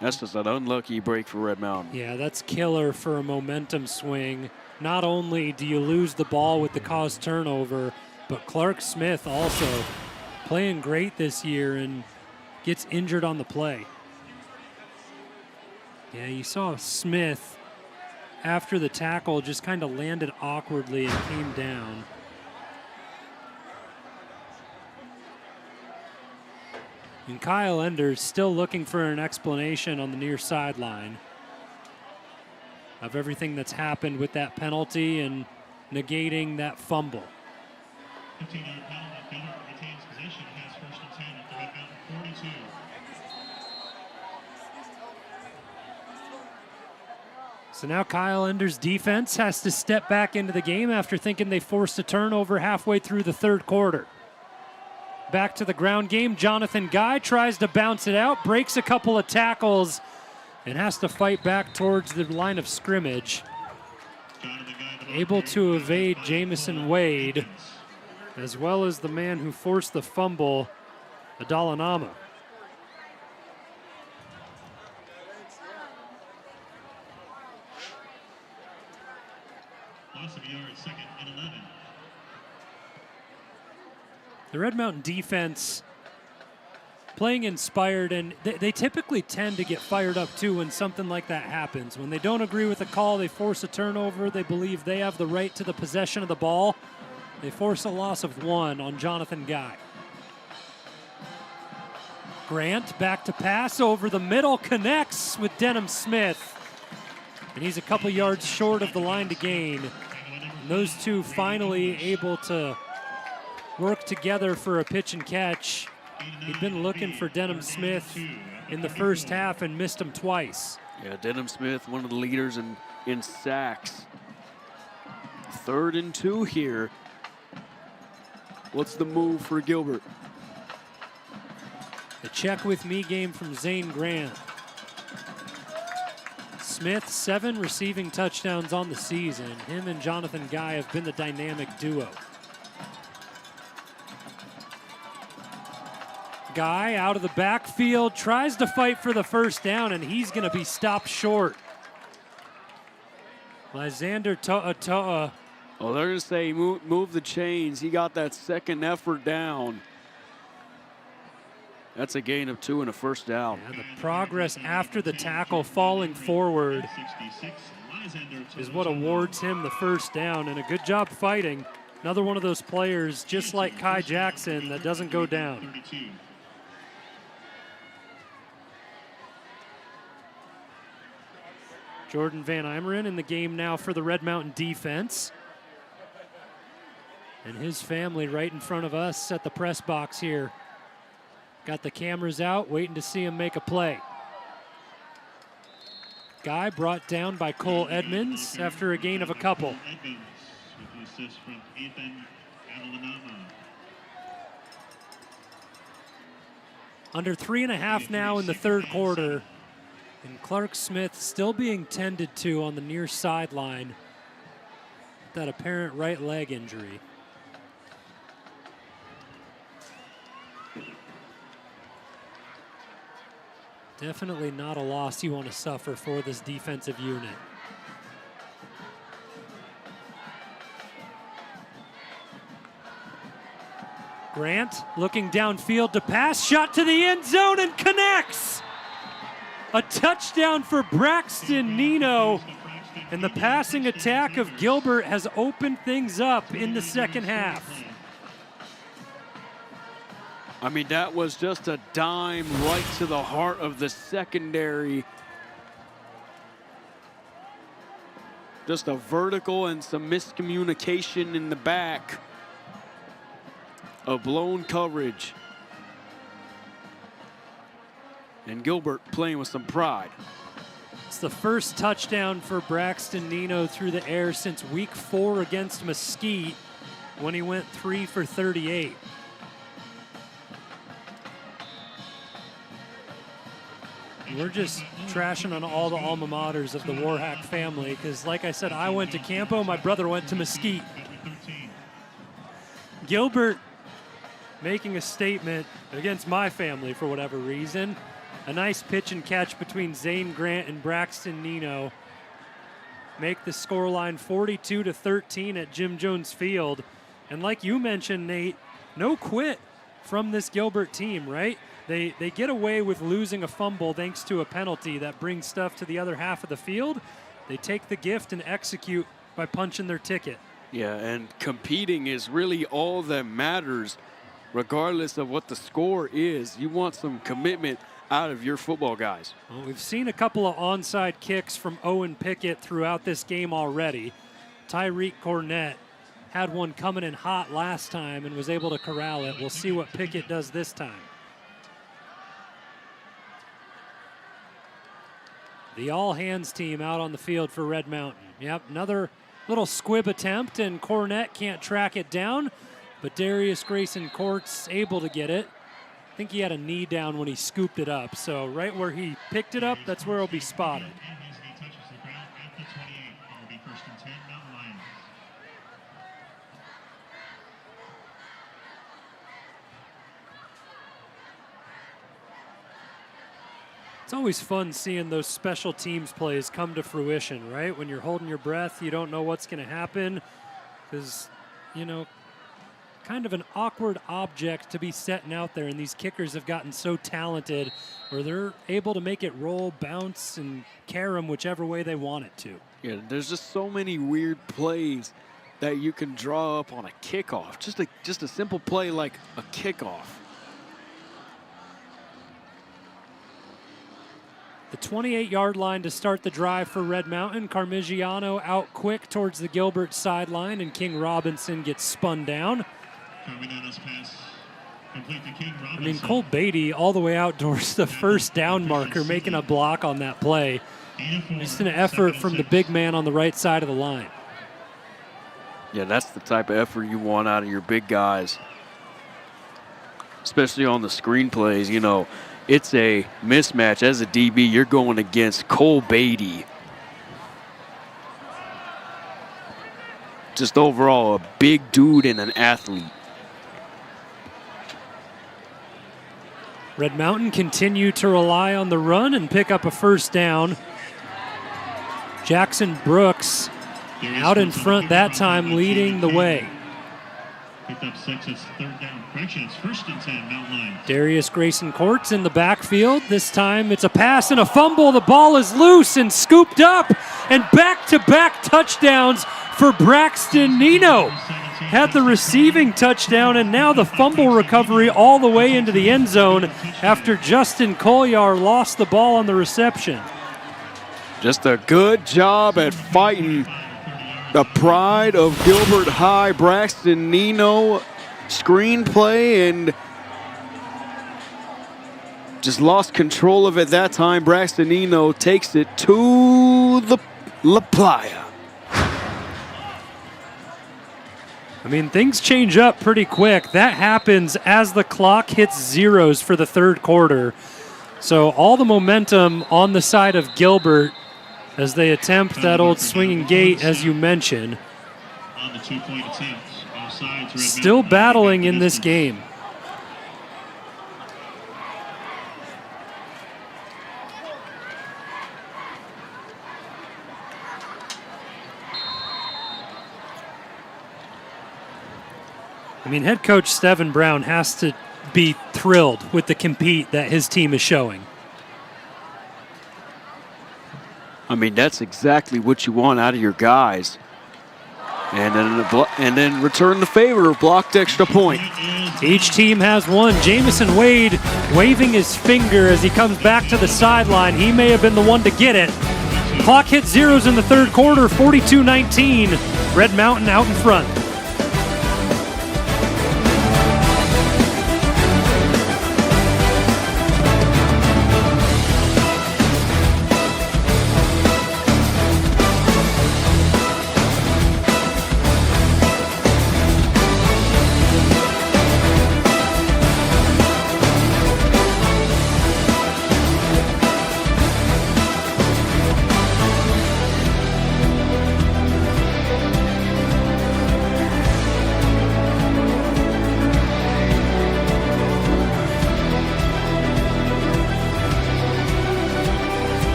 That's just an unlucky break for Red Mountain. Yeah, that's killer for a momentum swing. Not only do you lose the ball with the caused turnover, but Clark Smith also playing great this year and gets injured on the play. Yeah, you saw Smith after the tackle just kind of landed awkwardly and came down. And Kyle Enders still looking for an explanation on the near sideline of everything that's happened with that penalty and negating that fumble. 15-yard penalty. Gilbert retains possession, has first and 10 at the Red Mountain 42. So now Kyle Enders' defense has to step back into the game after thinking they forced a turnover halfway through the third quarter. Back to the ground game. Jonathan Guy tries to bounce it out, breaks a couple of tackles, and has to fight back towards the line of scrimmage. Able to evade Jamison Wade, as well as the man who forced the fumble, Adalanama. Loss of a yard, 2nd and 11. The Red Mountain defense playing inspired, and they typically tend to get fired up too when something like that happens. When they don't agree with a call, they force a turnover. They believe they have the right to the possession of the ball. They force a loss of 1 on Jonathan Guy. Grant back to pass over the middle, connects with Denham Smith. And he's a couple yards short of the line to gain. And those two finally able to work together for a pitch and catch. He'd been looking for Denham Smith in the first half and missed him twice. Yeah, Denham Smith, one of the leaders in sacks. 3rd and 2 here. What's the move for Gilbert? The check with me game from Zane Grant. Smith, 7 receiving touchdowns on the season. Him and Jonathan Guy have been the dynamic duo. Guy out of the backfield, tries to fight for the first down, and he's going to be stopped short. Lysander To'a. Oh, they're going to say move the chains. He got that second effort down. That's a gain of 2 and a first down. Yeah, the progress after the tackle falling forward is what awards him the first down, and a good job fighting. Another one of those players, just like Kai Jackson, that doesn't go down. Jordan Van Imeren in the game now for the Red Mountain defense. And his family right in front of us at the press box here. Got the cameras out, waiting to see him make a play. Guy brought down by Cole Edmonds after a gain of a couple. Under 3.5 now in the third quarter. And Clark Smith still being tended to on the near sideline. That apparent right leg injury. Definitely not a loss you want to suffer for this defensive unit. Grant looking downfield to pass, shot to the end zone and connects. A touchdown for Braxton Nino, and the passing attack of Gilbert has opened things up in the second half. I mean, that was just a dime right to the heart of the secondary. Just a vertical and some miscommunication in the back. A blown coverage. And Gilbert playing with some pride. It's the first touchdown for Braxton Nino through the air since week 4 against Mesquite when he went 3 for 38. We're just trashing on all the alma maters of the Warhack family because, like I said, I went to Campo, my brother went to Mesquite. Gilbert making a statement against my family for whatever reason. A nice pitch and catch between Zane Grant and Braxton Nino. Make the scoreline 42-13 at Jim Jones Field. And like you mentioned, Nate, no quit from this Gilbert team, right? They get away with losing a fumble thanks to a penalty that brings stuff to the other half of the field. They take the gift and execute by punching their ticket. Yeah, and competing is really all that matters, regardless of what the score is. You want some commitment out of your football guys. Well, we've seen a couple of onside kicks from Owen Pickett throughout this game already. Tyreek Cornett had one coming in hot last time and was able to corral it. We'll see what Pickett does this time. The all-hands team out on the field for Red Mountain. Yep, another little squib attempt, and Cornett can't track it down, but Darius Grayson Court's able to get it. I think he had a knee down when he scooped it up, so right where he picked it up, that's where it'll be spotted. It's always fun seeing those special teams plays come to fruition, right? When you're holding your breath, you don't know what's going to happen because, you know, kind of an awkward object to be setting out there, and these kickers have gotten so talented where they're able to make it roll, bounce, and carry them whichever way they want it to. Yeah, there's just so many weird plays that you can draw up on a kickoff. Just a simple play like a kickoff. The 28-yard line to start the drive for Red Mountain. Carmigiano out quick towards the Gilbert sideline, and King Robinson gets spun down. I mean, Cole Beatty all the way out towards the first down marker, making a block on that play. Just an effort from the big man on the right side of the line. Yeah, that's the type of effort you want out of your big guys, especially on the screen plays. You know, it's a mismatch. As a DB, you're going against Cole Beatty. Just overall a big dude and an athlete. Red Mountain continue to rely on the run and pick up a first down. Jackson Brooks out in front that time, leading the way. Picked up 6, it's third down. Correction, it's 1st and 10, Mountain Lions. Darius Grayson Courts in the backfield. This time it's a pass and a fumble. The ball is loose and scooped up, and back-to-back touchdowns for Braxton Nino. Had the receiving touchdown and now the fumble recovery all the way into the end zone after Justin Colliar lost the ball on the reception. Just a good job at fighting the pride of Gilbert High, Braxton Nino, screenplay, and just lost control of it that time. Braxton Nino takes it to the La Playa. I mean, things change up pretty quick. That happens as the clock hits zeros for the third quarter. So all the momentum on the side of Gilbert as they attempt that old swinging gate, as you mentioned. On the 2-point attempt, offsides, Still battling in this game. I mean, head coach Steven Brown has to be thrilled with the compete that his team is showing. I mean, that's exactly what you want out of your guys. And then return the favor, blocked extra point. Each team has one. Jamison Wade waving his finger as he comes back to the sideline. He may have been the one to get it. Clock hits zeros in the third quarter, 42-19. Red Mountain out in front.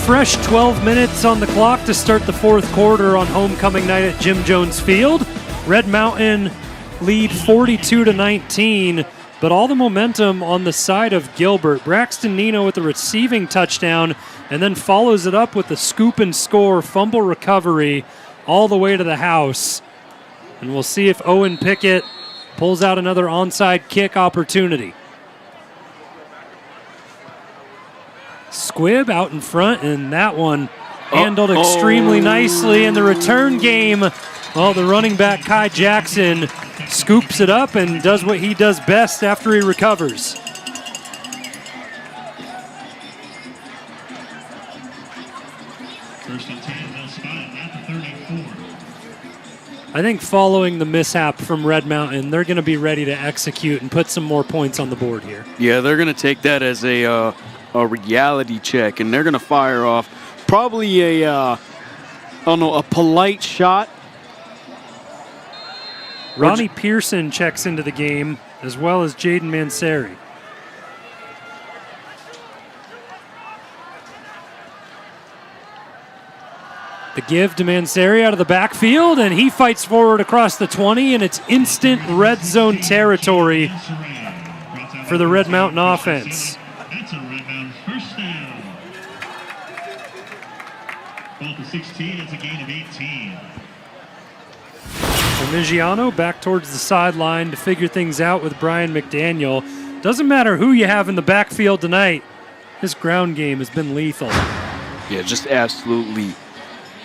Fresh 12 minutes on the clock to start the fourth quarter on homecoming night at Jim Jones Field. Red Mountain lead 42-19. but all the momentum on the side of Gilbert. Braxton Nino with the receiving touchdown and then follows it up with the scoop and score, fumble recovery all the way to the house. And we'll see if Owen Pickett pulls out another onside kick opportunity. Squibb out in front, and that one handled extremely nicely in the return game. Well, the running back, Kai Jackson, scoops it up and does what he does best after he recovers. First and 10, they'll spot it at the 34. I think following the mishap from Red Mountain, they're going to be ready to execute and put some more points on the board here. Yeah, they're going to take that as a reality check, and they're going to fire off probably a polite shot. Ronnie Pearson checks into the game, as well as Jaden Mansari. The give to Mansari out of the backfield, and he fights forward across the 20, and it's instant red zone territory for the Red Mountain offense. That's a Red Mountain first down. Ball to 16, it's a gain of 18. Parmigiano back towards the sideline to figure things out with Brian McDaniel. Doesn't matter who you have in the backfield tonight, his ground game has been lethal. Yeah, just absolutely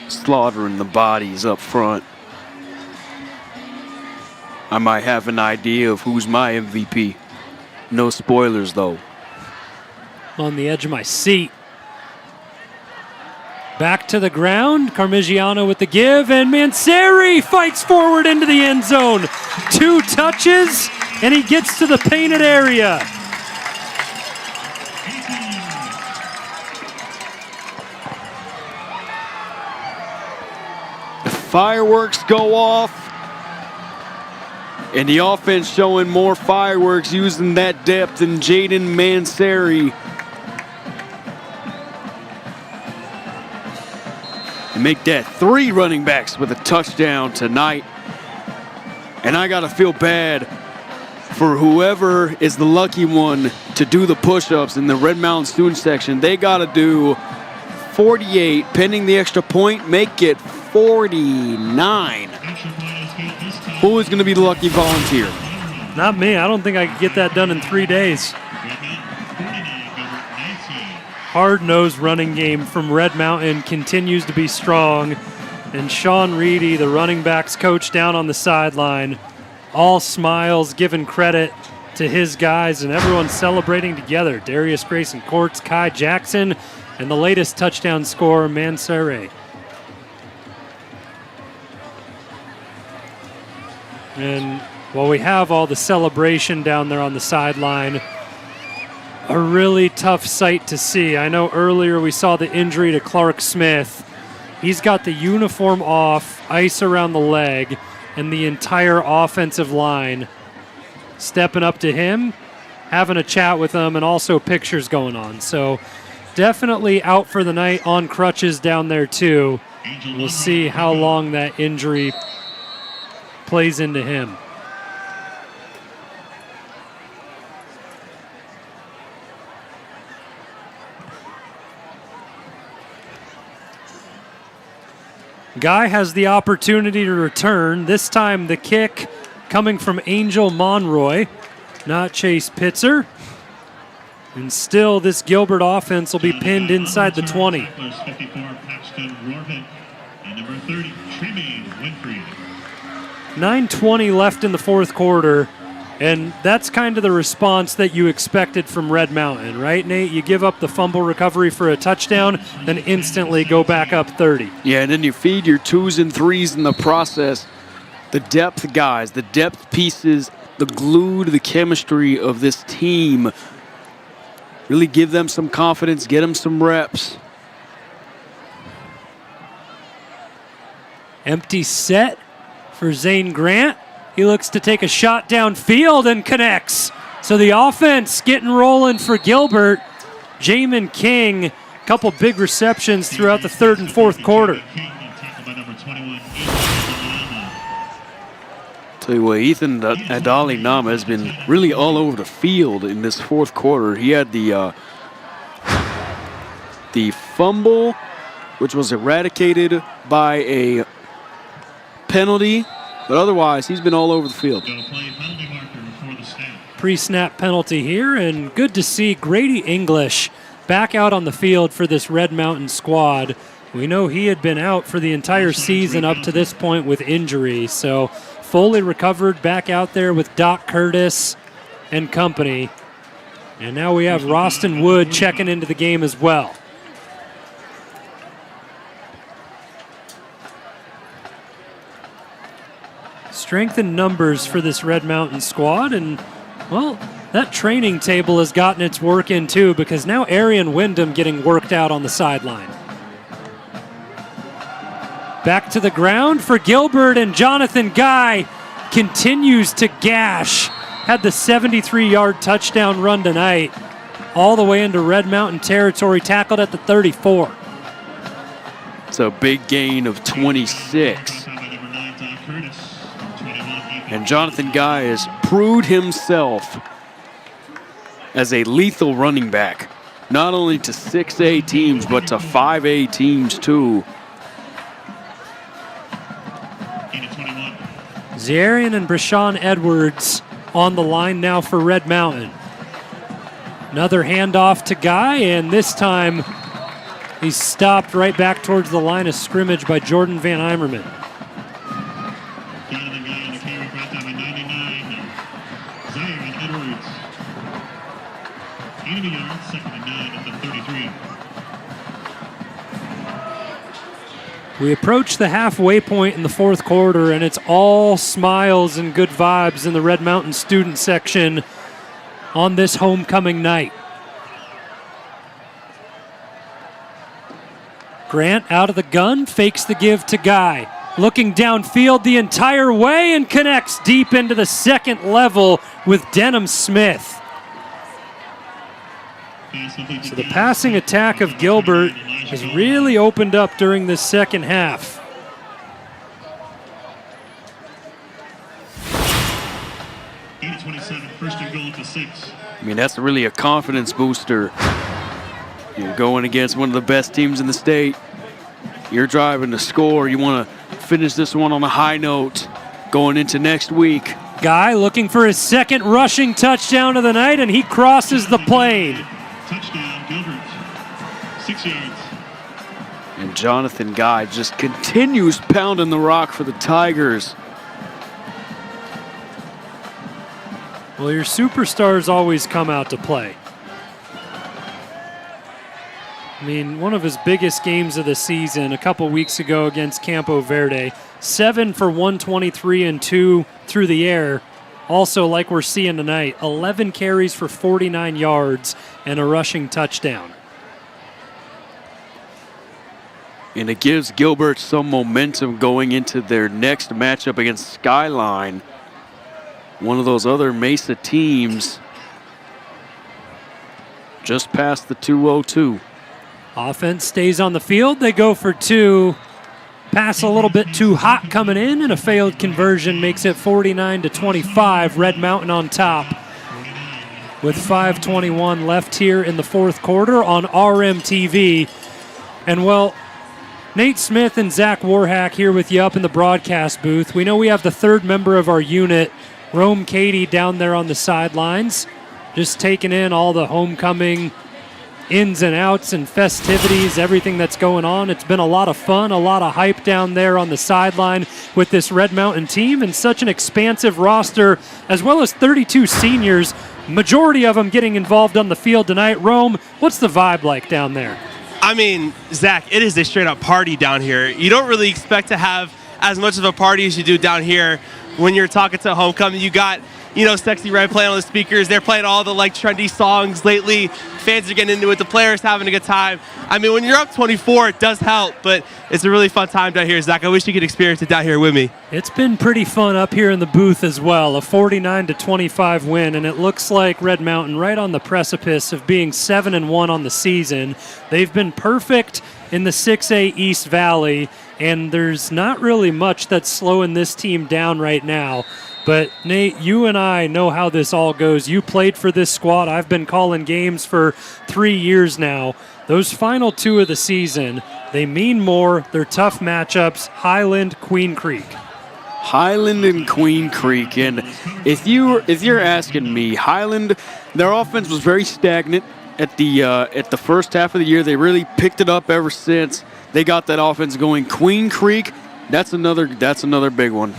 slaughtering the bodies up front. I might have an idea of who's my MVP. No spoilers, though. On the edge of my seat. Back to the ground. Parmigiano with the give, and Mansari fights forward into the end zone. 2 touches, and he gets to the painted area. The fireworks go off, and the offense showing more fireworks using that depth than Jaden Mansari. Make that 3 running backs with a touchdown tonight. And I got to feel bad for whoever is the lucky one to do the push-ups in the Red Mountain student section. They got to do 48, pending the extra point, make it 49. Who is going to be the lucky volunteer? Not me. I don't think I could get that done in 3 days. Hard-nosed running game from Red Mountain continues to be strong. And Sean Reedy, the running backs coach down on the sideline, all smiles, giving credit to his guys, and everyone celebrating together. Darius Grayson Courts, Kai Jackson, and the latest touchdown scorer, Mansari. And while we have all the celebration down there on the sideline, a really tough sight to see. I know earlier we saw the injury to Clark Smith. He's got the uniform off, ice around the leg, and the entire offensive line stepping up to him, having a chat with him, and also pictures going on. So definitely out for the night on crutches down there too. We'll see how long that injury plays into him. Guy has the opportunity to return. This time the kick coming from Angel Monroy, not Chase Pitzer. And still this Gilbert offense will be pinned inside the 20. 9:20 left in the fourth quarter. And that's kind of the response that you expected from Red Mountain, right, Nate? You give up the fumble recovery for a touchdown, then instantly go back up 30. Yeah, and then you feed your 2s and 3s in the process. The depth guys, the depth pieces, the glue to the chemistry of this team. Really give them some confidence, get them some reps. Empty set for Zane Grant. He looks to take a shot downfield and connects. So the offense getting rolling for Gilbert. Jamin King, a couple big receptions throughout the third and fourth quarter. Tell you what, Ethan Adali Nama has been really all over the field in this fourth quarter. He had the fumble, which was eradicated by a penalty, but otherwise he's been all over the field. Pre-snap penalty here, and good to see Grady English back out on the field for this Red Mountain squad. We know he had been out for the entire season up to this point with injury, so fully recovered, back out there with Doc Curtis and company. And now we have Roston Wood checking into the game as well. Strength in numbers for this Red Mountain squad, and, well, that training table has gotten its work in too, because now Arian Wyndham getting worked out on the sideline. Back to the ground for Gilbert, and Jonathan Guy continues to gash. Had the 73-yard touchdown run tonight, all the way into Red Mountain territory, tackled at the 34. It's a big gain of 26. And Jonathan Guy has proved himself as a lethal running back, not only to 6A teams, but to 5A teams too. Zarian and Brashawn Edwards on the line now for Red Mountain. Another handoff to Guy, and this time he's stopped right back towards the line of scrimmage by Jordan Van Eimerman. We approach the halfway point in the fourth quarter, and it's all smiles and good vibes in the Red Mountain student section on this homecoming night. Grant out of the gun, fakes the give to Guy. Looking downfield the entire way and connects deep into the second level with Denham Smith. So the passing attack of Gilbert has really opened up during this second half. I mean, that's really a confidence booster. You're going against one of the best teams in the state. You're driving to score. You want to finish this one on a high note going into next week. Guy looking for his second rushing touchdown of the night, and he crosses the plane. Touchdown, Gilbert. 6 yards. And Jonathan Guy just continues pounding the rock for the Tigers. Well, your superstars always come out to play. I mean, one of his biggest games of the season a couple weeks ago against Campo Verde, 7 for 123 and 2 through the air. Also, like we're seeing tonight, 11 carries for 49 yards and a rushing touchdown. And it gives Gilbert some momentum going into their next matchup against Skyline, one of those other Mesa teams just past the 202. Offense stays on the field. They go for 2. Pass a little bit too hot coming in, and a failed conversion makes it 49-25. Red Mountain on top with 5:21 left here in the fourth quarter on RMTV. And, well, Nate Smith and Zach Warhack here with you up in the broadcast booth. We know we have the third member of our unit, Rome Cady, down there on the sidelines, just taking in all the homecoming ins and outs and festivities, everything that's going on. It's been a lot of fun, a lot of hype down there on the sideline with this Red Mountain team, and such an expansive roster, as well as 32 seniors, majority of them getting involved on the field tonight. Rome, what's the vibe like down there? I mean, Zach, it is a straight-up party down here. You don't really expect to have as much of a party as you do down here when you're talking to homecoming. You got, you know, Sexy Red playing on the speakers. They're playing all the, like, trendy songs lately. Fans are getting into it. The players having a good time. I mean, when you're up 24, it does help, but it's a really fun time down here, Zach. I wish you could experience it down here with me. It's been pretty fun up here in the booth as well. A 49-25 win, and it looks like Red Mountain right on the precipice of being 7-1 on the season. They've been perfect in the 6A East Valley, and there's not really much that's slowing this team down right now. But Nate, you and I know how this all goes. You played for this squad. I've been calling games for 3 years now. Those final 2 of the season, they mean more. They're tough matchups. Highland, Queen Creek. Highland and Queen Creek, and if you're asking me, Highland, their offense was very stagnant at the first half of the year. They really picked it up ever since they got that offense going. Queen Creek, that's another big one.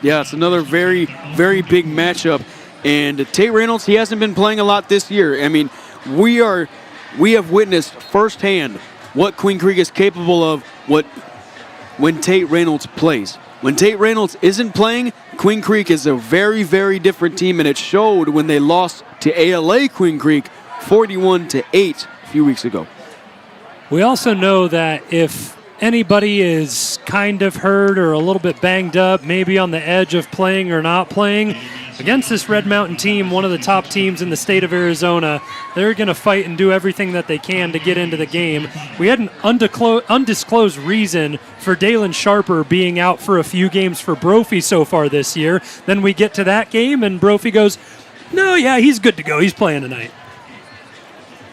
Yeah, it's another very, very big matchup. And Tate Reynolds, he hasn't been playing a lot this year. I mean, we have witnessed firsthand what Queen Creek is capable of when Tate Reynolds plays. When Tate Reynolds isn't playing, Queen Creek is a very, very different team, and it showed when they lost to ALA Queen Creek 41-8 a few weeks ago. We also know that if anybody is kind of hurt or a little bit banged up, maybe on the edge of playing or not playing, against this Red Mountain team, one of the top teams in the state of Arizona, they're going to fight and do everything that they can to get into the game. We had an undisclosed reason for Dalen Sharper being out for a few games for Brophy so far this year. Then we get to that game, and Brophy goes, no, yeah, he's good to go. He's playing tonight.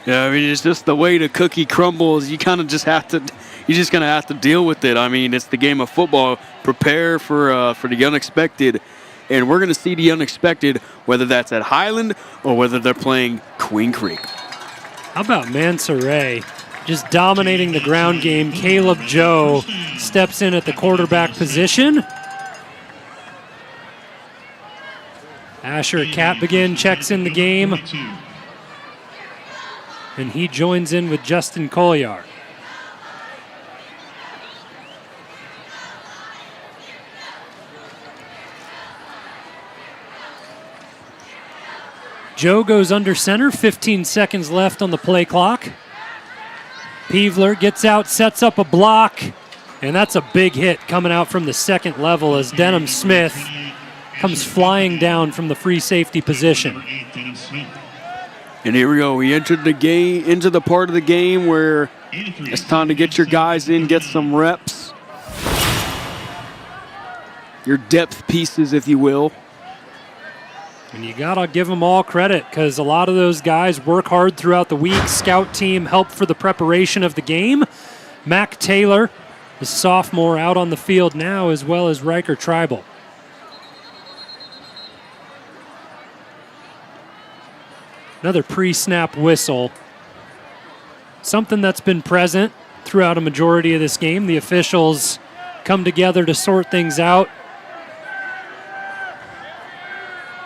Yeah, I mean, it's just the way the cookie crumbles. You kind of just have to, you're just going to have to deal with it. I mean, it's the game of football. Prepare for the unexpected. And we're going to see the unexpected, whether that's at Highland or whether they're playing Queen Creek. How about Mansoray just dominating the ground game? Caleb Joe steps in at the quarterback position. Asher Katbegin checks in the game. And he joins in with Justin Colliard. Joe goes under center, 15 seconds left on the play clock. Peevler gets out, sets up a block, and that's a big hit coming out from the second level as Denham Smith comes flying down from the free safety position. And here we go. We entered the game, into the part of the game where it's time to get your guys in, get some reps. Your depth pieces, if you will. And you gotta give them all credit because a lot of those guys work hard throughout the week. Scout team help for the preparation of the game. Mac Taylor, the sophomore, out on the field now, as well as Riker Tribal. Another pre-snap whistle. Something that's been present throughout a majority of this game. The officials come together to sort things out.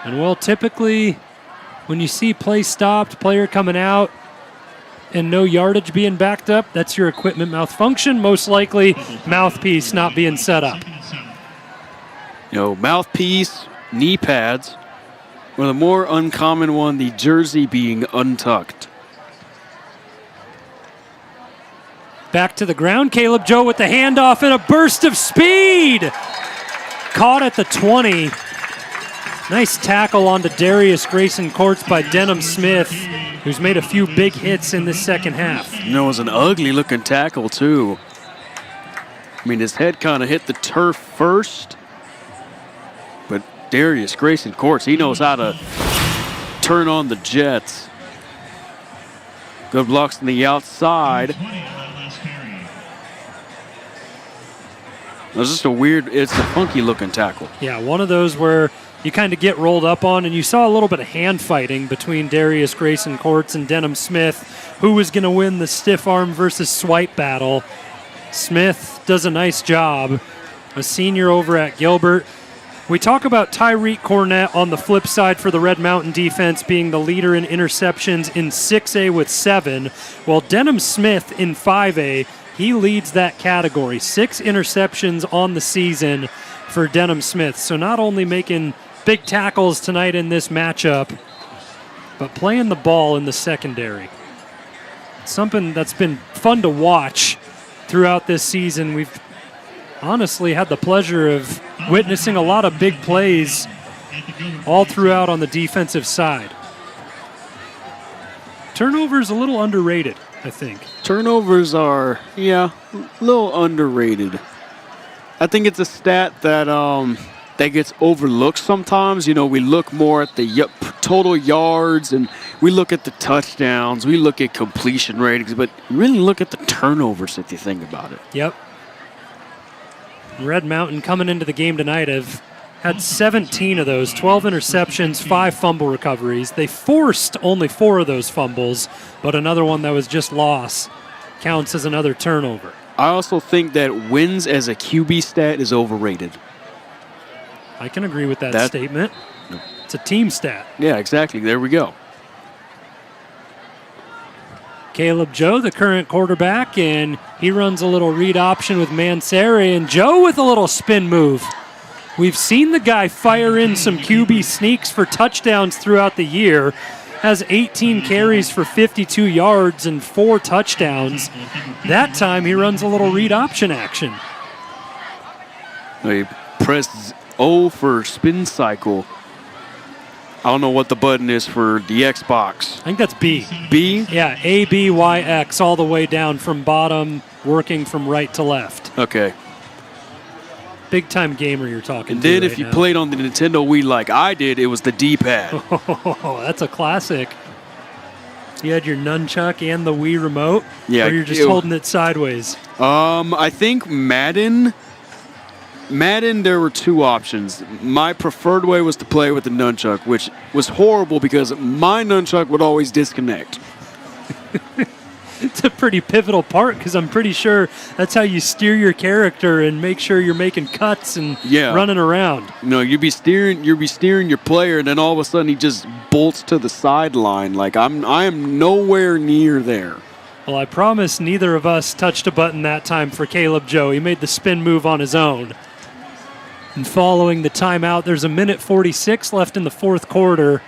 And well, typically, when you see play stopped, player coming out, and no yardage being backed up, that's your equipment malfunction. Most likely, mouthpiece not being set up. You know, mouthpiece, knee pads, or the more uncommon one, the jersey being untucked. Back to the ground, Caleb Joe with the handoff and a burst of speed. Caught at the 20. Nice tackle onto Darius Grayson Courts by Denham Smith, who's made a few big hits in the second half. You know, it was an ugly-looking tackle, too. I mean, his head kind of hit the turf first, but Darius Grayson Courts, he knows how to turn on the jets. Good blocks on the outside. It was just it's a funky-looking tackle. Yeah, one of those where you kind of get rolled up on, and you saw a little bit of hand fighting between Darius Grayson Courts and Denham Smith. Who was going to win the stiff arm versus swipe battle? Smith does a nice job, a senior over at Gilbert. We talk about Tyreek Cornett on the flip side for the Red Mountain defense being the leader in interceptions in 6A with 7, while Denham Smith in 5A, he leads that category. 6 interceptions on the season for Denham Smith. So not only making big tackles tonight in this matchup, but playing the ball in the secondary. Something that's been fun to watch throughout this season. We've honestly had the pleasure of witnessing a lot of big plays all throughout on the defensive side. Turnovers a little underrated, I think. Turnovers are, a little underrated. I think it's a stat that that gets overlooked sometimes. You know, we look more at the total yards, and we look at the touchdowns, we look at completion ratings, but really look at the turnovers if you think about it. Yep. Red Mountain coming into the game tonight have had 17 of those, 12 interceptions, 5 fumble recoveries. They forced only 4 of those fumbles, but another one that was just lost counts as another turnover. I also think that wins as a QB stat is overrated. I can agree with that statement. It's a team stat. Yeah, exactly. There we go. Caleb Joe, the current quarterback, and he runs a little read option with Mansari, and Joe with a little spin move. We've seen the guy fire in some QB sneaks for touchdowns throughout the year. Has 18 carries for 52 yards and 4 touchdowns. That time he runs a little read option action. He pressed O for spin cycle. I don't know what the button is for the Xbox. I think that's B. B? Yeah, A, B, Y, X, all the way down from bottom, working from right to left. Okay. Big-time gamer you're talking and to then right if you now. played on the Nintendo Wii like I did, it was the D-pad. Oh, that's a classic. You had your nunchuck and the Wii remote? Yeah. Or you're just holding it sideways? I think Madden, there were 2 options. My preferred way was to play with the nunchuck, which was horrible because my nunchuck would always disconnect. It's a pretty pivotal part because I'm pretty sure that's how you steer your character and make sure you're making cuts and running around. No, you'd be steering your player, and then all of a sudden he just bolts to the sideline. Like I am nowhere near there. Well, I promise neither of us touched a button that time for Caleb Joe. He made the spin move on his own. And following the timeout, there's 1:46 left in the fourth quarter.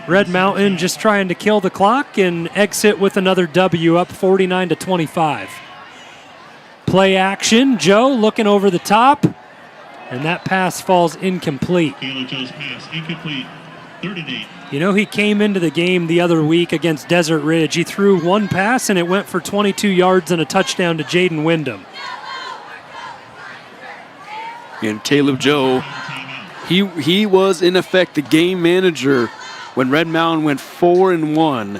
Red Mountain just trying to kill the clock and exit with another W, up 49-25. Play action, Joe looking over the top, and that pass falls incomplete. Caleb Joe's pass incomplete. 3rd and 8. You know, he came into the game the other week against Desert Ridge. He threw 1 pass and it went for 22 yards and a touchdown to Jaden Wyndham. And Caleb Joe, he was in effect the game manager when Red Mountain went 4-1.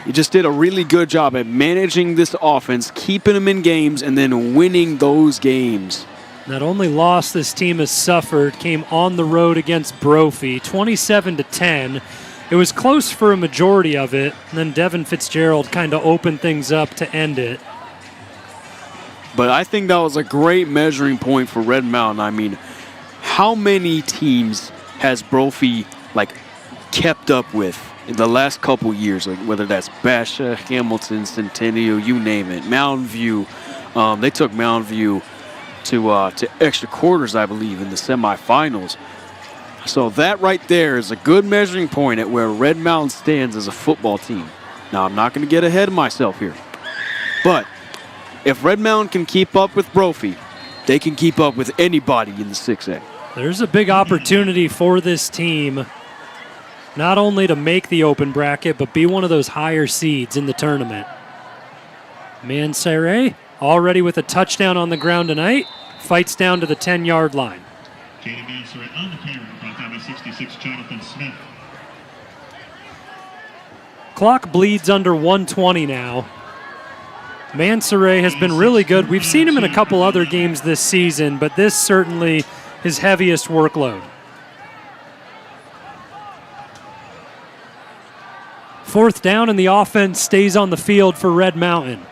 He just did a really good job at managing this offense, keeping them in games, and then winning those games. That only loss this team has suffered came on the road against Brophy, 27-10. It was close for a majority of it, and then Devin Fitzgerald kind of opened things up to end it. But I think that was a great measuring point for Red Mountain. I mean, how many teams has Brophy kept up with in the last couple years? Like whether that's Basha, Hamilton, Centennial, you name it. Mountain View, they took Mountain View to extra quarters, I believe, in the semifinals. So that right there is a good measuring point at where Red Mountain stands as a football team. Now, I'm not going to get ahead of myself here, but if Red Mountain can keep up with Brophy, they can keep up with anybody in the 6A. There's a big opportunity for this team, not only to make the open bracket, but be one of those higher seeds in the tournament. Mansare, already with a touchdown on the ground tonight, fights down to the 10-yard line. Jaden Mansare on the carry, brought down by 66, Jonathan Smith. Clock bleeds under 120 now. Mansare has been really good. We've seen him in a couple other games this season, but this certainly his heaviest workload. 4th down and the offense stays on the field for Red Mountain.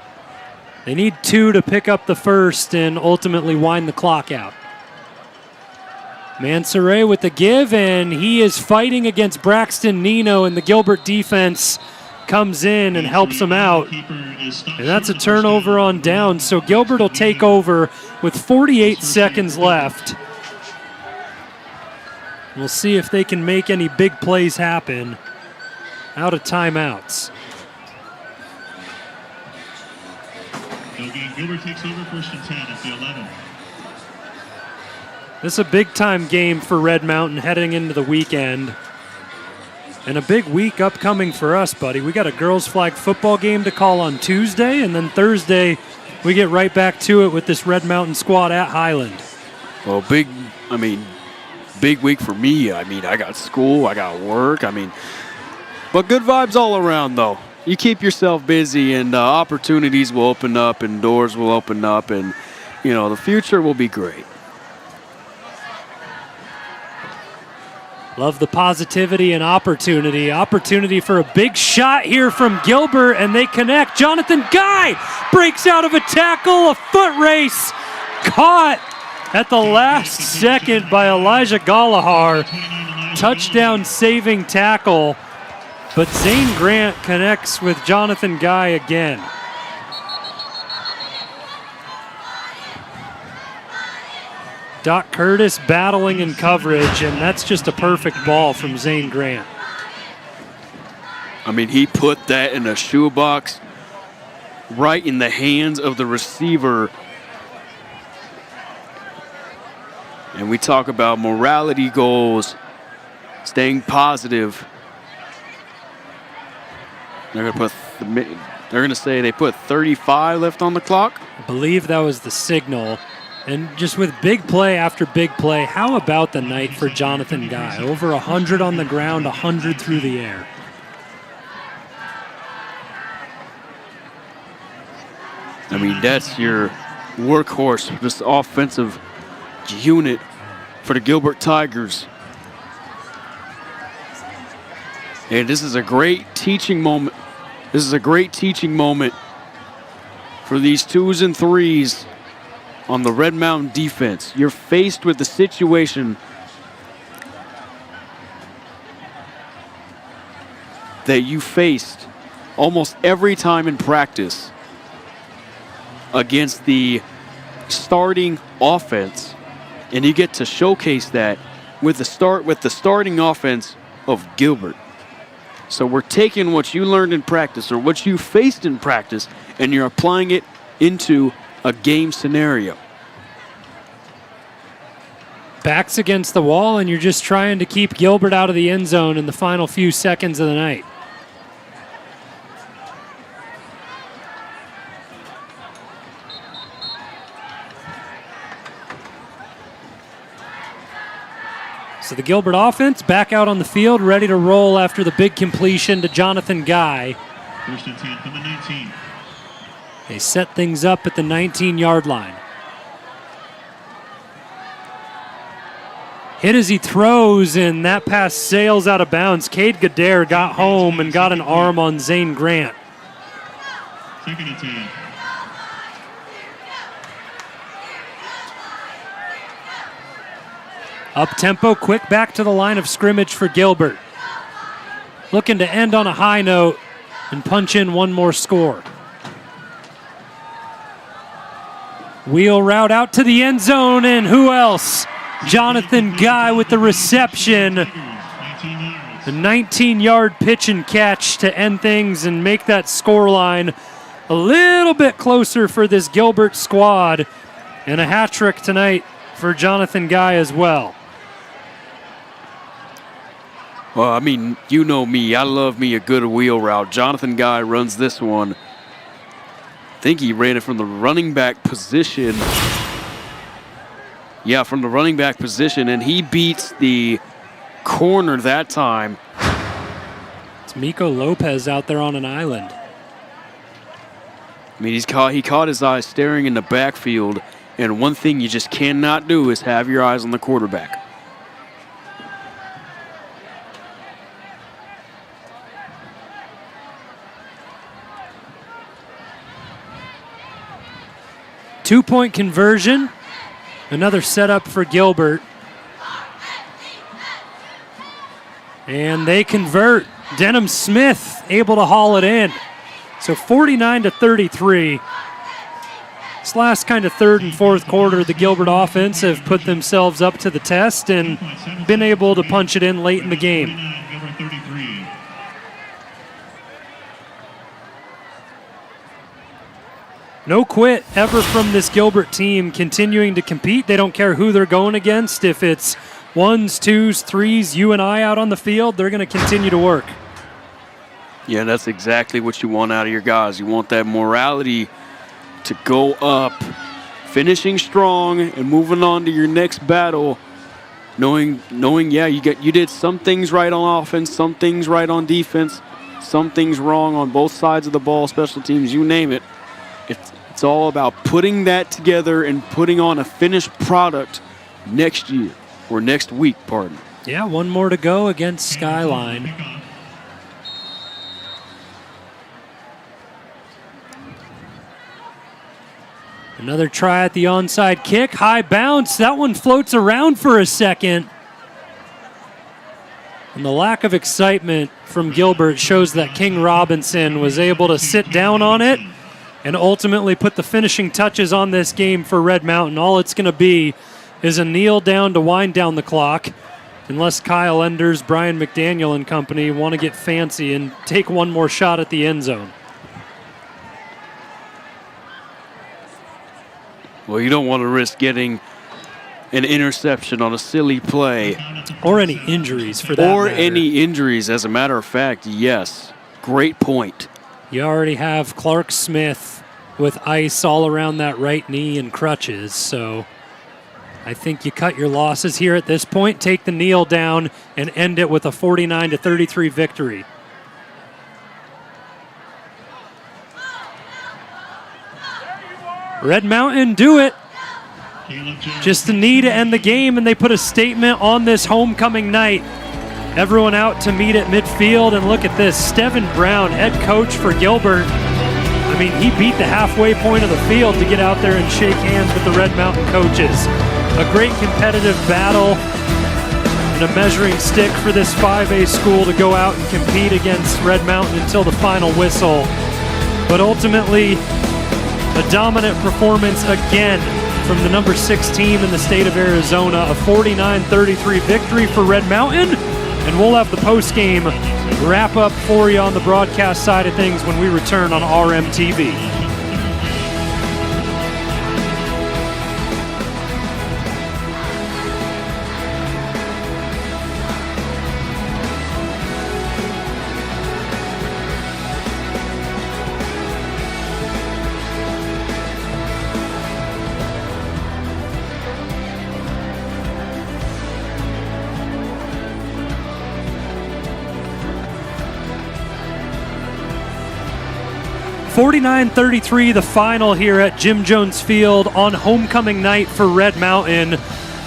They need 2 to pick up the first and ultimately wind the clock out. Mansare with the give, and he is fighting against Braxton Nino, and the Gilbert defense comes in and helps him out. And that's a turnover on down, so Gilbert will take over with 48 seconds left. We'll see if they can make any big plays happen out of timeouts. Gilbert takes over 1st and 10 at the 11. This is a big-time game for Red Mountain heading into the weekend. And a big week upcoming for us, buddy. We got a girls' flag football game to call on Tuesday, and then Thursday we get right back to it with this Red Mountain squad at Highland. Well, big week for me. I got school, I got work. But good vibes all around, though. You keep yourself busy, and opportunities will open up, and doors will open up, and, the future will be great. Love the positivity and opportunity. Opportunity for a big shot here from Gilbert, and they connect. Jonathan Guy breaks out of a tackle, a foot race. Caught at the last second by Elijah Gallahar. Touchdown saving tackle. But Zane Grant connects with Jonathan Guy again. Doc Curtis battling in coverage, and that's just a perfect ball from Zane Grant. He put that in a shoebox right in the hands of the receiver. And we talk about morality goals, staying positive. They're going to say they put 35 left on the clock. I believe that was the signal. And just with big play after big play, how about the night for Jonathan Guy? Over 100 on the ground, 100 through the air. That's your workhorse, this offensive unit for the Gilbert Tigers. And this is a great teaching moment. This is a great teaching moment for these 2s and 3s on the Red Mountain defense. You're faced with the situation that you faced almost every time in practice against the starting offense, and you get to showcase that with the starting offense of Gilbert. So we're taking what you learned in practice or what you faced in practice, and you're applying it into a game scenario. Backs against the wall, and you're just trying to keep Gilbert out of the end zone in the final few seconds of the night. So the Gilbert offense back out on the field, ready to roll after the big completion to Jonathan Guy. First and 10 from the 19. They set things up at the 19-yard line. Hit as he throws, and that pass sails out of bounds. Cade Gadare got home and got an arm on Zane Grant. Second and 10. Up-tempo, quick back to the line of scrimmage for Gilbert. Looking to end on a high note and punch in one more score. Wheel route out to the end zone, and who else? Jonathan Guy with the reception. The 19-yard pitch and catch to end things and make that scoreline a little bit closer for this Gilbert squad. And a hat trick tonight for Jonathan Guy as well. Well, you know me. I love me a good wheel route. Jonathan Guy runs this one. I think he ran it from the running back position. Yeah, from the running back position, and he beats the corner that time. It's Miko Lopez out there on an island. He caught his eyes staring in the backfield, and one thing you just cannot do is have your eyes on the quarterback. Two-point conversion. Another setup for Gilbert. And they convert. Denham Smith able to haul it in. So 49-33. This last kind of third and fourth quarter, the Gilbert offense have put themselves up to the test and been able to punch it in late in the game. No quit ever from this Gilbert team, continuing to compete. They don't care who they're going against. If it's 1s, 2s, 3s, you and I out on the field, they're going to continue to work. Yeah, that's exactly what you want out of your guys. You want that morality to go up finishing strong and moving on to your next battle, knowing, yeah, you did some things right on offense, some things right on defense, some things wrong on both sides of the ball, special teams, you name it. It's all about putting that together and putting on a finished product next year, or next week, pardon. Yeah, one more to go against Skyline. Another try at the onside kick, high bounce. That one floats around for a second. And the lack of excitement from Gilbert shows that King Robinson was able to sit down on it and ultimately put the finishing touches on this game for Red Mountain. All it's going to be is a kneel down to wind down the clock, unless Kyle Enders, Brian McDaniel and company want to get fancy and take one more shot at the end zone. Well, you don't want to risk getting an interception on a silly play. Or any injuries, for that Or matter. any injuries, as a matter of fact, yes. Great point. You already have Clark Smith with ice all around that right knee and crutches, so I think you cut your losses here at this point, take the kneel down, and end it with a 49-33 victory. Red Mountain do it. Just the knee to end the game, and they put a statement on this homecoming night. Everyone out to meet at midfield, and look at this. Steven Brown, head coach for Gilbert. I mean, he beat the halfway point of the field to get out there and shake hands with the Red Mountain coaches. A great competitive battle and a measuring stick for this 5A school to go out and compete against Red Mountain until the final whistle. But ultimately, a dominant performance again from the number 6 team in the state of Arizona. A 49-33 victory for Red Mountain. And we'll have the post-game wrap-up for you on the broadcast side of things when we return on RMTV. (49-33) the final here at Jim Jones Field on homecoming night for Red Mountain.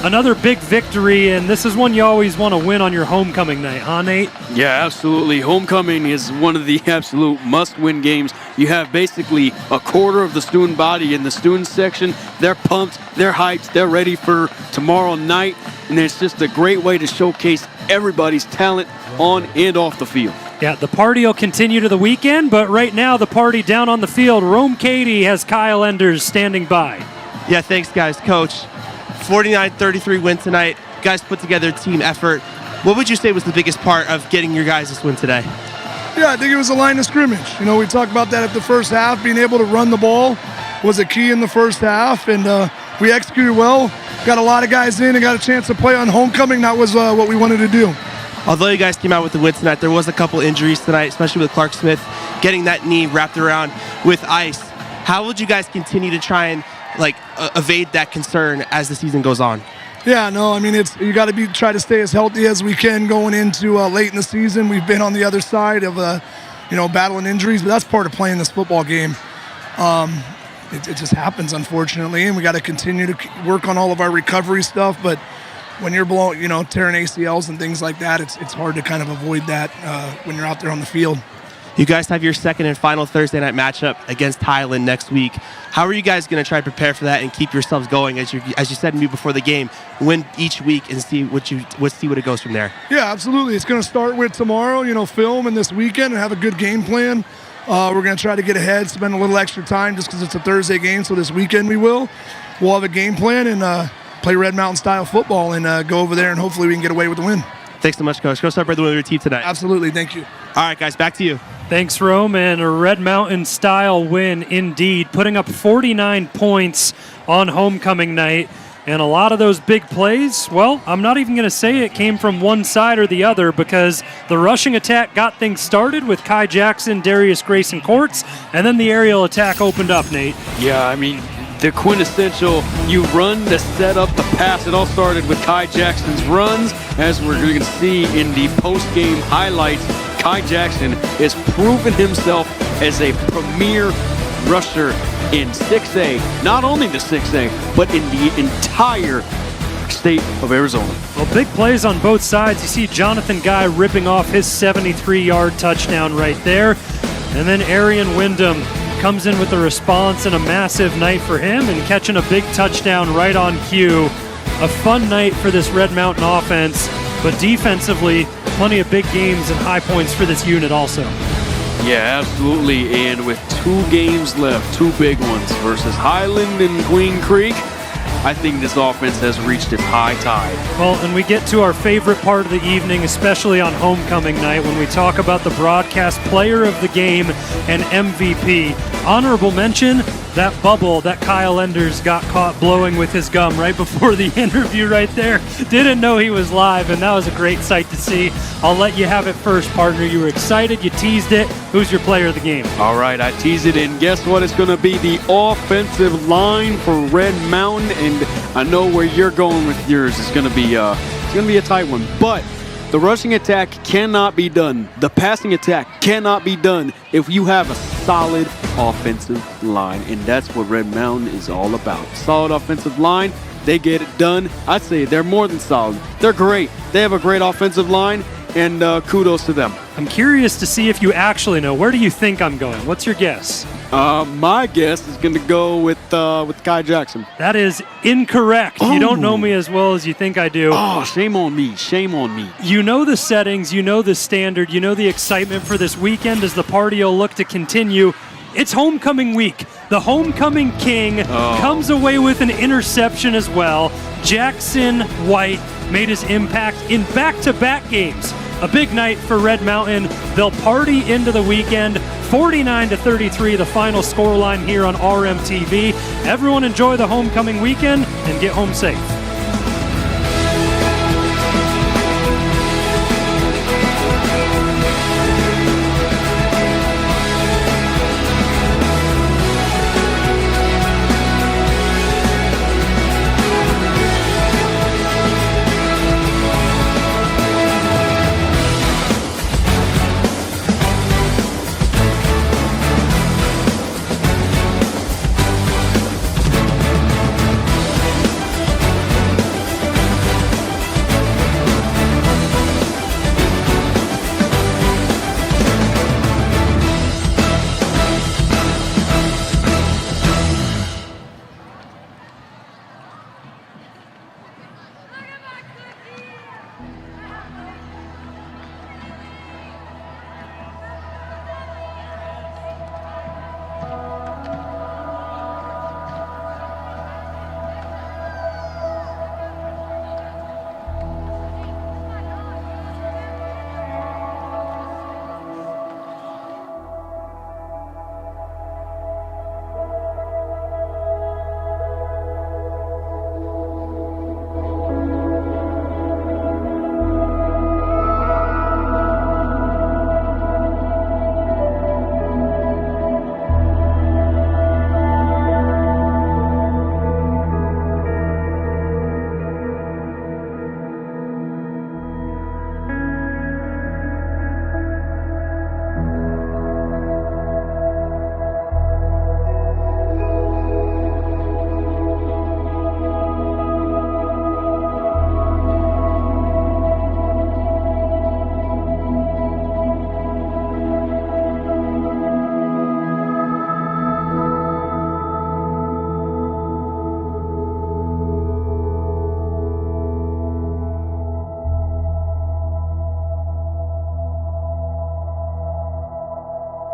Another big victory, and this is one you always want to win on your homecoming night, huh, Nate? Yeah, absolutely. Homecoming is one of the absolute must-win games. You have basically a quarter of the student body in the student section. They're pumped, they're hyped, they're ready for tomorrow night, and it's just a great way to showcase everybody's talent on and off the field. Yeah, the party will continue to the weekend, but right now the party down on the field. Rome Cady has Kyle Enders standing by. Yeah, thanks, guys. Coach, 49-33 win tonight. You guys put together a team effort. What would you say was the biggest part of getting your guys this win today? Yeah, I think it was the line of scrimmage. You know, we talked about that at the first half. Being able to run the ball was a key in the first half, and we executed well. Got a lot of guys in and got a chance to play on homecoming. That was what we wanted to do. Although you guys came out with the win tonight, there was a couple injuries tonight, especially with Clark Smith getting that knee wrapped around with ice. How would you guys continue to try and evade that concern as the season goes on? Yeah, no, I mean, you got to try to stay as healthy as we can going into late in the season. We've been on the other side of battling injuries, but that's part of playing this football game. It just happens, unfortunately, and we got to continue to work on all of our recovery stuff. But when you're tearing ACLs and things like that, it's hard to kind of avoid that when you're out there on the field. You guys have your second and final Thursday night matchup against Highland next week. How are you guys going to try to prepare for that and keep yourselves going as you said to me before the game, win each week and see what it goes from there? Yeah, absolutely. It's going to start with tomorrow, film and this weekend and have a good game plan. We're going to try to get ahead, spend a little extra time just because it's a Thursday game. So this weekend we'll have a game plan and play Red Mountain style football and go over there and hopefully we can get away with the win. Thanks so much, Coach. Go celebrate the win with your team tonight. Absolutely. Thank you. All right, guys, back to you. Thanks, Rome, and a Red Mountain style win indeed, putting up 49 points on homecoming night. And a lot of those big plays, well, I'm not even going to say it came from one side or the other because the rushing attack got things started with Kai Jackson, Darius Grayson Courts, and then the aerial attack opened up, Nate. Yeah, I mean, the quintessential, you run the setup, the pass. It all started with Kai Jackson's runs. As we're going to see in the post-game highlights, Kai Jackson is proving himself as a premier rusher in 6A. Not only the 6A, but in the entire state of Arizona. Well, big plays on both sides. You see Jonathan Guy ripping off his 73-yard touchdown right there. And then Arian Wyndham comes in with a response and a massive night for him and catching a big touchdown right on cue. A fun night for this Red Mountain offense, but defensively, plenty of big games and high points for this unit also. Yeah, absolutely. And with 2 games left, 2 big ones versus Highland and Queen Creek, I think this offense has reached its high tide. Well, and we get to our favorite part of the evening, especially on homecoming night, when we talk about the broadcast player of the game and MVP. Honorable mention, that bubble that Kyle Enders got caught blowing with his gum right before the interview right there. Didn't know he was live, and that was a great sight to see. I'll let you have it first, partner. You were excited, you teased it. Who's your player of the game? All right, I teased it, and guess what? It's going to be the offensive line for Red Mountain, and I know where you're going with yours. It's going to be a tight one, but the rushing attack cannot be done. The passing attack cannot be done if you have a solid offensive line, and that's what Red Mountain is all about. Solid offensive line, they get it done. I'd say they're more than solid. They're great. They have a great offensive line, and kudos to them. I'm curious to see if you actually know. Where do you think I'm going? What's your guess? My guess is going to go with Kai Jackson. That is incorrect. You don't know me as well as you think I do. Oh, shame on me. Shame on me. You know the settings. You know the standard. You know the excitement for this weekend as the party will look to continue. It's homecoming week. The homecoming king comes away with an interception as well. Jackson White made his impact in back-to-back games. A big night for Red Mountain. They'll party into the weekend. 49-33, the final scoreline here on RMTV. Everyone enjoy the homecoming weekend and get home safe.